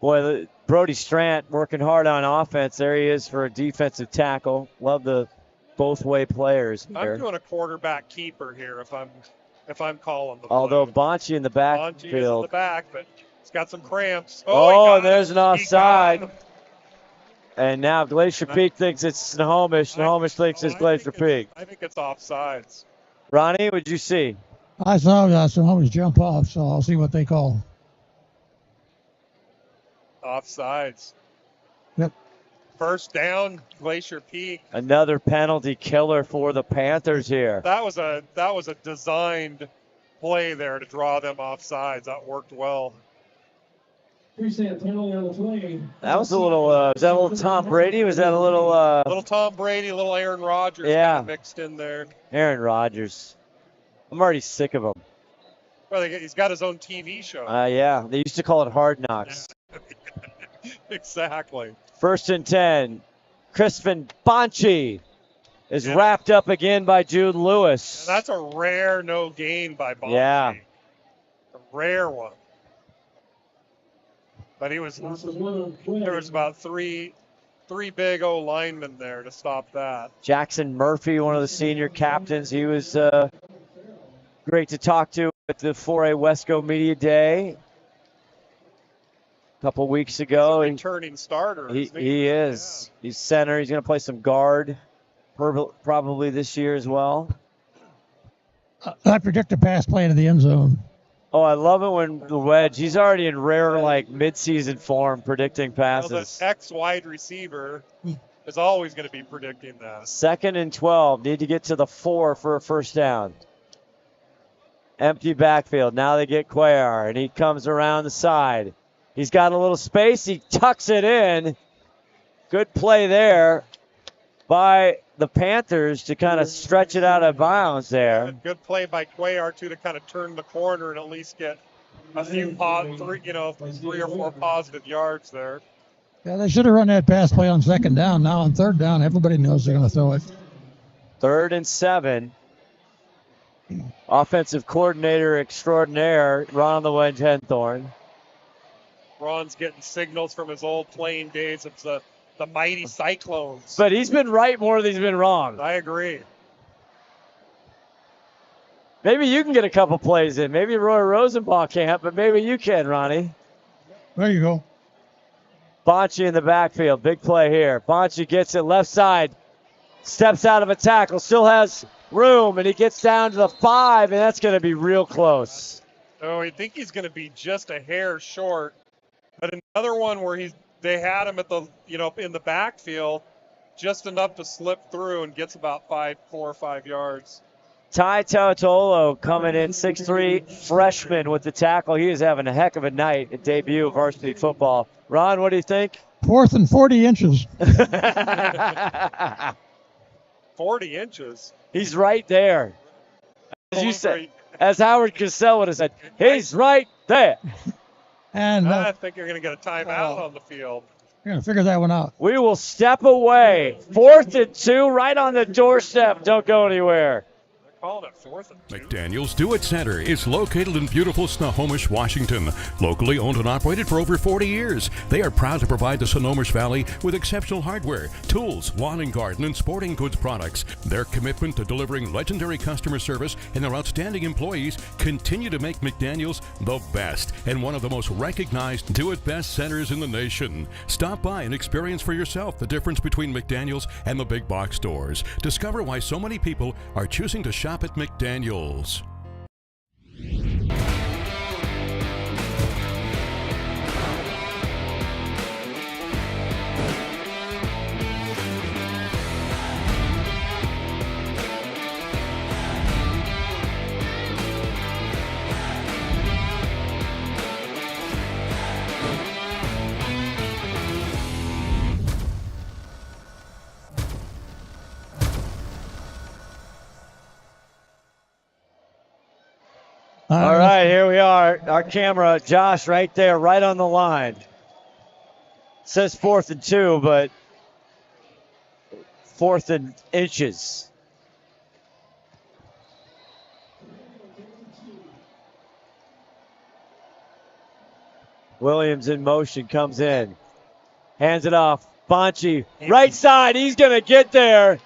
boy, Brody Strant working hard on offense. There he is for a defensive tackle. Love the both-way players here. I'm doing a quarterback keeper here if I'm calling the play. Although Bonchi in the backfield. Bonchi is in the back, but he's got some cramps. Oh, and there's an offside. And now Glacier Peak thinks it's Snohomish. Snohomish thinks it's Glacier Peak. I think it's offsides. Ronnie, what'd you see? I saw Snohomish jump off, so I'll see what they call. Offsides. Yep. First down, Glacier Peak. Another penalty killer for the Panthers here. That was a designed play there to draw them offsides. That worked well. That was a little, was that a little Tom Brady? Was that a little... little Tom Brady, a little Aaron Rodgers yeah. kind of mixed in there. Aaron Rodgers. I'm already sick of him. Well, he's got his own TV show. Yeah, they used to call it Hard Knocks. Exactly. 1st and 10. Crispin Bonchi is wrapped up again by Jude Lewis. And that's a rare no gain by Bonchi. Yeah. A rare one. But there was about three big O linemen there to stop that. Jackson Murphy, one of the senior captains. He was great to talk to at the 4A WESCO Media Day a couple weeks ago. He's a returning starter. He is. Yeah. He's center. He's going to play some guard probably this year as well. I predict a pass play into the end zone. Oh, I love it when the Wedge, he's already in rare, midseason form predicting passes. The ex-wide receiver is always going to be predicting that. 2nd and 12. Need to get to the 4 for a first down. Empty backfield. Now they get Cuellar, and he comes around the side. He's got a little space. He tucks it in. Good play there by the Panthers to kind of stretch it out of bounds there. Good play by Cuellar, too, to kind of turn the corner and at least get a few 3 or 4 positive yards there. Yeah, they should have run that pass play on 2nd down. Now on 3rd down, everybody knows they're going to throw it. 3rd and 7. Offensive coordinator extraordinaire, Ron the Wedge Henthorn. Ron's getting signals from his old playing days of the mighty Cyclones. But he's been right more than he's been wrong. I agree. Maybe you can get a couple plays in. Maybe Roy Rosenbaugh can't, but maybe you can, Ronnie. There you go. Bonchi in the backfield. Big play here. Bonchi gets it left side. Steps out of a tackle. Still has room, and he gets down to the 5, and that's going to be real close. Oh, I think he's going to be just a hair short. But another one where they had him at the, in the backfield, just enough to slip through and gets about 4 or 5 yards. Ty Tautolo coming in, 6'3", freshman with the tackle. He is having a heck of a night at debut of varsity football. Ron, what do you think? 4th and 40 inches. 40 inches. He's right there. As you said, as Howard Cassell would have said, he's right there. And I think you're going to get a timeout on the field. You're going to figure that one out. We will step away. 4th and 2, right on the doorstep. Don't go anywhere. Calling it 4th and 2. McDaniel's Do It Center is located in beautiful Snohomish, Washington. Locally owned and operated for over 40 years, they are proud to provide the Snohomish Valley with exceptional hardware, tools, lawn and garden, and sporting goods products. Their commitment to delivering legendary customer service and their outstanding employees continue to make McDaniel's the best and one of the most recognized Do It Best centers in the nation. Stop by and experience for yourself the difference between McDaniel's and the big box stores. Discover why so many people are choosing to shop at McDaniel's. All right, here we are. Our camera, Josh, right there, right on the line. Says 4th and 2, but 4th and inches. Williams in motion, comes in. Hands it off. Bonchi, right side. He's going to get there.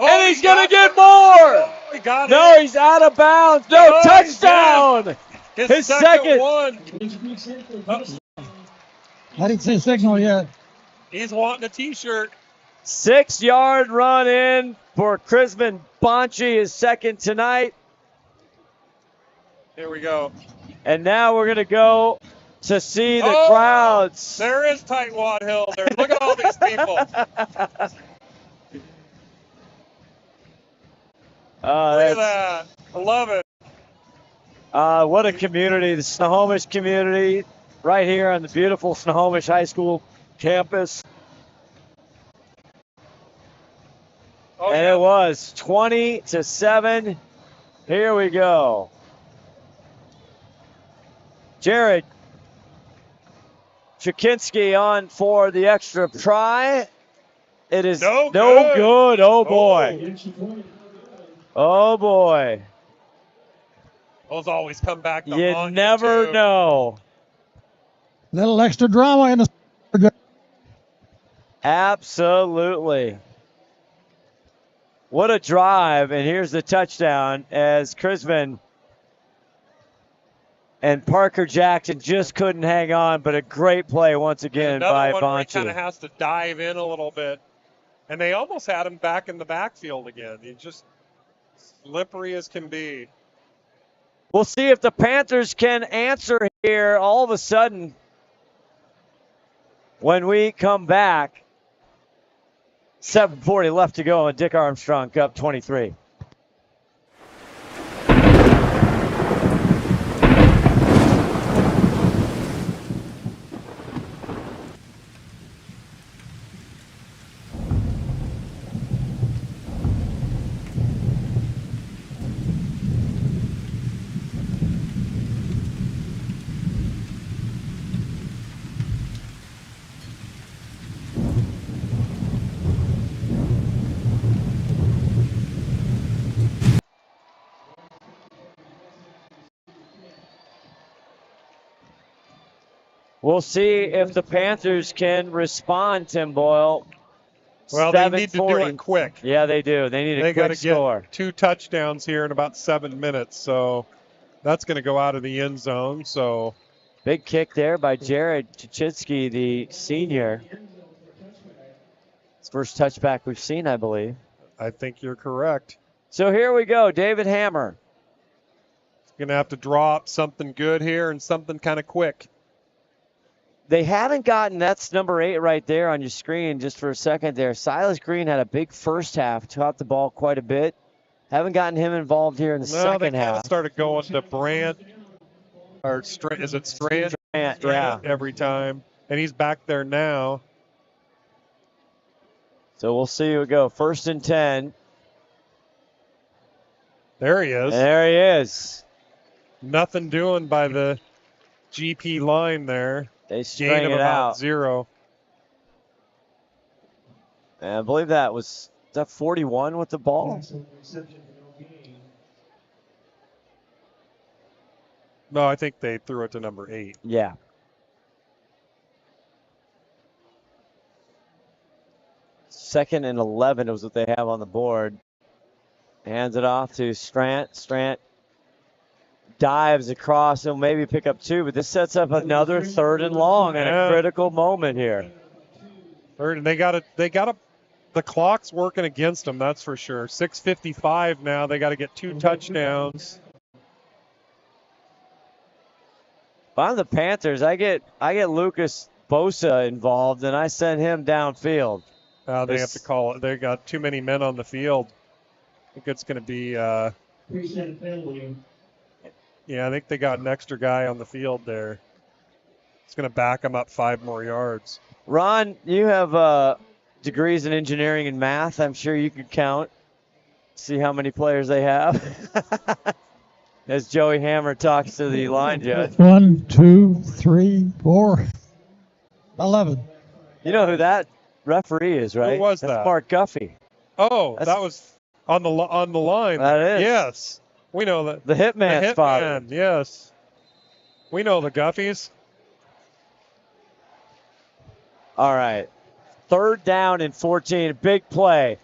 And he's going to get more. No, he's out of bounds. No, touchdown. His second one. I didn't see a signal yet. He's wanting a T-shirt. 6-yard run in for Chrisman Bonchi, his second tonight. Here we go. And now we're going to go to see the crowds. There is Tightwad Hill there. Look at all these people. Look at that. I love it. What a community, the Snohomish community, right here on the beautiful Snohomish High School campus. And it was 20-7. Here we go. Jared Chukinski on for the extra try. It is no good. Oh, boy. Oh, boy. Those always come back to You haunt never too. know. Little extra drama in the. Absolutely. What a drive. And here's the touchdown as Chrisman and Parker Jackson just couldn't hang on, but a great play once again by Bonchi. Kind of Bonchi. has to dive in a little bit. And they almost had him back in the backfield again. He just slippery as can be. We'll see if the Panthers can answer here all of a sudden when we come back. 7:40 left to go in Dick Armstrong Cup 23. We'll see if the Panthers can respond, Tim Boyle. Well, they need to do it quick. Yeah, they do. They need a quick score. Get 2 touchdowns here in about 7 minutes, so that's going to go out of the end zone. So Big kick there by Jared Chichitsky, the senior. It's first touchback we've seen, I believe. I think you're correct. So here we go, David Hammer. Going to have to draw up something good here and something kind of quick. They haven't gotten, that's number 8 right there on your screen just for a second there. Silas Green had a big first half, caught the ball quite a bit. Haven't gotten him involved here in the second half. Started going to Brandt, or is it Strand? Strand, yeah. Every time. And he's back there now. So we'll see who go. 1st and 10. There he is. There he is. Nothing doing by the GP line there. They string it out. 0. And I believe that was that 41 with the ball. No, I think they threw it to number 8. Yeah. Second and 11 was what they have on the board. Hands it off to Strant. Strant dives across. He'll maybe pick up 2, but this sets up another 3rd and long and a critical moment here. Third, and they got the clock's working against them, that's for sure. 6:55 now. They got to get 2 touchdowns. If I'm the Panthers, I get Lucas Bosa involved, and I send him downfield. They have to call it. They got too many men on the field. I think it's going to be. Yeah, I think they got an extra guy on the field there. It's going to back them up 5 more yards. Ron, you have degrees in engineering and math. I'm sure you could count. See how many players they have. As Joey Hammer talks to the line judge. 1, 2, 3, 4, 11. You know who that referee is, right? Who was That's that? Mark Guffey. Oh, that was on the line. That is. Yes. We know that. The Hitman's father. Yes. We know the Guffies. All right. 3rd down and 14. Big play.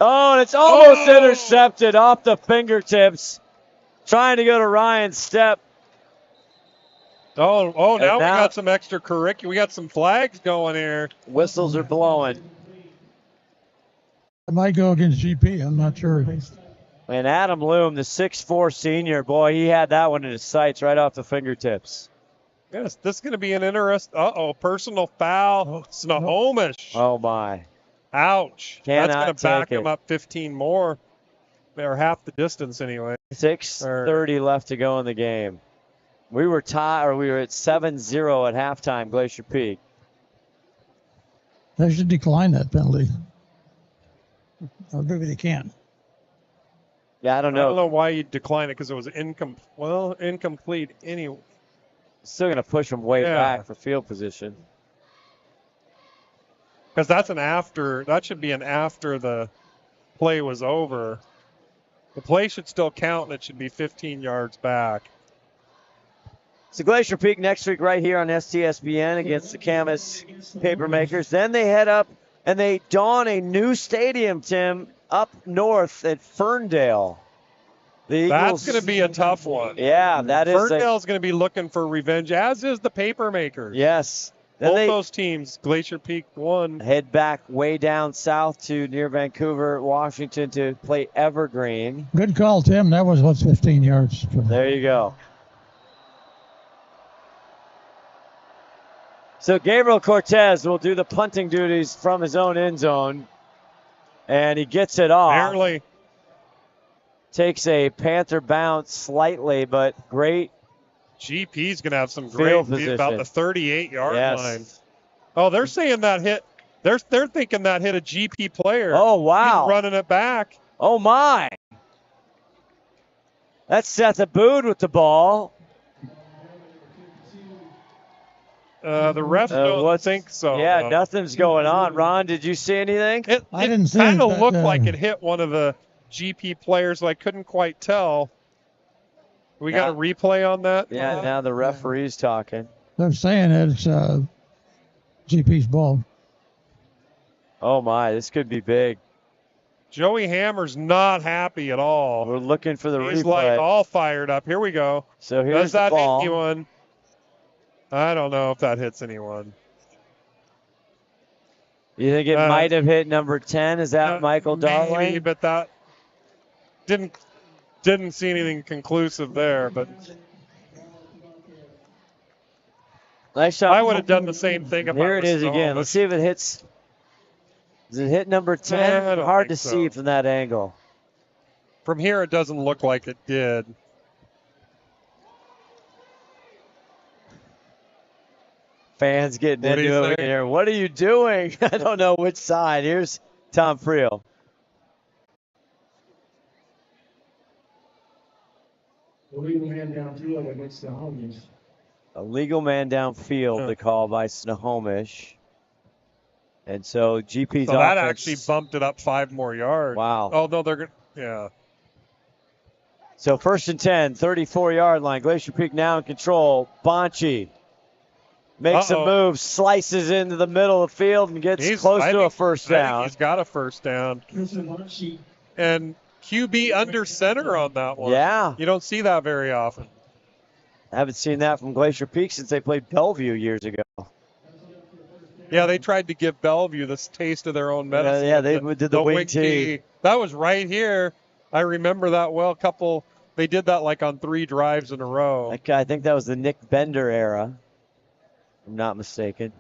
Oh, and it's almost intercepted off the fingertips. Trying to go to Ryan Stepp. Oh, now we got some extracurricular. We got some flags going here. Whistles are blowing. It might go against GP. I'm not sure. And Adam Loom, the 6'4 senior, boy, he had that one in his sights right off the fingertips. Yes, this is going to be an interesting. Personal foul. Snohomish. Oh, my. Ouch. Cannot That's going to back take him it. up 15 more. Or half the distance anyway. 6:30 left to go in the game. We were tied, or we were at 7-0 at halftime, Glacier Peak. They should decline that penalty. Or maybe they can. Yeah, I don't know. I don't know why you decline it because it was incomplete anyway. Still going to push them way back for field position. Because that should be an after the play was over. The play should still count, and it should be 15 yards back. So Glacier Peak next week right here on STSPN against the Camas Papermakers. Then they head up and they don a new stadium, Tim, up north at Ferndale. The Eagles, that's going to be a tough one. Yeah, that is. Ferndale's going to be looking for revenge, as is the Papermakers. Yes. Both those teams, Glacier Peak won. Head back way down south to near Vancouver, Washington to play Evergreen. Good call, Tim. That was 15 yards. There you go. So Gabriel Cortez will do the punting duties from his own end zone. And he gets it off. Barely. Takes a Panther bounce slightly, but great. GP's going to have some great about the 38-yard line. Oh, they're saying that hit. They're thinking that hit a GP player. Oh, wow. He's running it back. Oh, my. That's Seth Abood with the ball. The refs don't think so. Yeah, nothing's going on. Ron, did you see anything? I didn't see it. Kind it of looked like it hit one of the GP players, but I couldn't quite tell. We got a replay on that? Yeah, now the referee's talking. They're saying it's GP's ball. Oh, my. This could be big. Joey Hammer's not happy at all. We're looking for the replay. He's like all fired up. Here we go. So here's Does that the ball. hit you one? I don't know if that hits anyone. You think it might have hit number 10? Is that Michael Darling? Maybe, but that didn't see anything conclusive there. But nice shot. I would have done the same thing. If Here I it was is again. Snohomish. Let's see if it hits. Does it hit number 10? I don't Hard to think so. see from that angle. From here, it doesn't look like it did. Fans getting What do into you it think? here. What are you doing? I don't know which side. Here's Tom Friel. Illegal man downfield against Snohomish. A legal man downfield, the call by Snohomish. And so GP's So that offense- actually bumped it up 5 more yards. Wow. Oh, no, they're going to, yeah. So 1st and 10, 34-yard line. Glacier Peak now in control. Bonchi makes a move, slices into the middle of the field, and gets close to a first I think down. he's got a first down. And QB under center on that one. Yeah. You don't see that very often. I haven't seen that from Glacier Peak since they played Bellevue years ago. Yeah, they tried to give Bellevue this taste of their own medicine. Yeah, they did the wing tee. That was right here. I remember that well. They did that like on 3 drives in a row. I think that was the Nick Bender era, if I'm not mistaken.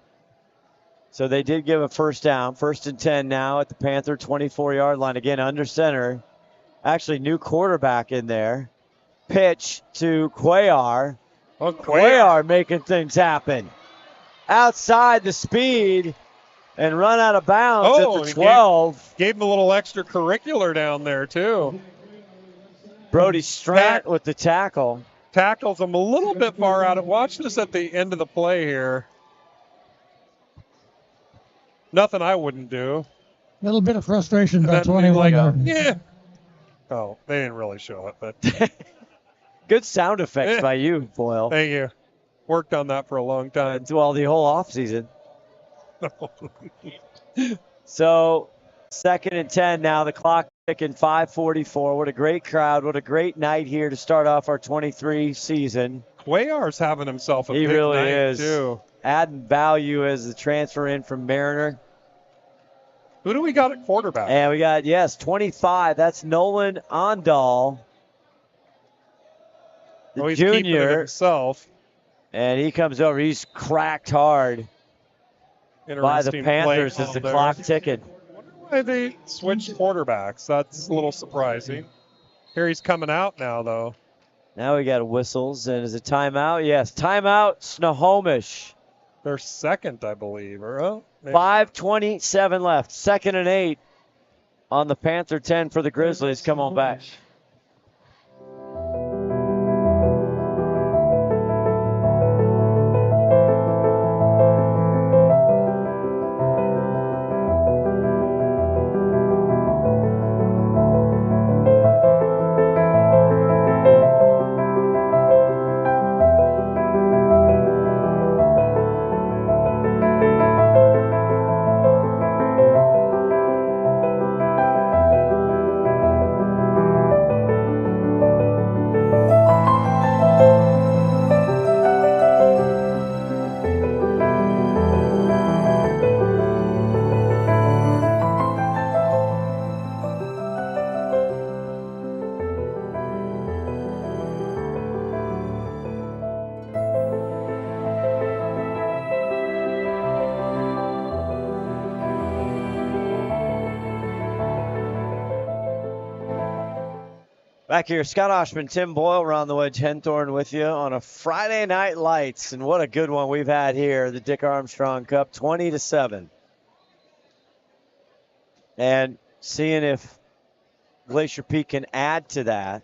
So they did give a first down. 1st and 10 now at the Panther 24-yard line. Again, under center. Actually, new quarterback in there. Pitch to Cuellar. Oh, Cuellar making things happen. Outside the speed and run out of bounds at the 12. Gave him a little extracurricular down there, too. Brody Strant with the tackle. Tackles him a little bit far out. Watch this at the end of the play here. Nothing I wouldn't do. A little bit of frustration by And then 21 like, yards. yeah. Oh, they didn't really show it, but Good sound effects by you, Boyle. thank you. Worked on that for a long time. Well, the whole offseason. So, 2nd and 10 now. The clock ticking, 5:44. What a great crowd. What a great night here to start off our 23 season. Cuellar's having himself a He big really night, is. too. Adding value as the transfer in from Mariner. Who do we got at quarterback? And we got, 25. That's Nolan Ondal, the He's keeping it junior. himself. And he comes over. He's cracked hard by the Interesting play Panthers as call the there. clock ticking. Why they switched quarterbacks? That's a little surprising. Here he's coming out now, though. Now we got whistles, and is it timeout? Yes, timeout, Snohomish. They're second, I believe. Or, maybe. 5:27 left. 2nd and 8 on the Panther 10 for the Grizzlies. Come on back. Back here, Scott Ohsman, Tim Boyle, around the Wedge, Henthorn with you on a Friday Night Lights. And what a good one we've had here, the Dick Armstrong Cup, 20-7. And seeing if Glacier Peak can add to that.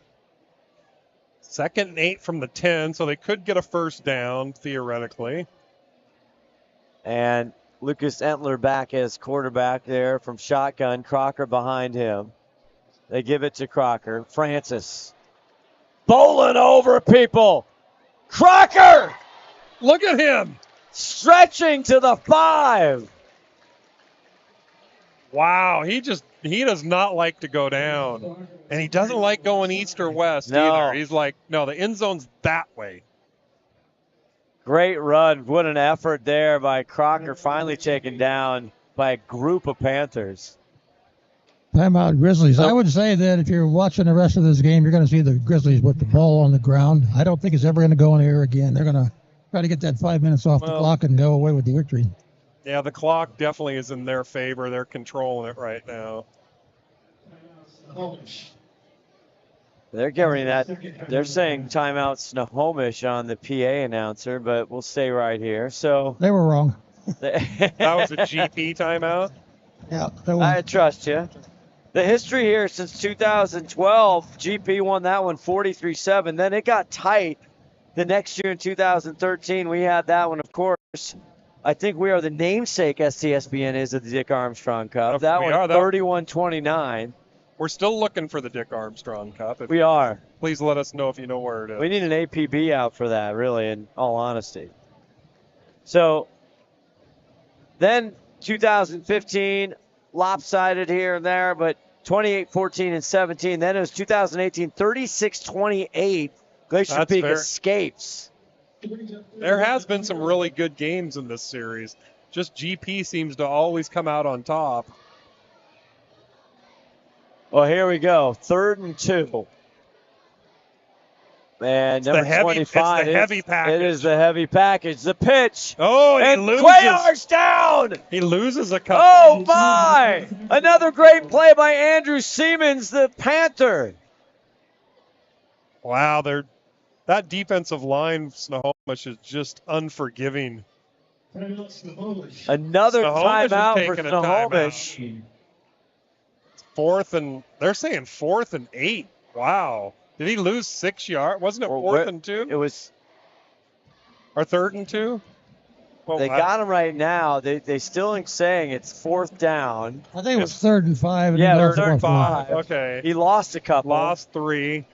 2nd and 8 from the 10, so they could get a first down, theoretically. And Lucas Entler back as quarterback there from shotgun. Crocker behind him. They give it to Crocker. Francis. Bowling over people. Crocker! Look at him. Stretching to the 5. Wow, he does not like to go down. And he doesn't like going east or west No. either. He's like, no, the end zone's that way. Great run. What an effort there by Crocker, finally taken down by a group of Panthers. Timeout Grizzlies. I would say that if you're watching the rest of this game, you're going to see the Grizzlies with the ball on the ground. I don't think it's ever going to go in the air again. They're going to try to get that 5 minutes off the clock and go away with the victory. Yeah, the clock definitely is in their favor. They're controlling it right now. They're getting that. They're saying timeout Snohomish on the PA announcer, but we'll stay right here. So they were wrong. That was a GP timeout? Yeah. I trust you. The history here since 2012, GP won that one 43-7. Then it got tight. The next year in 2013, we had that one, of course. I think we are the namesake STSPN is of the Dick Armstrong Cup. That one, 31-29. We're still looking for the Dick Armstrong Cup. We are. Please let us know if you know where it is. We need an APB out for that, really, in all honesty. So then 2015, lopsided here and there, but 28, 14, and 17. Then it was 2018, 36-28. Glacier Peak escapes. There has been some really good games in this series. Just GP seems to always come out on top. Well, here we go. 3rd and 2. And number 25. It's the heavy package. It is the heavy package. The pitch. Oh, and he loses. Cuellar's down. He loses a couple. Oh, my. Another great play by Andrew Siemens, the Panther. Wow, that defensive line, Snohomish, is just unforgiving. Another timeout for Snohomish. They're saying 4th and 8. Wow. Did he lose 6 yards? Wasn't it 4th and 2? It was. Or 3rd and 2? Well, they got him right now. They still saying it's 4th down. I think it was 3rd and 5. And 3rd and 5. Okay. He lost a couple. Lost 3.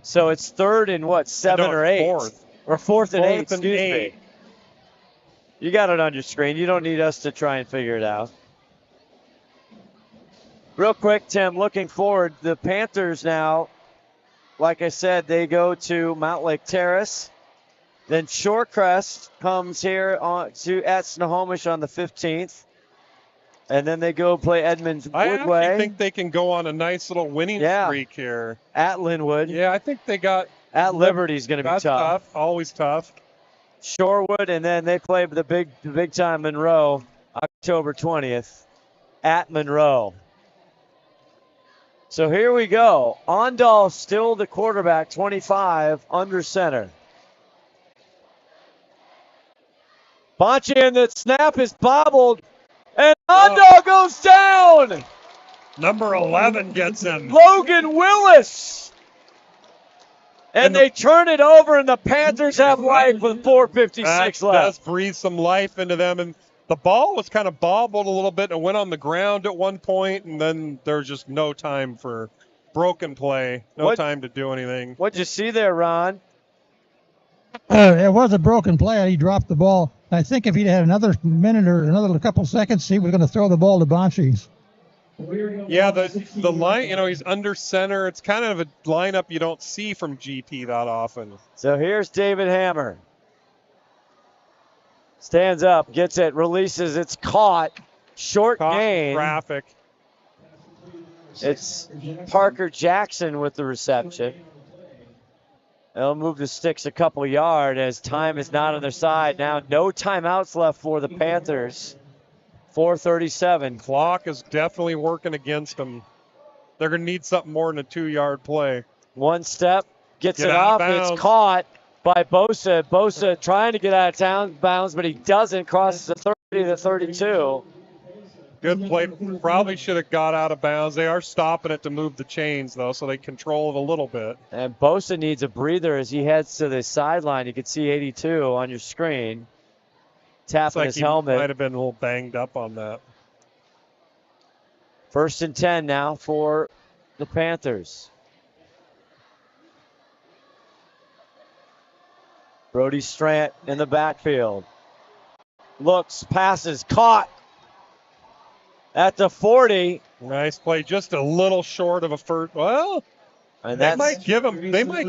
So it's 3rd and what, 7 or 8? 4th. Or 4th and 8, and excuse 8. me. You got it on your screen. You don't need us to try and figure it out. Real quick, Tim, looking forward, the Panthers now, like I said, they go to Mount Lake Terrace. Then Shorecrest comes here at Snohomish on the 15th. And then they go play Edmonds Woodway. I actually think they can go on a nice little winning streak here. At Linwood. Yeah, I think they got... At Liberty's going to be tough. tough. Always tough. Shorewood, and then they play the big time Monroe, October 20th, at Monroe. So here we go. Ondal still the quarterback, 25, under center. Bonchi, and the snap is bobbled, and Ondal goes down. Number 11 gets him. Logan Willis. And they turn it over, and the Panthers have life with 4:56 left. That does breathe some life into them. And the ball was kind of bobbled a little bit and went on the ground at one point, and then there was just no time for broken play. No time to do anything. What'd you see there, Ron? It was a broken play. He dropped the ball. I think if he'd had another minute or another couple seconds, he was going to throw the ball to Bonchi. Yeah, the line, he's under center. It's kind of a lineup you don't see from GP that often. So here's David Hammer. Stands up, gets it, releases, it's caught. Short gain. Traffic. It's Parker Jackson with the reception. They'll move the sticks a couple yards as time is not on their side. Now no timeouts left for the Panthers. 4:37. Clock is definitely working against them. They're going to need something more than a 2-yard play. One step, gets it up. It's caught by Bosa. Bosa trying to get out of bounds, but he doesn't. Crosses the 30 to 32. Good play. Probably should have got out of bounds. They are stopping it to move the chains, though, so they control it a little bit. And Bosa needs a breather as he heads to the sideline. You can see 82 on your screen. Tapping his helmet. Might have been a little banged up on that. 1st and 10 now for the Panthers. Brody Strant in the backfield. Looks, passes, caught at the 40. Nice play. Just a little short of a first. Well, And they might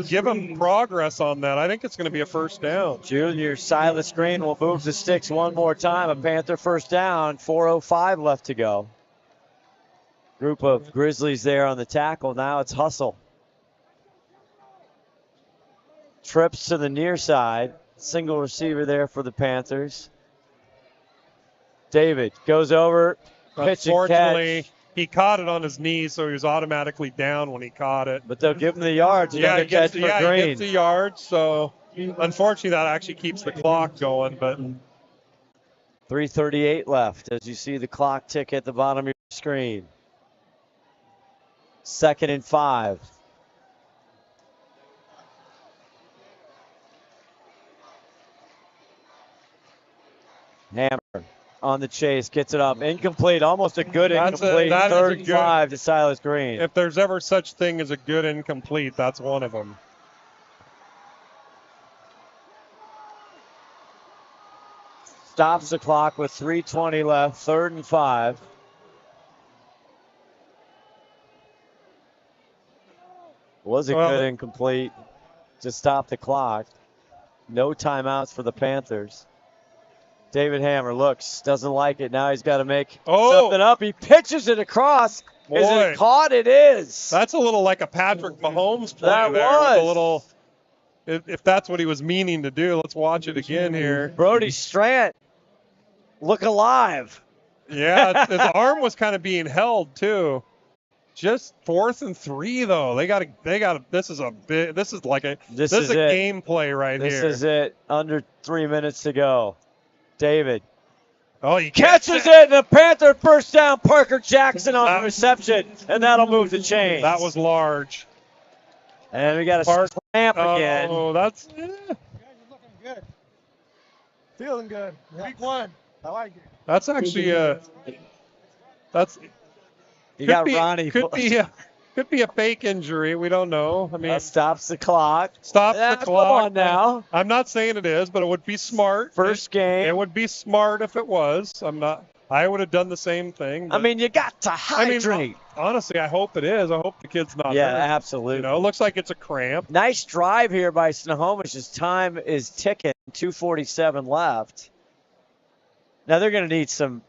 give him progress on that. I think it's going to be a first down. Junior Silas Green will move the sticks one more time. A Panther first down. 4:05 left to go. Group of Grizzlies there on the tackle. Now it's hustle. Trips to the near side. Single receiver there for the Panthers. David goes over. Pitch and catch. He caught it on his knee, so he was automatically down when he caught it. But they'll give him the yards. Yeah, he gets Green. the yards. So unfortunately, that actually keeps the clock going. But 3:38 left as you see the clock tick at the bottom of your screen. 2nd and 5. Hammer on the chase, gets it up. Incomplete, almost a good incomplete. 3rd and 5 to Silas Green. If there's ever such thing as a good incomplete, that's one of them. Stops the clock with 3:20 left, 3rd and 5. Was a good incomplete to stop the clock. No timeouts for the Panthers. David Hammer looks, doesn't like it. Now he's got to make something up. He pitches it across. Boy. Is it caught? It is. That's a little like a Patrick Mahomes play that there. Was. With a little, if that's what he was meaning to do, let's watch it again here. Brody Strant, look alive. Yeah, his arm was kind of being held too. Just 4th and 3 though. They got. This is a game play right here. This is it. Under 3 minutes to go. David. Oh, he catches it. The Panther first down. Parker Jackson on the reception, and that'll move the chains. That was large. And we got a clamp again. Oh, that's. You guys are looking good. Feeling good. Week 1. I like it. That's actually that's. You got Ronnie. Could be a fake injury. We don't know. I mean, that stops the clock. Stops the clock. Come on now. I'm not saying it is, but it would be smart. First game. It would be smart if it was. I would have done the same thing. I mean, you got to hydrate. Honestly, I hope it is. I hope the kid's not hurt. Absolutely. It looks like it's a cramp. Nice drive here by Snohomish. His time is ticking. 2:47 left. Now they're going to need some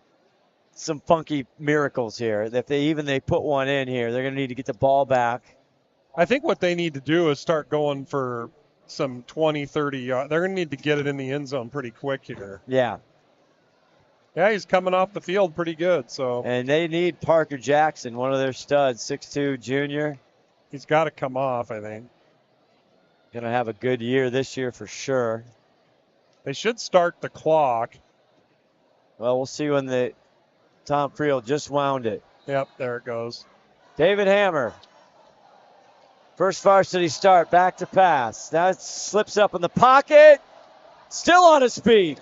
funky miracles here. If they put one in here, they're going to need to get the ball back. I think what they need to do is start going for some 20, 30 yards. They're going to need to get it in the end zone pretty quick here. Yeah. Yeah, he's coming off the field pretty good. So. And they need Parker Jackson, one of their studs, 6'2", junior. He's got to come off, I think. Going to have a good year this year for sure. They should start the clock. Well, we'll see when the Tom Friel just wound it. Yep, there it goes. David Hammer. First varsity start, back to pass. Now it slips up in the pocket. Still on his feet.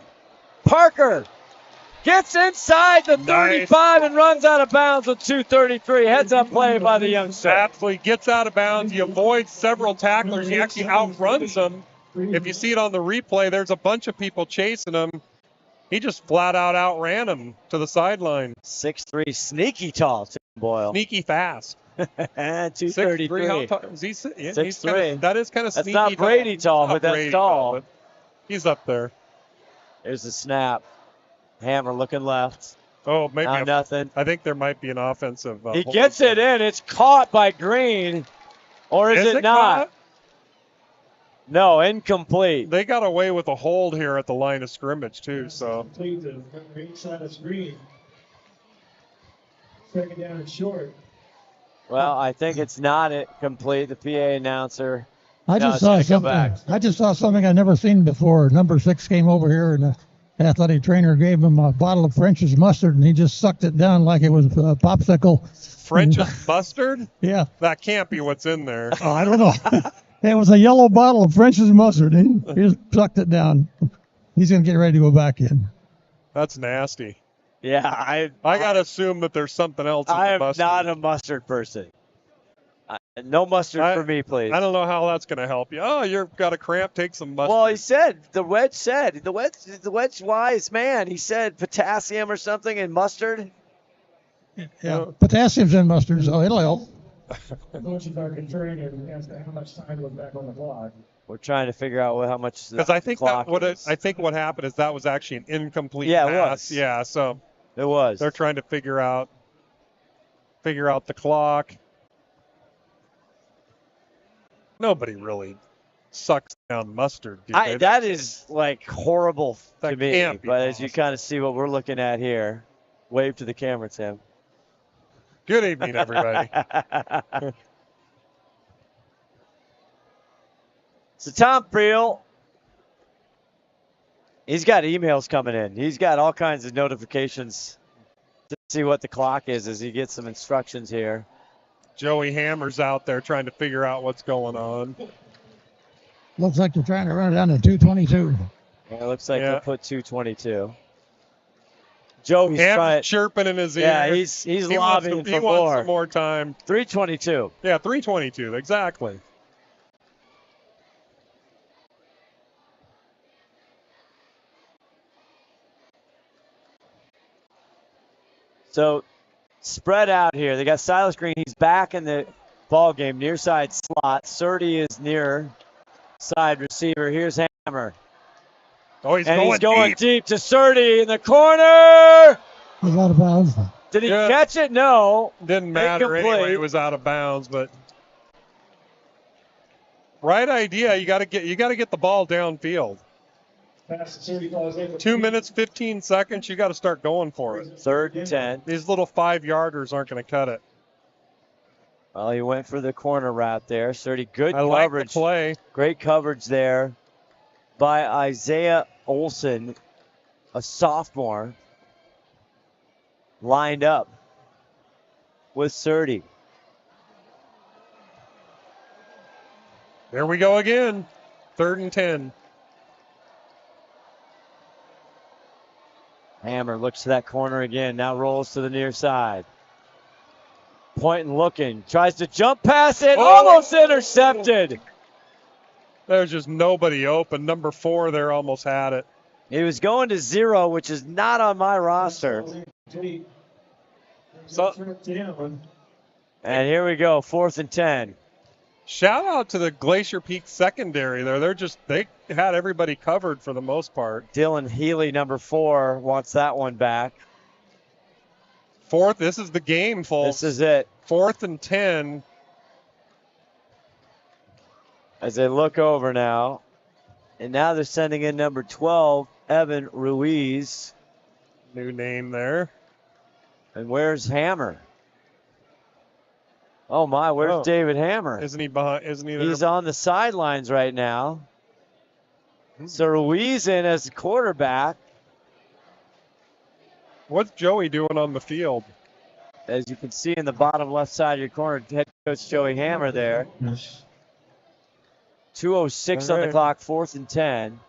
Parker gets inside the 35 and runs out of bounds with 2:33. Heads up play by the youngster. Absolutely gets out of bounds. He avoids several tacklers. He actually outruns them. If you see it on the replay, there's a bunch of people chasing him. He just flat out outran him to the sideline. 6'3", sneaky tall, Boyle. Sneaky fast. 233. How tall is he? 6'3". That is kind of that's sneaky. That's not Brady tall, but that's tall. But he's up there. There's the snap. Hammer looking left. Oh, maybe nothing. I think there might be an offensive. He gets it in. It's caught by Green. Or is it not? Caught? No, incomplete. They got away with a hold here at the line of scrimmage, too. So. Green. 2nd down and short. Well, I think it's not complete. The PA announcer. I just saw something I'd never seen before. Number 6 came over here, and the athletic trainer gave him a bottle of French's mustard, and he just sucked it down like it was a popsicle. French's mustard? Yeah. That can't be what's in there. Oh, I don't know. It was a yellow bottle of French's mustard. He just sucked it down. He's going to get ready to go back in. That's nasty. Yeah, I got to assume that there's something else in I the am mustard. not a mustard person. No mustard for me, please. I don't know how that's going to help you. Oh, you've got a cramp, take some mustard. Well, he said, the Wedge wise man, he said potassium or something in mustard. Yeah, potassium's in mustard, so it'll help. The coaches are conferring as to how much time was back on the clock. We're trying to figure out how much the Because I think clock is. I think what happened is that was actually an incomplete Yeah, it pass. was. Yeah, so It was. they're trying to figure out the clock. Nobody really sucks down mustard. Do they? That is like horrible to That me. can't be But as you kind of see what we're looking at here, wave to the camera, Tim. Good evening, everybody. So Tom Friel, he's got emails coming in. He's got all kinds of notifications to see what the clock is as he gets some instructions here. Joey Hammer's out there trying to figure out what's going on. Looks like they're trying to run it down to 2:22. Yeah, it looks like they'll put 2:22. Joey's trying, chirping in his ear. Yeah, he's lobbying for he more. wants some more time. 3:22. Yeah, 3:22, exactly. So spread out here. They got Silas Green. He's back in the ball game, near side slot. Surdy is near side receiver. Here's Hammer. Oh, he's going deep to Surdy in the corner. He's out of bounds. Did he catch it? No. Didn't matter anyway. It was out of bounds, but right idea. You got to get the ball downfield. 2 minutes, 15 seconds. You got to start going for it. 3rd and 10. These little 5-yarders aren't going to cut it. Well, he went for the corner route there. Surdy, good coverage. Like the play. Great coverage there by Isaiah Olson, a sophomore, lined up with Surdy. There we go again. 3rd and 10. Hammer looks to that corner again. Now rolls to the near side. Pointing, looking. Tries to jump pass it. Almost intercepted. There's just nobody open. Number 4 there almost had it. He was going to 0, which is not on my roster. And here we go, 4th and 10. Shout out to the Glacier Peak secondary there. They had everybody covered for the most part. Dylan Healy, number 4, wants that one back. 4th, this is the game, folks. This is it. 4th and 10. As they look over now. And now they're sending in number 12, Evan Ruiz. New name there. And where's Hammer? Oh my, where's David Hammer? Isn't he behind? Isn't he there? He's on the sidelines right now. So Ruiz in as the quarterback. What's Joey doing on the field? As you can see in the bottom left side of your corner, head coach Joey Hammer there. 2:06 on the clock, 4th and 10.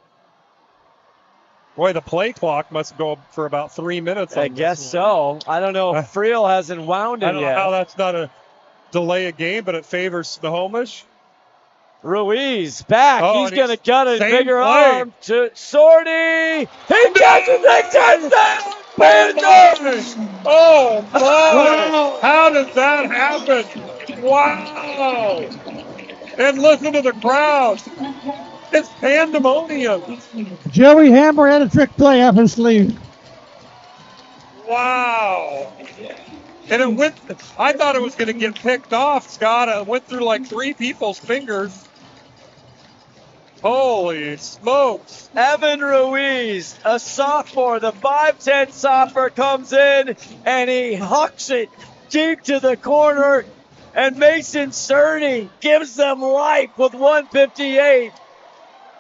Boy, the play clock must go for about 3 minutes. I guess so. I don't know if Friel hasn't wound it yet. I don't know how that's not a delay a game, but it favors Snohomish. Ruiz back. He's going to gut a bigger play. arm to Sorty. He catches it. Touchdown! Panthers! Oh, my. How does that happen? Wow. And listen to the crowd. It's pandemonium. Joey Hammer had a trick play up his sleeve. Wow. And it went, I thought it was going to get picked off, Scott. It went through like 3 people's fingers. Holy smokes. Evan Ruiz, a sophomore, the 5'10 sophomore comes in and he hucks it deep to the corner. And Mason Cerny gives them life with 1:58.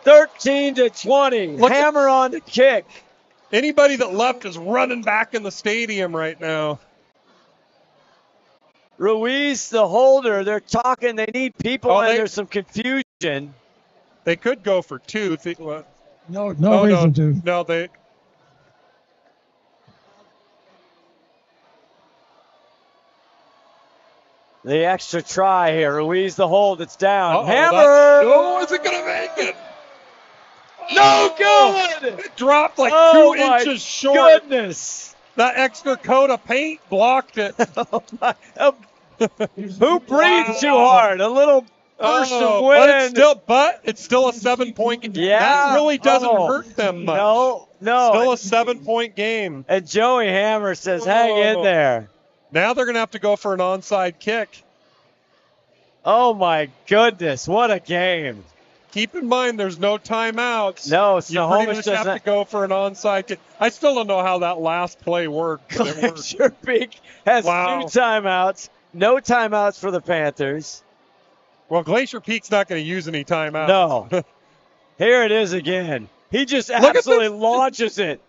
13-20. Hammer on the kick. Anybody that left is running back in the stadium right now. Ruiz, the holder, they're talking. They need people, and there's some confusion. They could go for 2. No reason to. No, they. The extra try here. Ruiz, the hold. It's down. Hammer. Oh, is it going to make it? No good. It dropped like 2 inches short. Goodness. That extra coat of paint blocked it. Who breathed too hard? A little burst of wind. But it's still a 7-point game. Yeah. That really doesn't hurt them much. No. Still a 7-point game. And Joey Hammer says, hang in there. Now they're going to have to go for an onside kick. Oh, my goodness. What a game. Keep in mind, there's no timeouts. No, you Snohomish pretty much have to go for an onside kick. I still don't know how that last play worked. Glacier Peak has 2 timeouts. No timeouts for the Panthers. Well, Glacier Peak's not going to use any timeouts. No. Here it is again. He just absolutely launches it.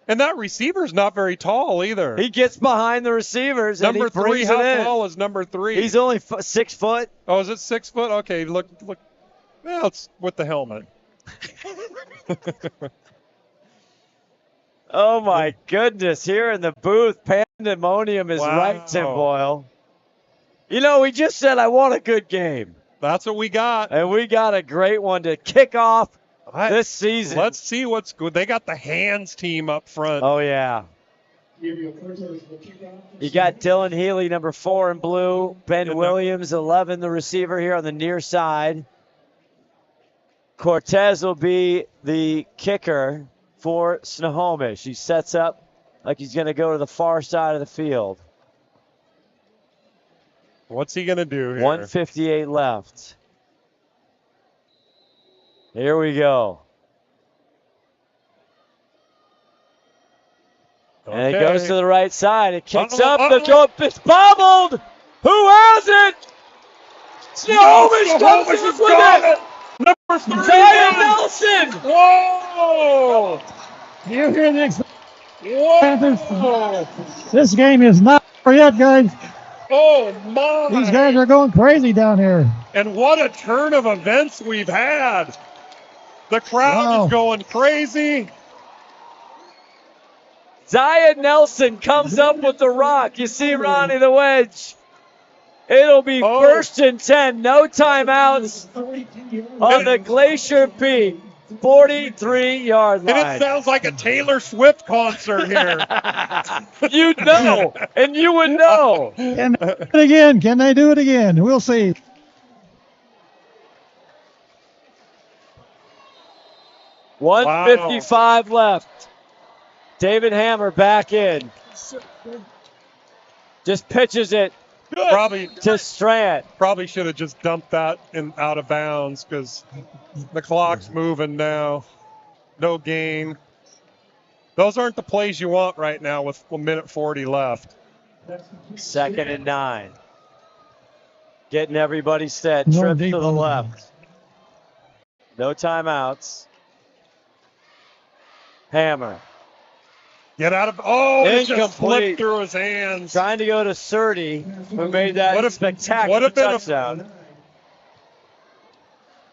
And that receiver's not very tall either. He gets behind the receivers. Number and he 3, brings how it in. tall is number 3? He's only 6 foot. Oh, is it 6 foot? Okay, look. Well, it's with the helmet. Oh, my goodness. Here in the booth, pandemonium is right, Tim Boyle. You know, we just said I want a good game. That's what we got. And we got a great one to kick off this season. Let's see what's good. They got the hands team up front. Oh, yeah. You got Dylan Healy, number 4 in blue. Ben Williams, 11, the receiver here on the near side. Cortez will be the kicker for Snohomish. He sets up like he's going to go to the far side of the field. What's he going to do here? 1:58 left. Here we go. Okay. And it goes to the right side. It kicks up. It's bobbled. Who has it? Snohomish comes with it. Zion Nelson. Whoa. You hear this? Whoa. This game is not over yet, guys. Oh, my. These guys are going crazy down here. And what a turn of events we've had. The crowd is going crazy. Zion Nelson comes up with the rock. You see Ronnie the Wedge. It'll be 1st and 10. No timeouts on the Glacier Peak 43-yard line. And it sounds like a Taylor Swift concert here. You'd know, and you would know. Can they do it again? Can they do it again? We'll see. $1:55 left. David Hammer back in. Just pitches it probably to Strand. Probably should have just dumped that out of bounds because the clock's moving now. No gain. Those aren't the plays you want right now with 1:40 left. 2nd and 9. Getting everybody set. Trip to the left. No timeouts. Hammer. Get out of. Oh, it just Incomplete. slipped through his hands. Trying to go to Surdy, who made that spectacular touchdown.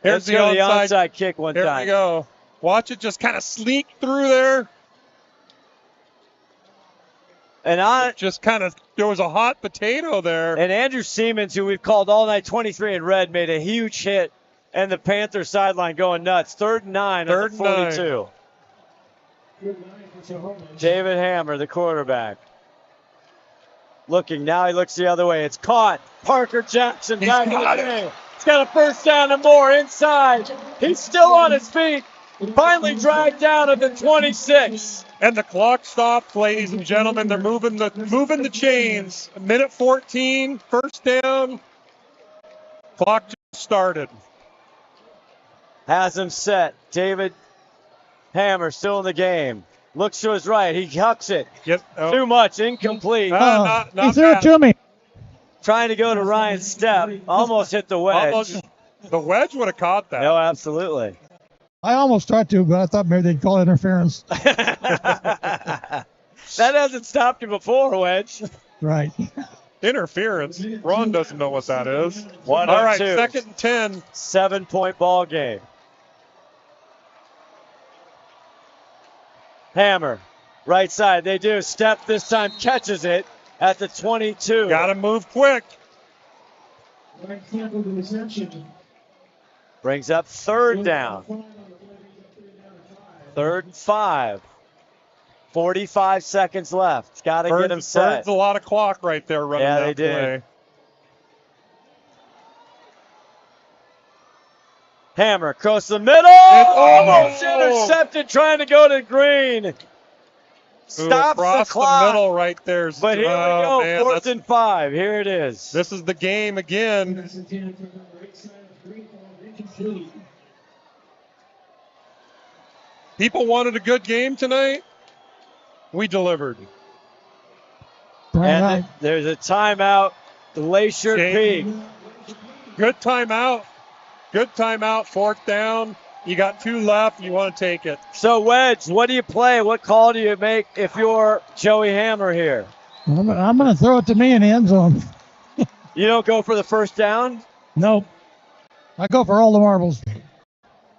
Here's the onside kick one time. Here we go. Watch it just kind of sneak through there. And on it, just kind of, there was a hot potato there. And Andrew Siemens, who we've called all night 23 in red, made a huge hit. And the Panthers sideline going nuts. 3rd and 9 at the 42. David Hammer, the quarterback. Looking, now he looks the other way. It's caught. Parker Jackson back in the game. He's got a 1st down and more inside. He's still on his feet. Finally dragged down at the 26. And the clock stopped, ladies and gentlemen. They're moving the chains. 1:14, 1st down. Clock just started. Has him set. David Hammer still in the game. Looks to his right. He hucks it. Too much. Incomplete. He threw it to me. Trying to go to Ryan Stepp. Almost hit the wedge. The wedge would have caught that. No, absolutely. I almost tried to, but I thought maybe they'd call interference. That hasn't stopped you before, Wedge. Right. Interference. Ron doesn't know what that is. All right, 2. 2nd and 10. 7-point ball game. Hammer, right side. They do. Stepp this time catches it at the 22. Got to move quick. Brings up 3rd down. 3rd and 5. 45 seconds left. Got to get him set. Burns a lot of clock right there running that play. Hammer across the middle. Almost intercepted trying to go to green. Stops the clock. The middle right there. But here we go, man, 4th and 5. Here it is. This is the game again. People wanted a good game tonight. We delivered. And there's a timeout. Glacier Peak. Good timeout. Good timeout. 4th down. You got 2 left. You want to take it. So, Wedge, what do you play? What call do you make if you're Joey Hammer here? I'm going to throw it to me in the end zone. You don't go for the first down? Nope. I go for all the marbles.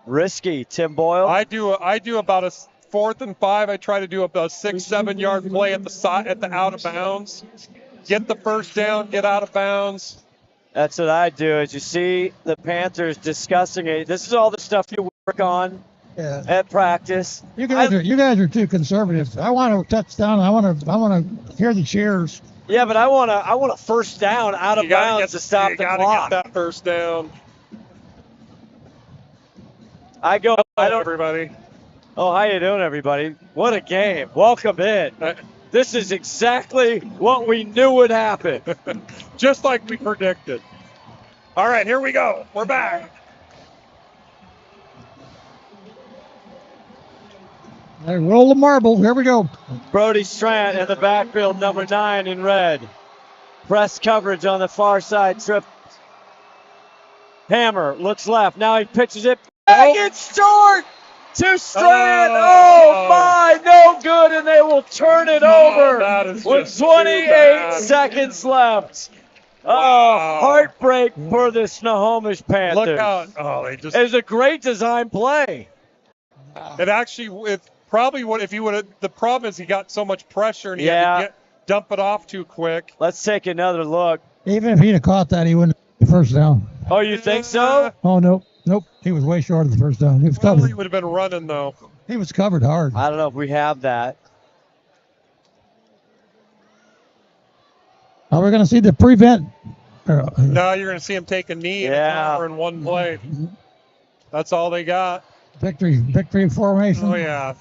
Risky, Tim Boyle. I do about a 4th and 5. I try to do about a 6-7 yard play at the side, at the out of bounds. Get the first down, get out of bounds. That's what I do. As you see the Panthers discussing it, this is all the stuff you work on at practice. You guys are too conservative. I want a touchdown. I want to hear the cheers. Yeah, but I want a first down out of bounds to stop the clock. You got to get that first down. Everybody. Oh, how you doing, everybody? What a game. Welcome in. This is exactly what we knew would happen. Just like we predicted. All right, here we go. We're back. Hey, roll the marble. Here we go. Brody Strand in the backfield, number 9 in red. Press coverage on the far side. Trip. Hammer looks left. Now he pitches it back. It's short to Strand. Oh, my, no good, and they will turn it over with 28 seconds left. Oh, heartbreak for the Snohomish Panthers. Look out. It was a great design play. It actually, probably would, if you would have, the problem is he got so much pressure and he had to dump it off too quick. Let's take another look. Even if he'd have caught that, he wouldn't have the first down. Oh, you think so? Oh, no. Nope. He was way short of the first down. He was covered. He would have been running, though. He was covered hard. I don't know if we have that. Are we going to see the prevent? No, you're going to see him take a knee in one play. That's all they got. Victory formation. Oh, yeah.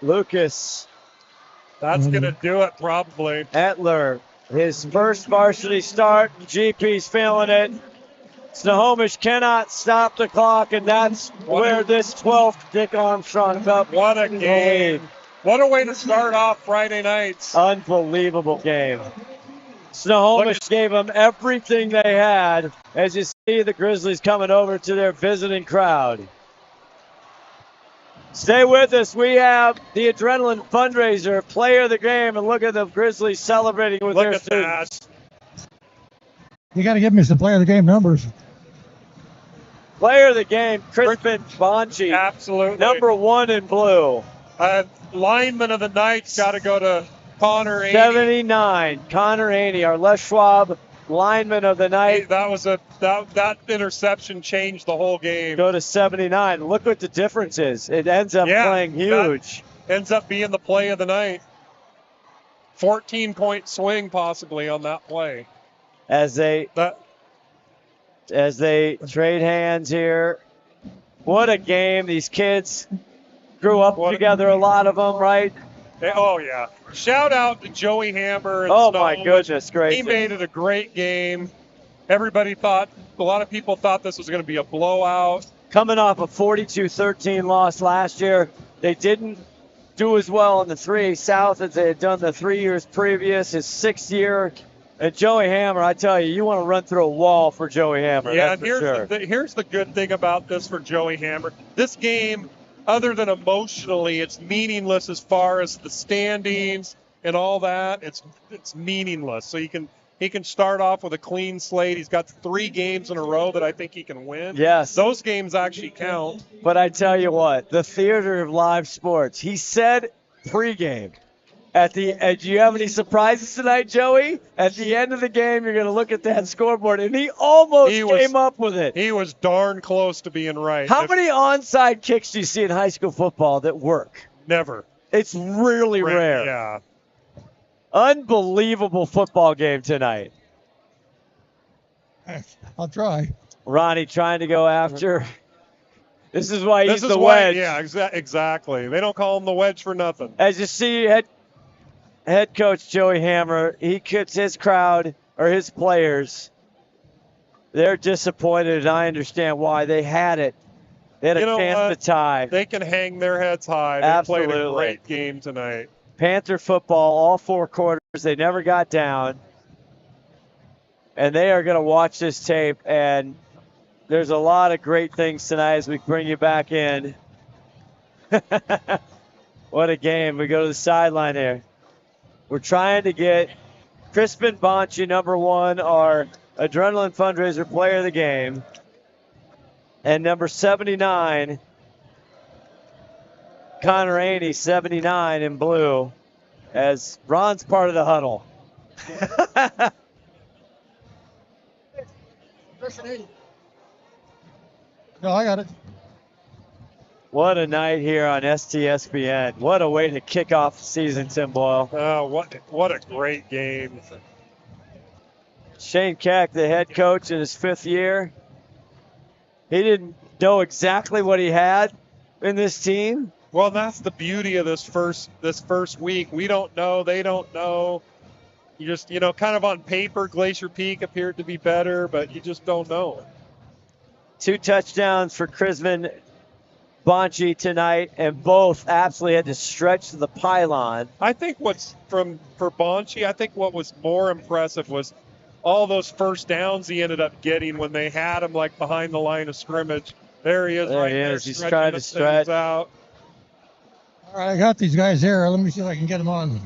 Lucas. That's going to do it, probably. Etler, his first varsity start. GP's feeling it. Snohomish cannot stop the clock, and that's where this 12th Dick Armstrong Cup. What a game. What a way to start off Friday nights. Unbelievable game. Snohomish gave them everything they had. As you see the Grizzlies coming over to their visiting crowd. Stay with us. We have the Adrenaline Fundraiser, Player of the Game, and look at the Grizzlies celebrating with their students. You got to give me some Player of the Game numbers. Player of the Game, Crispin Bonchi. Absolutely. Number 1 in blue. Lineman of the night's got to go to Connor Aney. 79, Connor Aney, our Les Schwab lineman of the night. That interception changed the whole game. Go to 79. Look what the difference is. It ends up playing huge. Ends up being the play of the night. 14-point swing possibly on that play. As they trade hands here. What a game. These kids grew up together, a lot of them, right? Oh, yeah. Shout out to Joey Hammer. Oh, my goodness gracious. He made it a great game. A lot of people thought this was going to be a blowout. Coming off a 42-13 loss last year, they didn't do as well in the 3A South as they had done the 3 years previous, his 6th year. And Joey Hammer, I tell you, you want to run through a wall for Joey Hammer. Yeah, that's for sure. Here's the good thing about this for Joey Hammer. This game, other than emotionally, it's meaningless as far as the standings and all that. It's meaningless. So he can start off with a clean slate. He's got 3 games in a row that I think he can win. Yes. Those games actually count. But I tell you what, the theater of live sports. He said pregame. Do you have any surprises tonight, Joey? At the end of the game, you're going to look at that scoreboard, and he almost came up with it. He was darn close to being right. How many onside kicks do you see in high school football that work? Never. It's really rare. Yeah. Unbelievable football game tonight. I'll try. Ronnie trying to go after. This is why he's the wedge. Yeah, exactly. They don't call him the wedge for nothing. As you see, head coach Joey Hammer, he gets his crowd or his players. They're disappointed, and I understand why. They had it. They had a chance to tie. They can hang their heads high. They Absolutely. played a great game tonight. Panther football, all 4 quarters. They never got down. And they are going to watch this tape, and there's a lot of great things tonight as we bring you back in. What a game. We go to the sideline here. We're trying to get Crispin Bonchi, number 1, our Adrenaline Fundraiser player of the game. And number 79, Connor Aney, 79 in blue, as Ron's part of the huddle. No, I got it. What a night here on STSPN. What a way to kick off the season, Tim Boyle. Oh, what a great game. Shane Keck, the head coach in his 5th year. He didn't know exactly what he had in this team. Well, that's the beauty of this first week. We don't know. They don't know. You just, kind of on paper, Glacier Peak appeared to be better, but you just don't know. 2 touchdowns for Crispin Bonchi tonight, and both absolutely had to stretch to the pylon. I think for Bonchi, I think what was more impressive was all those first downs he ended up getting when they had him like behind the line of scrimmage. There he is. There right he there, is. He's trying to stretch out. All right, I got these guys here. Let me see if I can get them on.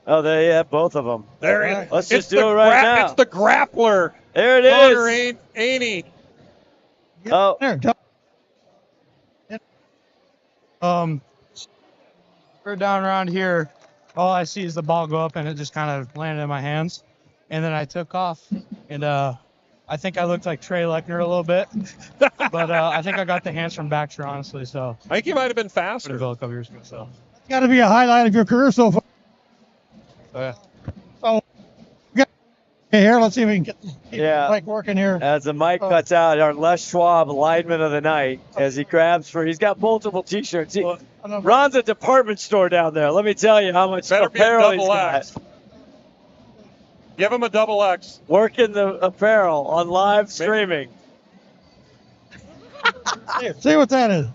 Oh, they have both of them. There he is. Let's just do it right now. It's the grappler. There it is. Connor Aney. Oh. We're down around here. All I see is the ball go up, and it just kind of landed in my hands. And then I took off, and I think I looked like Trey Lechner a little bit. But I think I got the hands from Baxter, honestly. So I think he might have been faster. A couple years ago. So It's got to be a highlight of your career so far. yeah. So, okay, here, let's see if we can get Yeah. the mic working here. As the mic cuts out, our Les Schwab lineman of the night, as he grabs he's got multiple T-shirts. Ron's a department store down there. Let me tell you how much apparel he's got. Give him a double X. Working the apparel on live streaming. See what that is.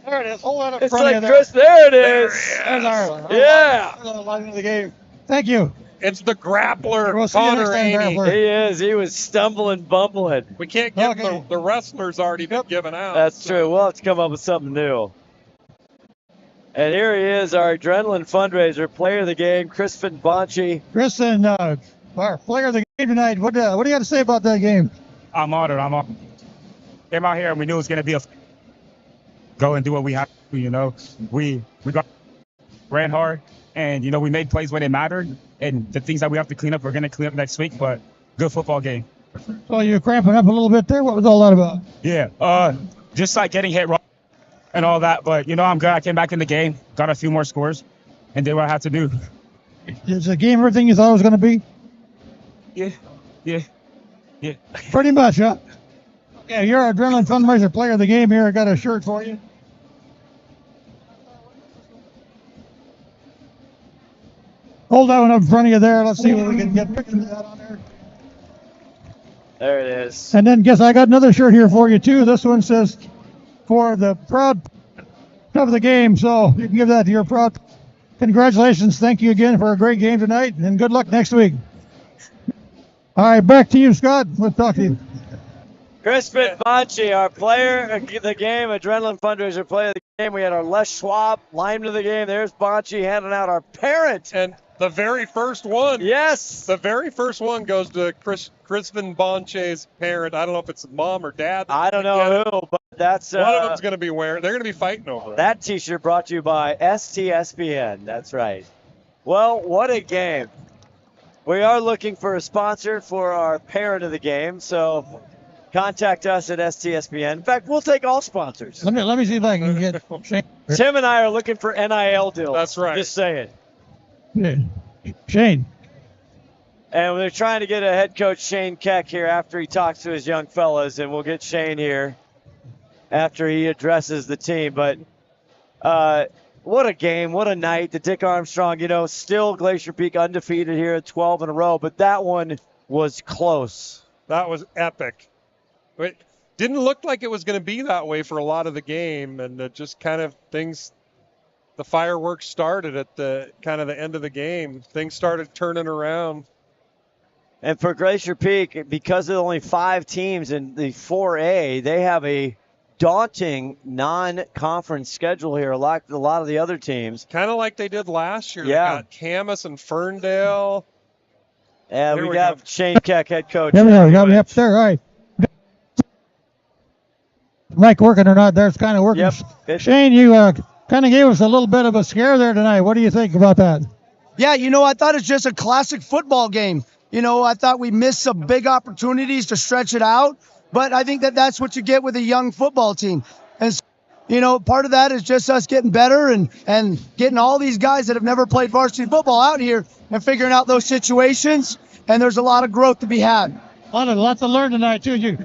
There it is. Hold that up It's front like of you there. Chris. There it is. There's our Yeah. line of the game. Thank you. It's the grappler, We'll see you next Connor time, Aney. grappler. He is. He was stumbling, bumbling. We can't give the wrestlers already been given out. That's true. We'll have to come up with something new. And here he is, our Adrenaline Fundraiser player of the game, Crispin Bonchi. Kristen, our player of the game tonight. What do you got to say about that game? I'm honored. Came out here and we knew it was going to be go and do what we have to. We ran hard, and we made plays when it mattered. And the things that we have to clean up, we're going to clean up next week. But good football game. So you cramping up a little bit there? What was all that about? Yeah, just like getting hit wrong and all that. But I'm good. I came back in the game, got a few more scores, and did what I had to do. Is the game everything you thought it was going to be? Yeah. Pretty much, huh? Yeah, you're our Adrenaline Fundraiser player of the game here. I got a shirt for you. Hold that one up in front of you there. Let's see what we can get pictures of that on there. There it is. And then guess I got another shirt here for you too. This one says for the proud of the game. So you can give that to your proud. Congratulations. Thank you again for a great game tonight, and good luck next week. All right, back to you, Scott. We'll talk to you. Crispin Bonchi, our player of the game, Adrenaline Fundraiser player of the game. We had our Les Schwab lineman of the game. There's Bonchi handing out our parent. And the very first one. Yes. The very first one goes to Crispin Bonchi's parent. I don't know if it's mom or dad. I don't know who, but that's one of them's going to be wearing. They're going to be fighting over it. That T-shirt brought to you by STSPN. That's right. Well, what a game. We are looking for a sponsor for our parent of the game, so contact us at STSPN. In fact, we'll take all sponsors. Let me see if I can get Shane. Tim and I are looking for NIL deals. That's right. Just saying. Yeah. Shane, And they're trying to get a head coach, Shane Keck, here after he talks to his young fellas, and we'll get Shane here after he addresses the team. But what a game, what a night. The Dick Armstrong, still Glacier Peak undefeated here at 12 in a row, but that one was close. That was epic. It didn't look like it was going to be that way for a lot of the game, and it just kind of the fireworks started at the kind of the end of the game. Things started turning around. And for Glacier Peak, because of only 5 teams in the 4A, they have a daunting non-conference schedule here, like a lot of the other teams. Kind of like they did last year. Yeah. They got Camas and Ferndale. And we got Shane Keck, head coach. There we go. We got me up there. All right. Mic working or not, there's kind of working. Yep. Shane, you kind of gave us a little bit of a scare there tonight. What do you think about that? Yeah, I thought it's just a classic football game. I thought we missed some big opportunities to stretch it out, but I think that's what you get with a young football team. And, part of that is just us getting better and getting all these guys that have never played varsity football out here and figuring out those situations, and there's a lot of growth to be had. Lots to learn tonight, too.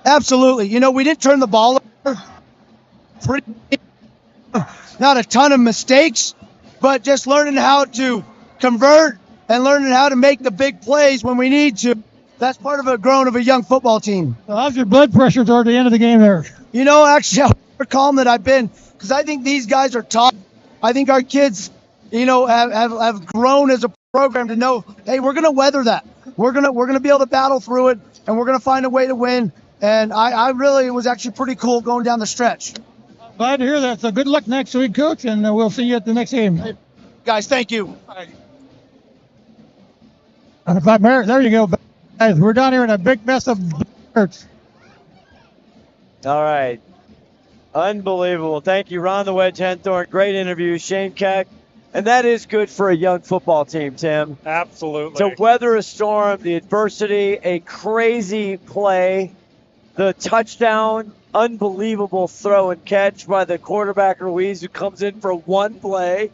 Absolutely. We didn't turn the ball over. Not a ton of mistakes, but just learning how to convert and learning how to make the big plays when we need to. That's part of a growing of a young football team. How's your blood pressure toward the end of the game there? Actually, how calm that I've been, because I think these guys are tough. I think our kids, have grown as a program to know, hey, we're going to weather that. We're gonna be able to battle through it, and we're going to find a way to win. And I really, it was actually pretty cool going down the stretch. Glad to hear that. So good luck next week, Coach, and we'll see you at the next game. Hey, guys, thank you. There you go. Guys, we're down here in a big mess of shirts. All right. Unbelievable. Thank you, Ron the Wedge Henthorn. Great interview, Shane Keck. And that is good for a young football team, Tim. Absolutely. To weather a storm, the adversity, a crazy play, the touchdown, unbelievable throw and catch by the quarterback Ruiz, who comes in for one play.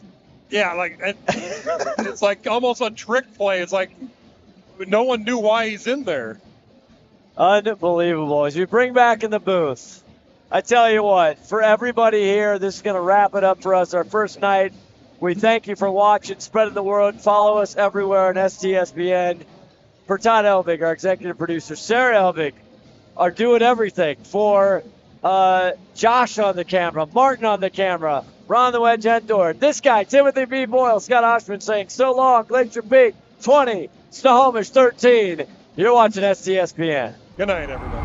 Yeah, it's like almost a trick play. It's like no one knew why he's in there. Unbelievable. As we bring back in the booth, I tell you what, for everybody here, this is going to wrap it up for us, our first night. We thank you for watching, spreading the word. Follow us everywhere on STSPN. For Todd Elvig, our executive producer, Sarah Elvig, are doing everything. For Josh on the camera, Martin on the camera, Ron the Wedge Henthorn, this guy, Timothy B. Boyle, Scott Ohsman saying so long, Glacier Peak 20, Snohomish 13. You're watching STSPN. Good night, everybody.